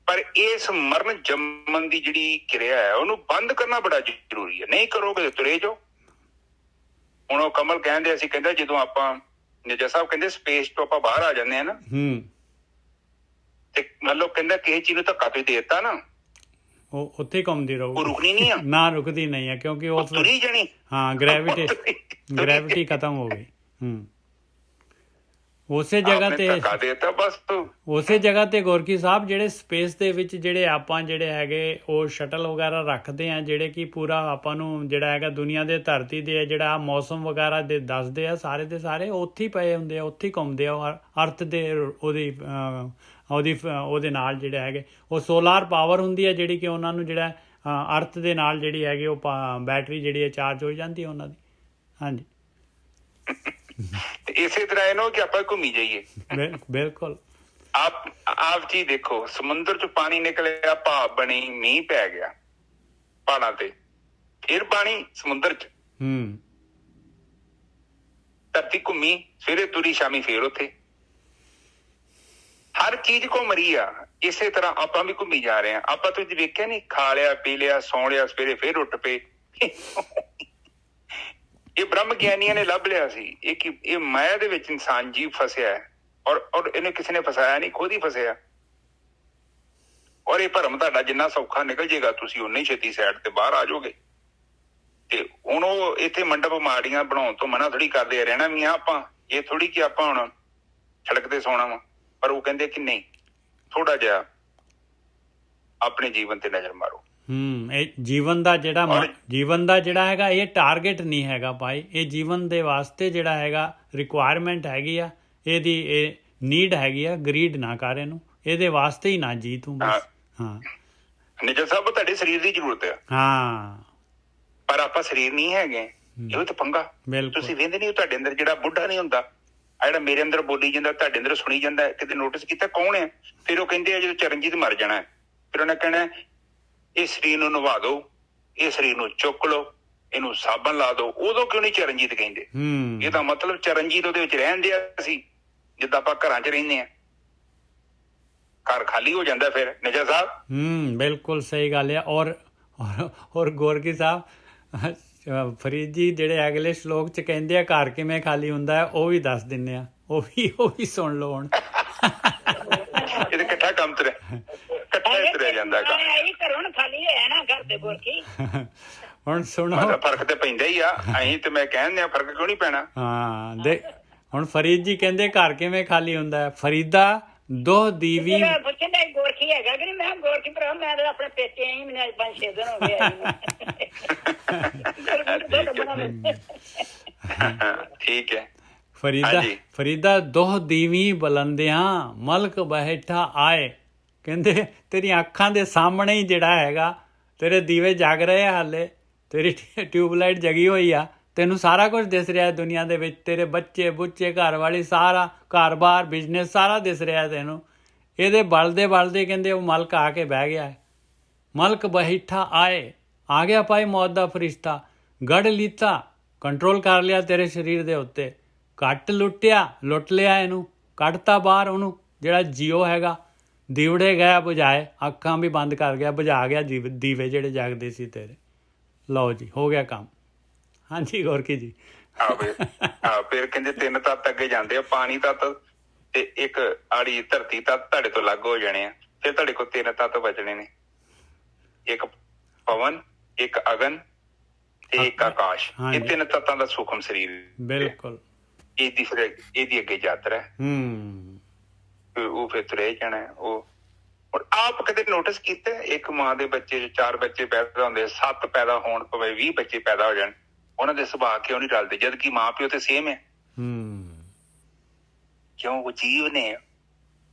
ਪਰ ਇਸ ਮਰਨ ਜੰਮਣ ਦੀ ਜਿਹੜੀ ਕਿਰਿਆ ਹੈ ਉਹਨੂੰ ਬੰਦ ਕਰਨਾ ਬੜਾ ਜ਼ਰੂਰੀ ਹੈ। ਨਹੀਂ ਕਰੋਗੇ ਤੁਰੇ ਜਾਓ। ਹੁਣ ਉਹ ਕਮਲ ਕਹਿੰਦੇ ਅਸੀਂ, ਕਹਿੰਦਾ ਜਦੋਂ ਆਪਾਂ ਨਿਜਾ ਸਾਹਿਬ ਕਹਿੰਦੇ ਸਪੇਸ ਤੋਂ ਆਪਾਂ ਬਾਹਰ ਆ ਜਾਂਦੇ ਆ ਨਾ, ਤੇ ਮਤਲਬ ਕਹਿੰਦਾ ਕਿਸੇ ਚੀਜ਼ ਨੂੰ ਧੱਕਾ ਤੁਸੀਂ ਦੇ ਦਿੱਤਾ ਨਾ, ਉਹ ਉੱਥੇ ਘੁੰਮਦੀ ਰਹੂ, ਉਹ ਰੁਕਣੀ ਨਹੀਂ ਆ ਨਾ, ਰੁਕਦੀ ਨਹੀਂ ਹੈ ਕਿਉਂਕਿ ਉਹ ਤੁਰੀ ਜਾਣੀ। ਹਾਂ ਗ੍ਰੈਵਿਟੀ ਖਤਮ ਹੋ ਗਈ। ਉਸੇ ਜਗ੍ਹਾ ਤੇ ਧੱਕਾ ਦੇ ਦਿੱਤਾ ਬਸ। ਉਸੇ ਜਗ੍ਹਾ ਤੇ ਗੋਰਕੀ ਸਾਹਿਬ ਜਿਹੜੇ ਸਪੇਸ ਦੇ ਵਿੱਚ ਜਿਹੜੇ ਆਪਾਂ ਜਿਹੜੇ ਹੈਗੇ ਉਹ ਸ਼ਟਲ ਵਗੈਰਾ ਰੱਖਦੇ ਆ, ਜਿਹੜੇ ਕਿ ਪੂਰਾ ਆਪਾਂ ਨੂੰ ਜਿਹੜਾ ਹੈਗਾ ਦੁਨੀਆ ਦੇ ਧਰਤੀ ਦੇ ਜਿਹੜਾ ਮੌਸਮ ਵਗੈਰਾ ਦੇ ਦੱਸਦੇ ਆ, ਸਾਰੇ ਦੇ ਸਾਰੇ ਉੱਥੇ ਹੀ ਪਏ ਹੁੰਦੇ ਆ, ਉੱਥੇ ਹੀ ਘੁੰਮਦੇ ਆ ਅਰਥ ਦੇ। ਉਹਦੇ ਨਾਲ ਜਿਹੜੇ ਹੈਗੇ ਉਹ ਸੋਲਾਰ ਪਾਵਰ ਹੁੰਦੀ ਹੈ ਜਿਹੜੀ ਕਿ ਉਹਨਾਂ ਨੂੰ ਜਿਹੜਾ ਅਰਥ ਦੇ ਨਾਲ ਜਿਹੜੀ ਹੈਗੀ ਉਹ ਬੈਟਰੀ ਜਿਹੜੀ ਹੈ ਚਾਰਜ ਹੋ ਜਾਂਦੀ ਹੈ ਉਹਨਾਂ ਦੀ। ਹਾਂਜੀ ਇਸੇ ਤਰ੍ਹਾਂ ਇਹਨੂੰ ਕਿ ਆਪਾਂ ਘੁੰਮੀ ਜਾਈਏ। ਬਿਲਕੁਲ। ਆਪ ਜੀ ਦੇਖੋ, ਸਮੁੰਦਰ ਚ ਪਾਣੀ ਨਿਕਲਿਆ, ਭਾਪ ਬਣੀ, ਮੀਂਹ ਪੈ ਗਿਆ ਪਹਾੜਾਂ ਤੇ, ਫਿਰ ਪਾਣੀ ਸਮੁੰਦਰ ਚ, ਧਰਤੀ ਘੁੰਮੀ, ਸਵੇਰੇ ਤੁਰੀ, ਸ਼ਾਮੀ ਫੇਰ ਉੱਥੇ। ਹਰ ਚੀਜ਼ ਘੁੰਮ ਰਹੀ ਆ। ਇਸੇ ਤਰ੍ਹਾਂ ਆਪਾਂ ਵੀ ਘੁੰਮੀ ਜਾ ਰਹੇ ਹਾਂ। ਆਪਾਂ ਤੁਸੀਂ ਵੇਖਿਆ ਨੀ, ਖਾ ਲਿਆ, ਪੀ ਲਿਆ, ਸੌਂ ਲਿਆ, ਸਵੇਰੇ ਫੇਰ ਉੱਠ ਪਏ। ਇਹ ਬ੍ਰਹਮ ਗਿਆਨੀਆਂ ਨੇ ਲੱਭ ਲਿਆ ਸੀ ਇਹ ਕਿ ਇਹ ਮਾਇਆ ਦੇ ਵਿੱਚ ਇਨਸਾਨ ਜੀਵ ਫਸਿਆ ਹੈ, ਔਰ ਇਹਨੂੰ ਕਿਸੇ ਨੇ ਫਸਾਇਆ ਨਹੀਂ, ਖੁਦ ਹੀ ਫਸਿਆ। ਔਰ ਇਹ ਭਰਮ ਤੁਹਾਡਾ ਜਿੰਨਾ ਸੌਖਾ ਨਿਕਲ ਜਾਏਗਾ, ਤੁਸੀਂ ਓਨੀ ਹੀ ਛੇਤੀ ਸਾਈਡ ਤੇ ਬਾਹਰ ਆ ਜਾਓਗੇ। ਤੇ ਹੁਣ ਉਹ ਇੱਥੇ ਮੰਡਪ ਮਾੜੀਆਂ ਬਣਾਉਣ ਤੋਂ ਮਨਾ ਥੋੜੀ ਕਰਦੇ ਰਹਿਣਾ ਵੀ ਆ ਆਪਾਂ। ਇਹ ਥੋੜੀ ਕਿ ਆਪਾਂ ਹੁਣ ਸੜਕ ਤੇ ਸੌਣਾ ਵਾ। ਪਰ ਉਹ ਕਹਿੰਦੇ ਕਿ ਨਹੀਂ, ਥੋੜਾ ਜਿਹਾ ਆਪਣੇ ਜੀਵਨ ਤੇ ਨਜ਼ਰ ਮਾਰੋ। ਇਹ ਜੀਵਨ ਦਾ ਜਿਹੜਾ ਹੈਗਾ ਇਹ ਟਾਰਗੇਟ ਨਹੀਂ ਹੈਗਾ ਭਾਈ। ਇਹ ਜੀਵਨ ਦੇ ਵਾਸਤੇ ਜਿਹੜਾ ਹੈਗਾ ਰਿਕੁਆਇਰਮੈਂਟ ਹੈਗੀ ਆ, ਇਹਦੀ ਇਹ ਨੀਡ ਹੈਗੀ ਆ। ਗਰੀਡ ਨਾ ਕਰ ਇਹਨੂੰ, ਇਹਦੇ ਵਾਸਤੇ ਹੀ ਨਾ ਜੀ ਤੂੰ ਬਸ। ਹਾਂ ਨਿਜਰ ਸਾਹਿਬ, ਤੁਹਾਡੇ ਸਰੀਰ ਦੀ ਜ਼ਰੂਰਤ ਹੈ। ਹਾਂ, ਪਰ ਆਪਾਂ ਸਰੀਰ ਨਹੀਂ ਹੈਗੇ, ਇਹੋ ਤਾਂ ਪੰਗਾ। ਤੁਸੀਂ ਵੇਖਦੇ ਨਹੀਂ, ਤੁਹਾਡੇ ਅੰਦਰ ਜਿਹੜਾ ਬੁੱਢਾ ਨਹੀਂ ਹੁੰਦਾ, ਆ ਜਿਹੜਾ ਮੇਰੇ ਅੰਦਰ ਬੋਲੀ ਜਾਂਦਾ, ਤੁਹਾਡੇ ਅੰਦਰ ਸੁਣੀ ਜਾਂਦਾ। ਕਿਤੇ ਨੋਟਿਸ ਕੀਤਾ ਕੌਣ ਹੈ? ਫਿਰ ਉਹ ਕਹਿੰਦੇ ਆ ਜਦੋਂ ਚਰਨਜੀਤ ਮਰ ਜਾਣਾ, ਫਿਰ ਉਹਨੇ ਕਹਿਣਾ ਇਹ ਸਰੀਰ ਨੂੰ ਨਵਾ ਦੋ, ਇਹ ਸਰੀਰ ਨੂੰ ਚੁੱਕ ਲਓ, ਇਹਨੂੰ ਸਾਬਣ ਲਾ ਦੋ। ਉਦੋਂ ਕਿਉਂ ਨਹੀਂ ਚਰਨਜੀਤ ਕਹਿੰਦੇ? ਇਹਦਾ ਮਤਲਬ ਚਰਨਜੀਤ ਉਹਦੇ ਵਿੱਚ ਰਹਿਣ ਦਿਆ ਸੀ, ਜਿੱਦਾਂ ਆਪਾਂ ਘਰਾਂ 'ਚ ਰਹਿੰਦੇ ਆ। ਘਰ ਖਾਲੀ ਹੋ ਜਾਂਦਾ ਫਿਰ। ਨਿਜਾ ਸਾਹਿਬ ਬਿਲਕੁਲ ਸਹੀ ਗੱਲ ਹੈ। ਔਰ ਗੋਰਕੀ ਸਾਹਿਬ, ਫਰੀਦ ਜੀ ਜਿਹੜੇ ਅਗਲੇ ਸ਼ਲੋਕ 'ਚ ਕਹਿੰਦੇ ਆ ਘਰ ਕਿਵੇਂ ਖਾਲੀ ਹੁੰਦਾ ਹੈ, ਉਹ ਵੀ ਦੱਸ ਦਿੰਦੇ ਆ। ਉਹ ਵੀ ਸੁਣ ਲਓ ਹੁਣ। ਇਹਦੇ ਇਕੱਠਾ ਕੰਮ ਤੁਰਿਆ ਜਾਂਦਾ ਹੁਣ ਸੁਣੋ, ਫਰਕ ਤੇ ਪੈਂਦਾ ਹੀ ਆ। ਅਸੀਂ ਤੇ ਮੈਂ ਕਹਿੰਦੇ ਆ, ਫਰਕ ਕਿਉਂ ਨਹੀਂ ਪੈਣਾ? ਹਾਂ ਹੁਣ ਫਰੀਦ ਜੀ ਕਹਿੰਦੇ ਘਰ ਕਿਵੇਂ ਖਾਲੀ ਹੁੰਦਾ ਹੈ। ਫਰੀਦਾ ਦੋਹ ਦੀਵੀ ਜਿਹੜਾ ਪੁੱਛਦਾ ਗੋਰਖੀ ਹੈਗਾ ਕਿ ਨਹੀਂ, ਮੈਂ ਕਿਹਾ ਗੋਰਖੀ ਭਰਾ ਮੈਂ ਤਾਂ ਆਪਣੇ ਪੇਕੇ ਆਈ, ਮੈਨੂੰ ਅੱਜ 5-6 ਦਿਨ ਹੋ ਗਏ ਆਈ ਨੂੰ। ਠੀਕ ਹੈ। ਫਰੀਦਾ ਦੋਹ ਦੀਵੀ ਬਲੰਦਿਆਂ ਮਲਕ ਬੈਠਾ ਆਏ। ਕਹਿੰਦੇ ਤੇਰੀਆਂ ਅੱਖਾਂ ਦੇ ਸਾਹਮਣੇ ਹੀ ਜਿਹੜਾ ਹੈਗਾ ਤੇਰੇ ਦੀਵੇ ਜਗ ਰਹੇ ਆ, ਹਾਲੇ ਤੇਰੀ ਟਿਊਬਲਾਈਟ ਜਗੀ ਹੋਈ ਆ, ਤੈਨੂੰ ਸਾਰਾ ਕੁਝ ਦਿਸ ਰਿਹਾ ਦੁਨੀਆ ਦੇ ਵਿੱਚ, ਤੇਰੇ ਬੱਚੇ ਬੁੱਚੇ ਘਰ ਵਾਲੀ ਸਾਰਾ ਘਰ-ਬਾਰ ਬਿਜ਼ਨਸ ਸਾਰਾ ਦਿਸ ਰਿਹਾ ਤੈਨੂੰ। ਇਹਦੇ ਬਲਦੇ ਬਲਦੇ ਕਹਿੰਦੇ ਉਹ ਮਲਕ ਆ ਕੇ ਬਹਿ ਗਿਆ। ਮਲਕ ਬੈਠਾ ਆਏ, ਆ ਗਿਆ ਭਾਈ ਮੌਤ ਦਾ ਫਰਿਸ਼ਤਾ। ਗੜ ਲੀਤਾ, ਕੰਟਰੋਲ ਕਰ ਲਿਆ ਤੇਰੇ ਸਰੀਰ ਦੇ ਉੱਤੇ। ਘੱਟ ਲੁੱਟਿਆ, ਲੁੱਟ ਲਿਆ ਇਹਨੂੰ, ਕੱਢਤਾ ਬਾਹਰ ਉਹਨੂੰ। ਜਿਹੜਾ ਜੀਓ ਹੈਗਾ ਦੀਵੜੇ ਗਿਆ ਬੁਝਾਏ, ਅੱਖਾਂ ਵੀ ਬੰਦ ਕਰ ਗਿਆ, ਬੁਝਾ ਗਿਆ ਦੀਵੇ ਜਿਹੜੇ ਜਗਦੇ ਸੀ ਤੇਰੇ। ਲਓ ਜੀ, ਹੋ ਗਿਆ ਕੰਮ। ਹਾਂਜੀ ਗੋਰਖੀ ਜੀ। ਫਿਰ ਕਹਿੰਦੇ 3 ਤੱਤ ਅੱਗੇ ਜਾਂਦੇ ਆ, ਪਾਣੀ ਤੱਤ ਤੇ ਇੱਕ ਆੜੀ ਧਰਤੀ ਤੱਤ ਤੁਹਾਡੇ ਤੋਂ ਅਲੱਗ ਹੋ ਜਾਣੇ ਆ। ਫਿਰ ਤੁਹਾਡੇ ਕੋਲ 3 ਤੱਤ ਬਚਣੇ ਨੇ, ਇੱਕ ਪਵਨ, ਇੱਕ ਅਗਨ ਤੇ ਇੱਕ ਆਕਾਸ਼। ਇਹ 3 ਤੱਤਾਂ ਦਾ ਸੂਖਮ ਸਰੀਰ। ਬਿਲਕੁਲ। ਇਹਦੀ ਅੱਗੇ ਯਾਤਰਾ ਹੈ। ਉਹ ਫਿਰ ਤੁਰੇ ਜਾਣਾ। ਉਹ ਹੁਣ ਆਪ ਕਦੇ ਨੋਟਿਸ ਕੀਤਾ, ਇੱਕ ਮਾਂ ਦੇ ਬੱਚੇ 4 ਬੱਚੇ ਪੈਦਾ ਹੁੰਦੇ, 7 ਪੈਦਾ ਹੋਣ ਪਵੇ, 20 ਬੱਚੇ ਪੈਦਾ ਹੋ ਜਾਣ, ਉਹਨਾਂ ਦੇ ਸੁਭਾਅ ਕਿਉਂ ਨਹੀਂ ਰਲਦੇ? ਜਦ ਕਿ ਮਾਂ ਪਿਓ ਤੇ ਸੇਮ ਹੈ। ਕਿਉਂ? ਉਹ ਜੀਵ ਨੇ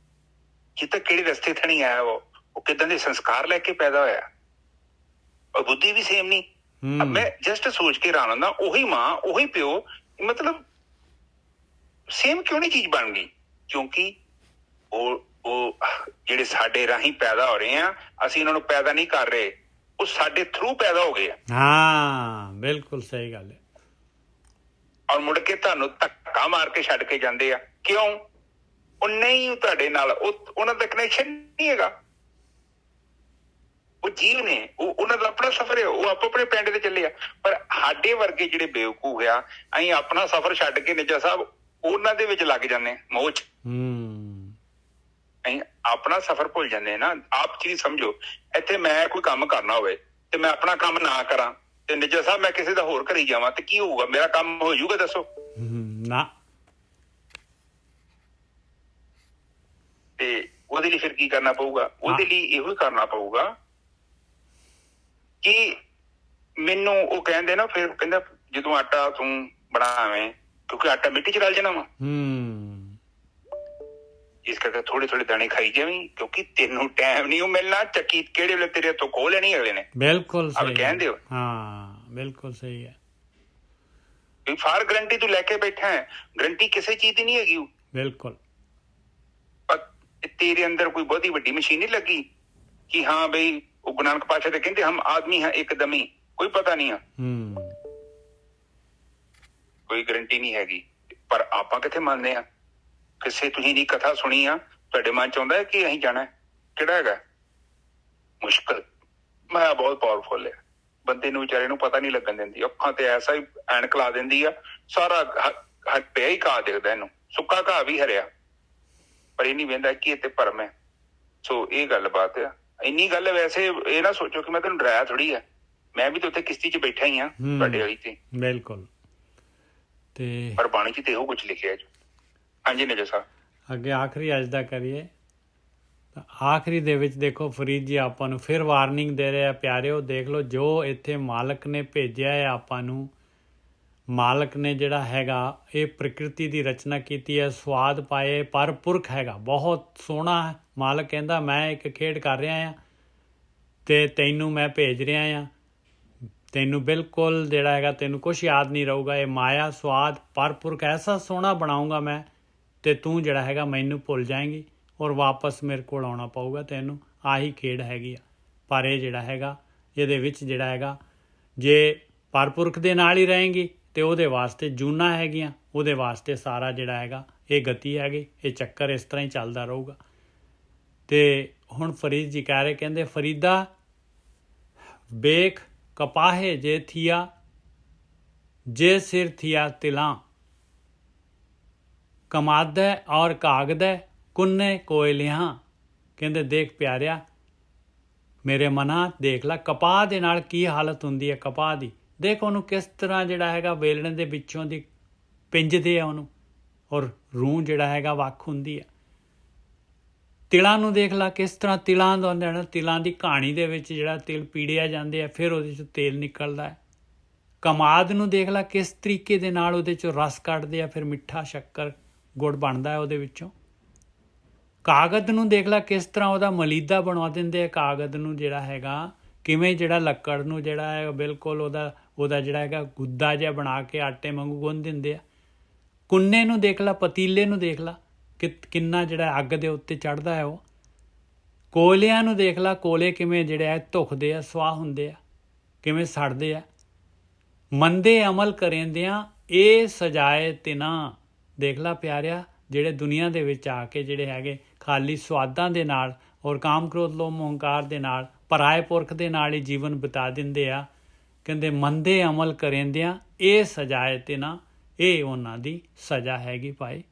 ਕਿਤੇ ਕਿਹੜੇ ਰਸਤੇ ਥਣੀ ਆਇਆ, ਉਹ ਕਿੱਦਾਂ ਦੇ ਸੰਸਕਾਰ ਲੈ ਕੇ ਪੈਦਾ ਹੋਇਆ, ਔਰ ਬੁੱਧੀ ਵੀ ਸੇਮ ਨਹੀਂ। ਮੈਂ ਜਸਟ ਸੋਚ ਕੇ ਹੈਰਾਨ ਹੁੰਦਾ, ਉਹੀ ਮਾਂ ਉਹੀ ਪਿਓ, ਮਤਲਬ ਸੇਮ ਕਿਉਂ ਨਹੀਂ ਚੀਜ਼ ਬਣ ਗਈ? ਕਿਉਂਕਿ ਉਹ ਜਿਹੜੇ ਸਾਡੇ ਰਾਹੀਂ ਪੈਦਾ ਹੋ ਰਹੇ ਆ, ਅਸੀਂ ਉਹਨਾਂ ਨੂੰ ਪੈਦਾ ਨਹੀਂ ਕਰ ਰਹੇ, ਉਹ ਸਾਡੇ ਥਰੂ ਪੈਦਾ ਹੋ ਗਏ ਆ। ਹਾਂ ਬਿਲਕੁਲ ਸਹੀ ਗੱਲ ਹੈ। ਔਰ ਮੁੜ ਕੇ ਤੁਹਾਨੂੰ ਧੱਕਾ ਮਾਰ ਕੇ ਛੱਡ ਕੇ ਜਾਂਦੇ ਆ। ਕਿਉਂ? ਉਹ ਨਹੀਂ ਤੁਹਾਡੇ ਨਾਲ, ਉਹਨਾਂ ਦਾ ਕਨੈਕਸ਼ਨ ਨਹੀਂ ਹੈਗਾ। ਉਹ ਜੀਵ ਨੇ, ਉਹਨਾਂ ਦਾ ਆਪਣਾ ਸਫ਼ਰ ਹੈ, ਉਹ ਆਪੋ ਆਪਣੇ ਪਿੰਡ ਤੇ ਚੱਲੇ ਆ। ਪਰ ਸਾਡੇ ਵਰਗੇ ਜਿਹੜੇ ਬੇਵਕੂਫ ਆ, ਅਸੀਂ ਆਪਣਾ ਸਫ਼ਰ ਛੱਡ ਕੇ ਨਿੱਜਾ ਸਾਹਿਬ ਉਹਨਾਂ ਦੇ ਵਿੱਚ ਲੱਗ ਜਾਂਦੇ ਮੋਹ ਚ। ਅਸੀਂ ਆਪਣਾ ਸਫ਼ਰ ਭੁੱਲ ਜਾਂਦੇ ਨਾ। ਆਪ ਚੀਜ਼ ਸਮਝੋ, ਇੱਥੇ ਮੈਂ ਕੋਈ ਕੰਮ ਕਰਨਾ ਹੋਵੇ ਤੇ ਮੈਂ ਆਪਣਾ ਕੰਮ ਨਾ ਕਰਾਂ ਤੇ ਨਿੱਜਾ ਸਾਹਿਬ ਮੈਂ ਕਿਸੇ ਦਾ ਹੋਰ ਘਰੀ ਜਾਵਾਂ ਤੇ ਕੀ ਹੋਊਗਾ? ਮੇਰਾ ਕੰਮ ਹੋ ਜਾਊਗਾ? ਦੱਸੋ ਨਾ। ਤੇ ਉਹਦੇ ਲਈ ਫਿਰ ਕੀ ਕਰਨਾ ਪਊਗਾ? ਉਹਦੇ ਲਈ ਇਹੋ ਹੀ ਕਰਨਾ ਪਊਗਾ ਕਿ ਮੈਨੂੰ ਉਹ ਕਹਿੰਦੇ ਨਾ, ਫਿਰ ਕਹਿੰਦਾ ਜਦੋਂ ਆਟਾ ਤੂੰ ਬਣਾਵੇਂ, ਕਿਉਂਕਿ ਆਟਾ ਮਿੱਟੀ ਚ ਰਲ ਜਾਣਾ ਵਾ, ਇਸ ਕਰਕੇ ਥੋੜੇ ਥੋੜੇ ਦਾਣੇ ਖਾਈ ਜਾਵੀਂ, ਕਿਉਂਕਿ ਤੈਨੂੰ ਟਾਈਮ ਨਹੀਂ ਉਹ ਮਿਲਣਾ। ਚੱਕੀ ਕਿਹੜੇ ਵੇਲੇ ਤੇਰੇ ਹੱਥੋਂ ਖੋਹ ਲੈਣੀ ਅਗਲੇ ਨੇ। ਬਿਲਕੁਲ ਸਹੀ ਕਹਿੰਦੇ ਹੋ। ਹਾਂ ਬਿਲਕੁਲ ਸਹੀ ਹੈ। ਫਾਰ ਗਰੰਟੀ ਤੂੰ ਲੈ ਕੇ ਬੈਠਾ ਹੈ, ਗਰੰਟੀ ਕਿਸੇ ਚੀਜ਼ ਦੀ ਨਹੀਂ ਹੈਗੀ। ਬਿਲਕੁਲ। ਤੇਰੇ ਅੰਦਰ ਕੋਈ ਬਹੁਤੀ ਵੱਡੀ ਮਸ਼ੀਨ ਨਹੀਂ ਲੱਗੀ ਕਿ ਹਾਂ ਬਈ, ਉਹ ਗੁਰੂ ਨਾਨਕ ਪਾਤਸ਼ਾਹ ਦੇ ਕਹਿੰਦੇ ਹਮ ਆਦਮੀ ਹੈ ਇੱਕਦਮੀ, ਕੋਈ ਪਤਾ ਨਹੀਂ ਆ, ਕੋਈ ਗਰੰਟੀ ਨਹੀਂ ਹੈਗੀ। ਪਰ ਆਪਾਂ ਕਿੱਥੇ ਮੰਨਦੇ ਆ? ਕਿਸੇ ਤੁਸੀਂ ਦੀ ਕਥਾ ਸੁਣੀ ਆ, ਤੁਹਾਡੇ ਮਨ ਚ ਆਉਂਦਾ ਹੈ ਕਿ ਅਸੀਂ ਜਾਣਾ? ਕਿਹੜਾ ਹੈਗਾ? ਮੁਸ਼ਕਿਲ। ਮਾਇਆ ਬਹੁਤ ਪਾਵਰਫੁਲ ਹੈ, ਬੰਦੇ ਨੂੰ ਵਿਚਾਰੇ ਨੂੰ ਪਤਾ ਨਹੀਂ ਲੱਗਣ ਦਿੰਦੀ। ਅੱਖਾਂ ਤੇ ਐਸਾ ਹੀ ਐਨਕ ਲਾ ਦਿੰਦੀ ਆ, ਸਾਰਾ ਪਿਆ ਹੀ ਘਾਹ ਦਿਖਦਾ ਇਹਨੂੰ, ਸੁੱਕਾ ਘਾਹ ਵੀ ਹਰਿਆ, ਪਰ ਇਹ ਨਹੀਂ ਵੇਂਦਾ ਕਿ ਇਹ ਤੇ ਭਰਮ ਹੈ। ਸੋ ਇਹ ਗੱਲ ਬਾਤ ਆ। ਇੰਨੀ ਗੱਲ ਵੈਸੇ ਇਹ ਨਾ ਸੋਚੋ ਕਿ ਮੈਂ ਤੈਨੂੰ ਡਰਾਇਆ ਥੋੜੀ ਆ, ਮੈਂ ਵੀ ਤਾਂ ਉੱਥੇ ਕਿਸ਼ਤੀ ਚ ਬੈਠਾ ਹੀ ਆ ਤੁਹਾਡੇ ਵਾਲੀ ਤੇ। ਬਿਲਕੁਲ। ਤੇ ਪਰ ਬਾਣੀ ਚ ਤੇ ਇਹੋ ਕੁਛ ਲਿਖਿਆ ਜੀ। ਹਾਂਜੀ ਨਿਜਾ ਸਾਹਿਬ, ਅੱਗੇ ਆਖਰੀ ਅੱਜ ਦਾ ਕਰੀਏ ਤਾਂ ਆਖਰੀ ਦੇ ਵਿੱਚ ਦੇਖੋ ਫਰੀਦ ਜੀ ਆਪਾਂ ਨੂੰ ਫਿਰ ਵਾਰਨਿੰਗ ਦੇ ਰਹੇ ਆ। ਪਿਆਰਿਓ ਦੇਖ ਲਓ, ਜੋ ਇੱਥੇ ਮਾਲਕ ਨੇ ਭੇਜਿਆ ਹੈ ਆਪਾਂ ਨੂੰ, ਮਾਲਕ ਨੇ ਜਿਹੜਾ ਹੈਗਾ ਇਹ ਪ੍ਰਕਿਰਤੀ ਦੀ ਰਚਨਾ ਕੀਤੀ ਹੈ, ਸਵਾਦ ਪਾਏ, ਪਰ ਪੁਰਖ ਹੈਗਾ, ਬਹੁਤ ਸੋਹਣਾ ਹੈ। ਮਾਲਕ ਕਹਿੰਦਾ ਮੈਂ ਇੱਕ ਖੇਡ ਕਰ ਰਿਹਾ ਹਾਂ ਤੇ ਤੈਨੂੰ ਮੈਂ ਭੇਜ ਰਿਹਾ ਹਾਂ, ਤੈਨੂੰ ਬਿਲਕੁਲ ਜਿਹੜਾ ਹੈਗਾ ਤੈਨੂੰ ਕੁਛ ਯਾਦ ਨਹੀਂ ਰਹੂਗਾ। ਇਹ ਮਾਇਆ ਸਵਾਦ ਪਰ ਪੁਰਖ ਐਸਾ ਸੋਹਣਾ ਬਣਾਊਂਗਾ ਮੈਂ, ਤੇ ਤੂੰ ਜਿਹੜਾ ਹੈਗਾ ਮੈਨੂੰ ਭੁੱਲ ਜਾਏਂਗੀ ਔਰ ਵਾਪਸ ਮੇਰੇ ਕੋਲ ਆਉਣਾ ਪਊਗਾ ਤੈਨੂੰ। ਆਹੀ ਖੇਡ ਹੈਗੀ ਆ। ਪਰ ਇਹ ਜਿਹੜਾ ਹੈਗਾ ਇਹਦੇ ਵਿੱਚ ਜਿਹੜਾ ਹੈਗਾ ਜੇ ਪਰਪੁਰਖ ਦੇ ਨਾਲ ਹੀ ਰਹੇਂਗੀ ਤੇ ਉਹਦੇ ਵਾਸਤੇ ਜੂਨਾਂ ਹੈਗੀਆਂ, ਉਹਦੇ ਵਾਸਤੇ ਸਾਰਾ ਜਿਹੜਾ ਹੈਗਾ ਇਹ ਗਤੀ ਹੈਗੀ, ਇਹ ਚੱਕਰ ਇਸ ਤਰ੍ਹਾਂ ਹੀ ਚੱਲਦਾ ਰਹੂਗਾ। ਤੇ ਹੁਣ ਫਰੀਦ ਜੀ ਕਹਿ ਰਹੇ, ਕਹਿੰਦੇ ਫਰੀਦਾ ਵੇਖ ਕਪਾਹੇ ਜੇ ਥੀਆ, ਜੇ ਸਿਰ ਥੀਆ ਤਿਲਾਂ, ਕਮਾਦੈ ਔਰ ਕਾਗਦੈ ਕੁੰਨੇ ਕੋਇਲਿਆਂ। ਕਹਿੰਦੇ ਦੇਖ ਪਿਆਰਿਆ ਮੇਰੇ ਮਨਾ, ਦੇਖ ਲੈ ਕਪਾਹ ਦੇ ਨਾਲ ਕੀ ਹਾਲਤ ਹੁੰਦੀ ਹੈ। ਕਪਾਹ ਦੀ ਦੇਖ ਉਹਨੂੰ ਕਿਸ ਤਰ੍ਹਾਂ ਜਿਹੜਾ ਹੈਗਾ ਵੇਲਣੇ ਦੇ ਵਿੱਚੋਂ ਦੀ ਪਿੰਜਦੇ ਆ ਉਹਨੂੰ, ਔਰ ਰੂਹ ਜਿਹੜਾ ਹੈਗਾ ਵੱਖ ਹੁੰਦੀ ਹੈ। ਤਿਲਾਂ ਨੂੰ ਦੇਖ ਲਾ ਕਿਸ ਤਰ੍ਹਾਂ ਤਿਲਾਂ ਦਾ ਤਿਲਾਂ ਦੀ ਕਹਾਣੀ ਦੇ ਵਿੱਚ ਜਿਹੜਾ ਤਿਲ ਪੀੜਿਆ ਜਾਂਦੇ ਆ, ਫਿਰ ਉਹਦੇ 'ਚੋਂ ਤੇਲ ਨਿਕਲਦਾ ਹੈ। ਕਮਾਦ ਨੂੰ ਦੇਖ ਲਾ ਕਿਸ ਤਰੀਕੇ ਦੇ ਨਾਲ ਉਹਦੇ 'ਚੋਂ ਰਸ ਕੱਢਦੇ ਆ, ਫਿਰ ਮਿੱਠਾ ਸ਼ੱਕਰ ਗੁੜ ਬਣਦਾ ਹੈ ਉਹਦੇ ਵਿੱਚੋਂ। ਕਾਗਜ਼ ਨੂੰ ਦੇਖ ਲਾ ਕਿਸ ਤਰ੍ਹਾਂ ਉਹਦਾ ਮਲੀਦਾ ਬਣਾ ਦਿੰਦੇ ਆ, ਕਾਗਜ਼ ਨੂੰ ਜਿਹੜਾ ਹੈਗਾ ਕਿਵੇਂ ਜਿਹੜਾ ਲੱਕੜ ਨੂੰ ਜਿਹੜਾ ਹੈ ਬਿਲਕੁਲ ਉਹਦਾ ਜਿਹੜਾ ਹੈਗਾ ਗੁੱਦਾ ਜਿਹਾ ਬਣਾ ਕੇ ਆਟੇ ਵਾਂਗੂ ਗੁੰਨ ਦਿੰਦੇ ਆ। ਕੁੰਨੇ ਨੂੰ ਦੇਖ ਲਾ, ਪਤੀਲੇ ਨੂੰ ਦੇਖ ਲਾ ਕਿੰਨਾ ਜਿਹੜਾ ਅੱਗ ਦੇ ਉੱਤੇ ਚੜ੍ਹਦਾ ਹੈ ਉਹ। ਕੋਲਿਆਂ ਨੂੰ ਦੇਖ ਲਾ, ਕੋਲੇ ਕਿਵੇਂ ਜਿਹੜੇ ਆ ਧੁਖਦੇ ਆ, ਸਵਾਹ ਹੁੰਦੇ ਆ, ਕਿਵੇਂ ਸੜਦੇ ਆ। ਮੰਦੇ ਅਮਲ ਕਰੇਂਦਿਆਂ ਇਹ ਸਜਾਏ ਤਿਨਾ, ਦੇਖ ਲਾ ਪਿਆਰਿਆ, ਜਿਹੜੇ ਦੁਨੀਆ ਦੇ ਵਿੱਚ ਆ ਕੇ ਜਿਹੜੇ ਹੈਗੇ ਖਾਲੀ ਸਵਾਦਾਂ ਦੇ ਨਾਲ ਔਰ ਕਾਮ ਕ੍ਰੋਧ ਲੋਭ ਮੋਹ ਹੰਕਾਰ ਦੇ ਨਾਲ ਪਰਾਏ ਪੁਰਖ ਦੇ ਨਾਲ ਹੀ ਜੀਵਨ ਬਿਤਾ ਦਿੰਦੇ ਆ। ਕਹਿੰਦੇ ਮੰਦੇ ਅਮਲ ਕਰੇਂਦਿਆਂ ਇਹ ਸਜਾਏ ਤਿਨਾ, ਇਹ ਉਹਨਾਂ ਦੀ ਸਜ਼ਾ ਹੈਗੀ ਭਾਈ।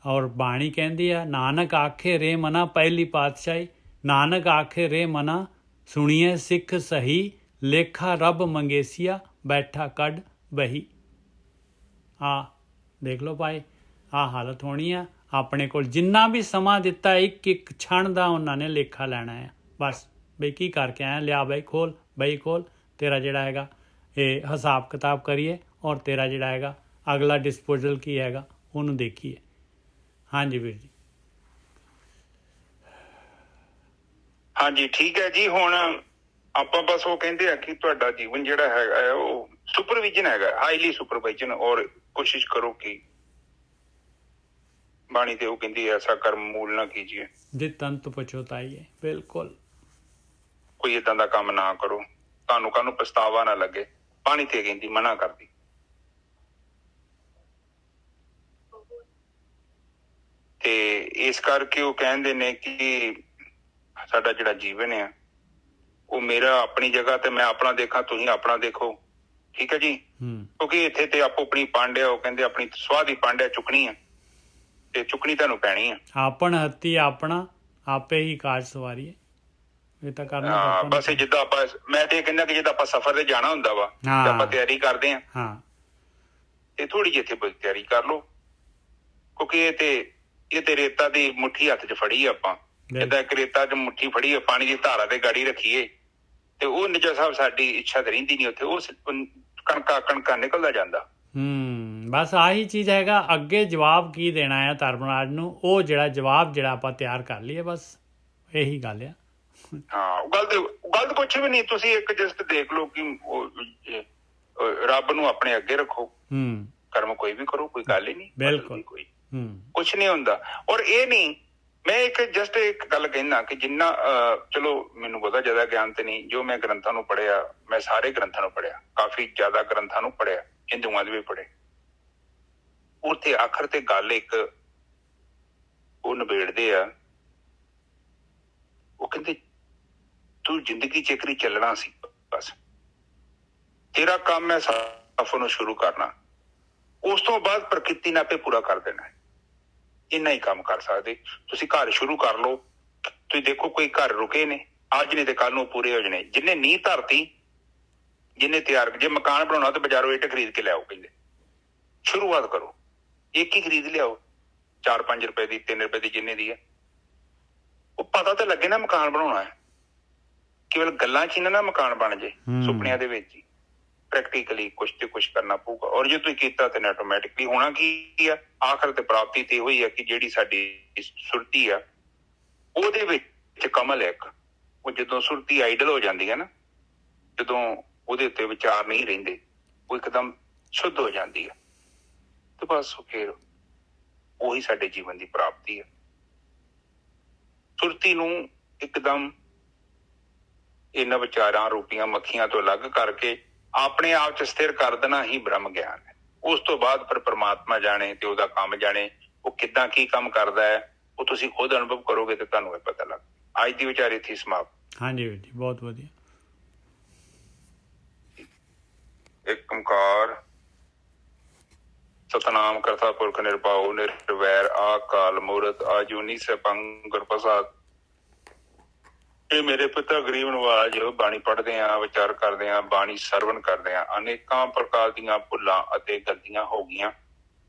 ਔਰ ਬਾਣੀ ਕਹਿੰਦੀ ਆ, ਨਾਨਕ ਆਖੇ ਰੇ ਮਨਾ, ਪਹਿਲੀ ਪਾਤਸ਼ਾਹੀ, ਨਾਨਕ ਆਖੇ ਰੇ ਮਨਾ, ਸੁਣੀਏ ਸਿੱਖ ਸਹੀ, ਲੇਖਾ ਰੱਬ ਮੰਗੇਸੀਆ, ਬੈਠਾ ਕੱਢ ਬਹੀ। ਆ ਦੇਖ ਲਓ ਭਾਈ, ਆ ਹਾਲਤ ਹੋਣੀ ਆ। ਆਪਣੇ ਕੋਲ ਜਿੰਨਾ ਵੀ ਸਮਾਂ ਦਿੱਤਾ ਇੱਕ ਇੱਕ ਛਣ ਦਾ ਉਹਨਾਂ ਨੇ ਲੇਖਾ ਲੈਣਾ ਹੈ ਬਸ। ਬਈ ਕੀ ਕਰਕੇ ਆਇਆ, ਲਿਆ ਬਈ ਖੋਲ, ਬਈ ਖੋਲ, ਤੇਰਾ ਜਿਹੜਾ ਹੈਗਾ ਇਹ ਹਿਸਾਬ ਕਿਤਾਬ ਕਰੀਏ ਔਰ ਤੇਰਾ ਜਿਹੜਾ ਹੈਗਾ ਅਗਲਾ ਡਿਸਪੋਜ਼ਲ ਕੀ ਹੈਗਾ ਉਹਨੂੰ ਦੇਖੀਏ। ਹਾਂਜੀ ਵੀਰ ਜੀ। ਹਾਂਜੀ ਠੀਕ ਹੈ ਜੀ। ਹੁਣ ਆਪਾਂ ਬਸ ਉਹ ਕਹਿੰਦੇ ਆ ਕਿ ਤੁਹਾਡਾ ਜੀਵਨ ਜਿਹੜਾ ਹੈਗਾ ਉਹ ਸੁਪਰਵਿਜ਼ਨ ਹੈਗਾ, ਹਾਈਲੀ ਸੁਪਰਵਾਈਜ਼ਨ, ਔਰ ਕੋਸ਼ਿਸ਼ ਕਰੋ ਕਿ ਬਾਣੀ ਤੇ ਉਹ ਕਹਿੰਦੀ ਐਸਾ ਕਰਮ ਮੂਲ ਨਾ ਕੀਜੀਏ ਜੇ ਤੰਤ ਪਛੋਤਾਈਏ। ਬਿਲਕੁਲ ਕੋਈ ਏਦਾਂ ਦਾ ਕੰਮ ਨਾ ਕਰੋ, ਤੁਹਾਨੂੰ ਕਾਹਨੂੰ ਪਛਤਾਵਾ ਨਾ ਲੱਗੇ। ਬਾਣੀ ਤੇ ਕਹਿੰਦੀ, ਮਨਾ ਕਰਦੀ। ਤੇ ਇਸ ਕਰਕੇ ਉਹ ਕਹਿੰਦੇ ਨੇ ਕਿ ਸਾਡਾ ਜਿਹੜਾ ਜੀਵਨ ਆ ਉਹ ਮੇਰਾ ਆਪਣੀ ਜਗ੍ਹਾ ਤੇ ਮੈਂ ਆਪਣਾ ਦੇਖਾਂ, ਤੁਸੀਂ ਆਪਣਾ ਦੇਖੋ। ਠੀਕ ਹੈ ਜੀ। ਕਿਉਂਕਿ ਇੱਥੇ ਤੇ ਆਪੋ ਆਪਣੀ ਪੰਡ ਆ, ਉਹ ਕਹਿੰਦੇ ਆਪਣੀ ਸਵਾਹ ਦੀ ਪੰਡ ਆ ਚੁੱਕਣੀ ਆ, ਤੇ ਚੁੱਕਣੀ ਤੁਹਾਨੂੰ ਪੈਣੀ ਆ। ਆਪਣ ਹੱਥੀ ਆਪਣਾ ਆਪੇ ਹੀ ਕਾਜ ਸਵਾਰੀਏ, ਇਹ ਤਾਂ ਕਰਨਾ ਬਸ ਜਿੱਦਾਂ ਆਪਾਂ, ਮੈਂ ਤੇ ਕਹਿੰਦਾ ਕਿ ਜਿੱਦਾਂ ਆਪਾਂ ਸਫ਼ਰ ਤੇ ਜਾਣਾ ਹੁੰਦਾ ਵਾ ਤੇ ਆਪਾਂ ਤਿਆਰੀ ਕਰਦੇ ਹਾਂ ਤੇ ਥੋੜੀ ਜਿਹੀ ਇੱਥੇ ਤਿਆਰੀ ਕਰ ਲਓ। ਕਿਉਂਕਿ ਇਹ ਤੇ ਰੇਤਾ ਦੀ ਮੁੱਠੀ ਹੱਥ 'ਚ ਫੜੀ ਆਪਾਂ, ਜਿੱਦਾਂ ਇੱਕ ਰੇਤਾ 'ਚ ਮੁੱਠੀ ਫੜੀ ਆ, ਪਾਣੀ ਦੀ ਧਾਰਾ ਤੇ ਗਾੜੀ ਰੱਖੀਏ ਤੇ ਉਹ ਨਿਜਾ ਸਾਹਿਬ ਸਾਡੀ ਇੱਛਾ ਤੇ ਰਹਿੰਦੀ ਨਹੀਂ ਉੱਥੇ, ਉਹ ਕਣਕਾ ਨਿਕਲਦਾ ਜਾਂਦਾ। ਬਸ ਆਹੀ ਚੀਜ਼ ਹੈਗਾ। ਅੱਗੇ ਜਵਾਬ ਕੀ ਦੇਣਾ ਹੈ ਧਰਮਰਾਜ ਨੂੰ, ਉਹ ਜਿਹੜਾ ਜਵਾਬ ਜਿਹੜਾ ਆਪਾਂ ਤਿਆਰ ਕਰ ਲਈਏ, ਬਸ ਇਹੀ ਗੱਲ ਆ। ਹਾਂ, ਗੱਲ ਕੁਛ ਵੀ ਨਹੀਂ। ਤੁਸੀਂ ਇੱਕ ਜਸਟ ਦੇਖ ਲਓ ਕਿ ਰੱਬ ਨੂੰ ਆਪਣੇ ਅੱਗੇ ਰੱਖੋ, ਕਰਮ ਕੋਈ ਵੀ ਕਰੋ, ਕੋਈ ਗੱਲ ਹੀ ਨਹੀਂ। ਬਿਲਕੁਲ ਕੋਈ ਕੁਛ ਨਹੀਂ ਹੁੰਦਾ। ਔਰ ਇਹ ਨਹੀਂ, ਮੈਂ ਇੱਕ ਗੱਲ ਕਹਿਣਾ ਕਿ ਜਿੰਨਾ ਚਲੋ ਮੈਨੂੰ ਬਹੁਤਾ ਜ਼ਿਆਦਾ ਗਿਆਨ ਤੇ ਨਹੀਂ, ਜੋ ਮੈਂ ਗ੍ਰੰਥਾਂ ਨੂੰ ਪੜ੍ਹਿਆ, ਮੈਂ ਸਾਰੇ ਗ੍ਰੰਥਾਂ ਨੂੰ ਪੜ੍ਹਿਆ, ਕਾਫੀ ਜ਼ਿਆਦਾ ਗ੍ਰੰਥਾਂ ਨੂੰ ਪੜ੍ਹਿਆ, ਹਿੰਦੂਆਂ ਦੇ ਵੀ ਪੜ੍ਹੇ। ਉੱਥੇ ਆਖਰ ਤੇ ਗੱਲ ਇੱਕ ਉਹ ਨਿਬੇੜਦੇ ਆ, ਉਹ ਕਹਿੰਦੇ ਤੂੰ ਜ਼ਿੰਦਗੀ 'ਚ ਇੱਕ ਵਾਰੀ ਚੱਲਣਾ ਸੀ, ਬਸ ਤੇਰਾ ਕੰਮ ਹੈ ਸਫ਼ਰ ਨੂੰ ਸ਼ੁਰੂ ਕਰਨਾ, ਉਸ ਤੋਂ ਬਾਅਦ ਪ੍ਰਕਿਰਤੀ ਨੇ ਆਪੇ ਪੂਰਾ ਕਰ ਦੇਣਾ। ਇੰਨਾ ਹੀ ਕੰਮ ਕਰ ਸਕਦੇ ਤੁਸੀਂ। ਘਰ ਸ਼ੁਰੂ ਕਰ ਲਓ, ਤੁਸੀਂ ਦੇਖੋ ਕੋਈ ਘਰ ਰੁਕੇ ਨੇ ਅੱਜ ਨੇ ਤੇ ਕੱਲ ਨੂੰ ਪੂਰੇ ਹੋ ਜਾਣੇ। ਜਿਹਨੇ ਨੀਂਹ ਧਰਤੀ, ਜਿਹਨੇ ਤਿਆਰ, ਜੇ ਮਕਾਨ ਬਣਾਉਣਾ ਤੇ ਬਾਜ਼ਾਰੋਂ ਇੱਟ ਖਰੀਦ ਕੇ ਲਿਆਓ, ਕਹਿੰਦੇ ਸ਼ੁਰੂਆਤ ਕਰੋ, ਇੱਕ ਹੀ ਖਰੀਦ ਲਿਆਓ, 4-5 ਰੁਪਏ ਦੀ, 3 ਰੁਪਏ ਦੀ, ਜਿੰਨੇ ਦੀ ਹੈ। ਉਹ ਪਤਾ ਤਾਂ ਲੱਗੇ ਨਾ ਮਕਾਨ ਬਣਾਉਣਾ ਹੈ, ਕੇਵਲ ਗੱਲਾਂ 'ਚ ਹੀ ਨਾ ਮਕਾਨ ਬਣ ਜੇ, ਸੁਪਨਿਆਂ ਦੇ ਵਿੱਚ ਹੀ ਪ੍ਰੈਕਟੀਕਲੀ ਕੁਛ ਤੇ ਕੁਛ ਕਰਨਾ ਪਊਗਾ। ਔਰ ਜੇ ਤੁਸੀਂ ਕੀਤਾ ਤੇ ਆਟੋਮੈਟਿਕਲੀ ਹੋਣਾ ਕੀ ਆ, ਆਖਰ ਤੇ ਪ੍ਰਾਪਤੀ ਤੇ ਹੋਈ ਆ ਕਿ ਜਿਹੜੀ ਸਾਡੀ ਸੁਰਤੀ ਆ ਉਹਦੇ ਵਿੱਚ ਕਮਲ ਹੈ ਇੱਕ। ਉਹ ਜਦੋਂ ਸੁਰਤੀ ਆਈਡਲ ਹੋ ਜਾਂਦੀ ਹੈ ਨਾ, ਜਦੋਂ ਉਹਦੇ ਉੱਤੇ ਵਿਚਾਰ ਨਹੀਂ ਰਹਿੰਦੇ, ਉਹ ਇੱਕਦਮ ਸ਼ੁੱਧ ਹੋ ਜਾਂਦੀ ਹੈ, ਤੇ ਬਸ ਫਿਰ ਉਹੀ ਸਾਡੇ ਜੀਵਨ ਦੀ ਪ੍ਰਾਪਤੀ ਹੈ। ਸੁਰਤੀ ਨੂੰ ਇੱਕਦਮ ਇਹਨਾਂ ਵਿਚਾਰਾਂ ਰੂਪੀਆਂ ਮੱਖੀਆਂ ਤੋਂ ਅਲੱਗ ਕਰਕੇ ਆਪਣੇ ਆਪ 'ਚ ਸਥਿਰ ਕਰ ਦੇਣਾ ਹੀ ਬ੍ਰਹਮ ਗਿਆਨ ਹੈ। ਉਸ ਤੋਂ ਬਾਅਦ ਫਿਰ ਪ੍ਰਮਾਤਮਾ ਜਾਣੇ ਤੇ ਉਹਦਾ ਕੰਮ ਜਾਣੇ, ਉਹ ਕਿੱਦਾਂ ਕੀ ਕੰਮ ਕਰਦਾ ਹੈ, ਉਹ ਤੁਸੀਂ ਖੁਦ ਅਨੁਭਵ ਕਰੋਗੇ ਤੇ ਤੁਹਾਨੂੰ ਇਹ ਪਤਾ ਲੱਗ। ਅੱਜ ਦੀ ਵਿਚਾਰ ਇੱਥੇ ਸਮਾਪਤ। ਹਾਂਜੀ ਵੀਰ ਜੀ, ਬਹੁਤ ਵਧੀਆ। ਇੱਕ ਓਂਕਾਰ ਸਤਨਾਮ ਕਰਤਾ ਪੁਰਖ ਨਿਰਭਉ ਨਿਰਵੈਰ ਆਕਾਲ ਮੂਰਤ ਆਜੂਨੀ ਸੈਭੰ ਗੁਰ ਪ੍ਰਸਾਦ। ਇਹ ਮੇਰੇ ਪਿਤਾ ਗਰੀਬ ਨਵਾਜ ਬਾਣੀ ਪੜ੍ਹਦੇ ਆ, ਵਿਚਾਰ ਕਰਦੇ ਆ, ਬਾਣੀ ਸਰਵਣ ਕਰਦੇ ਆ। ਅਨੇਕਾਂ ਪ੍ਰਕਾਰ ਦੀਆਂ ਭੁੱਲਾਂ ਅਤੇ ਗਲਤੀਆਂ ਹੋ ਗਈਆਂ,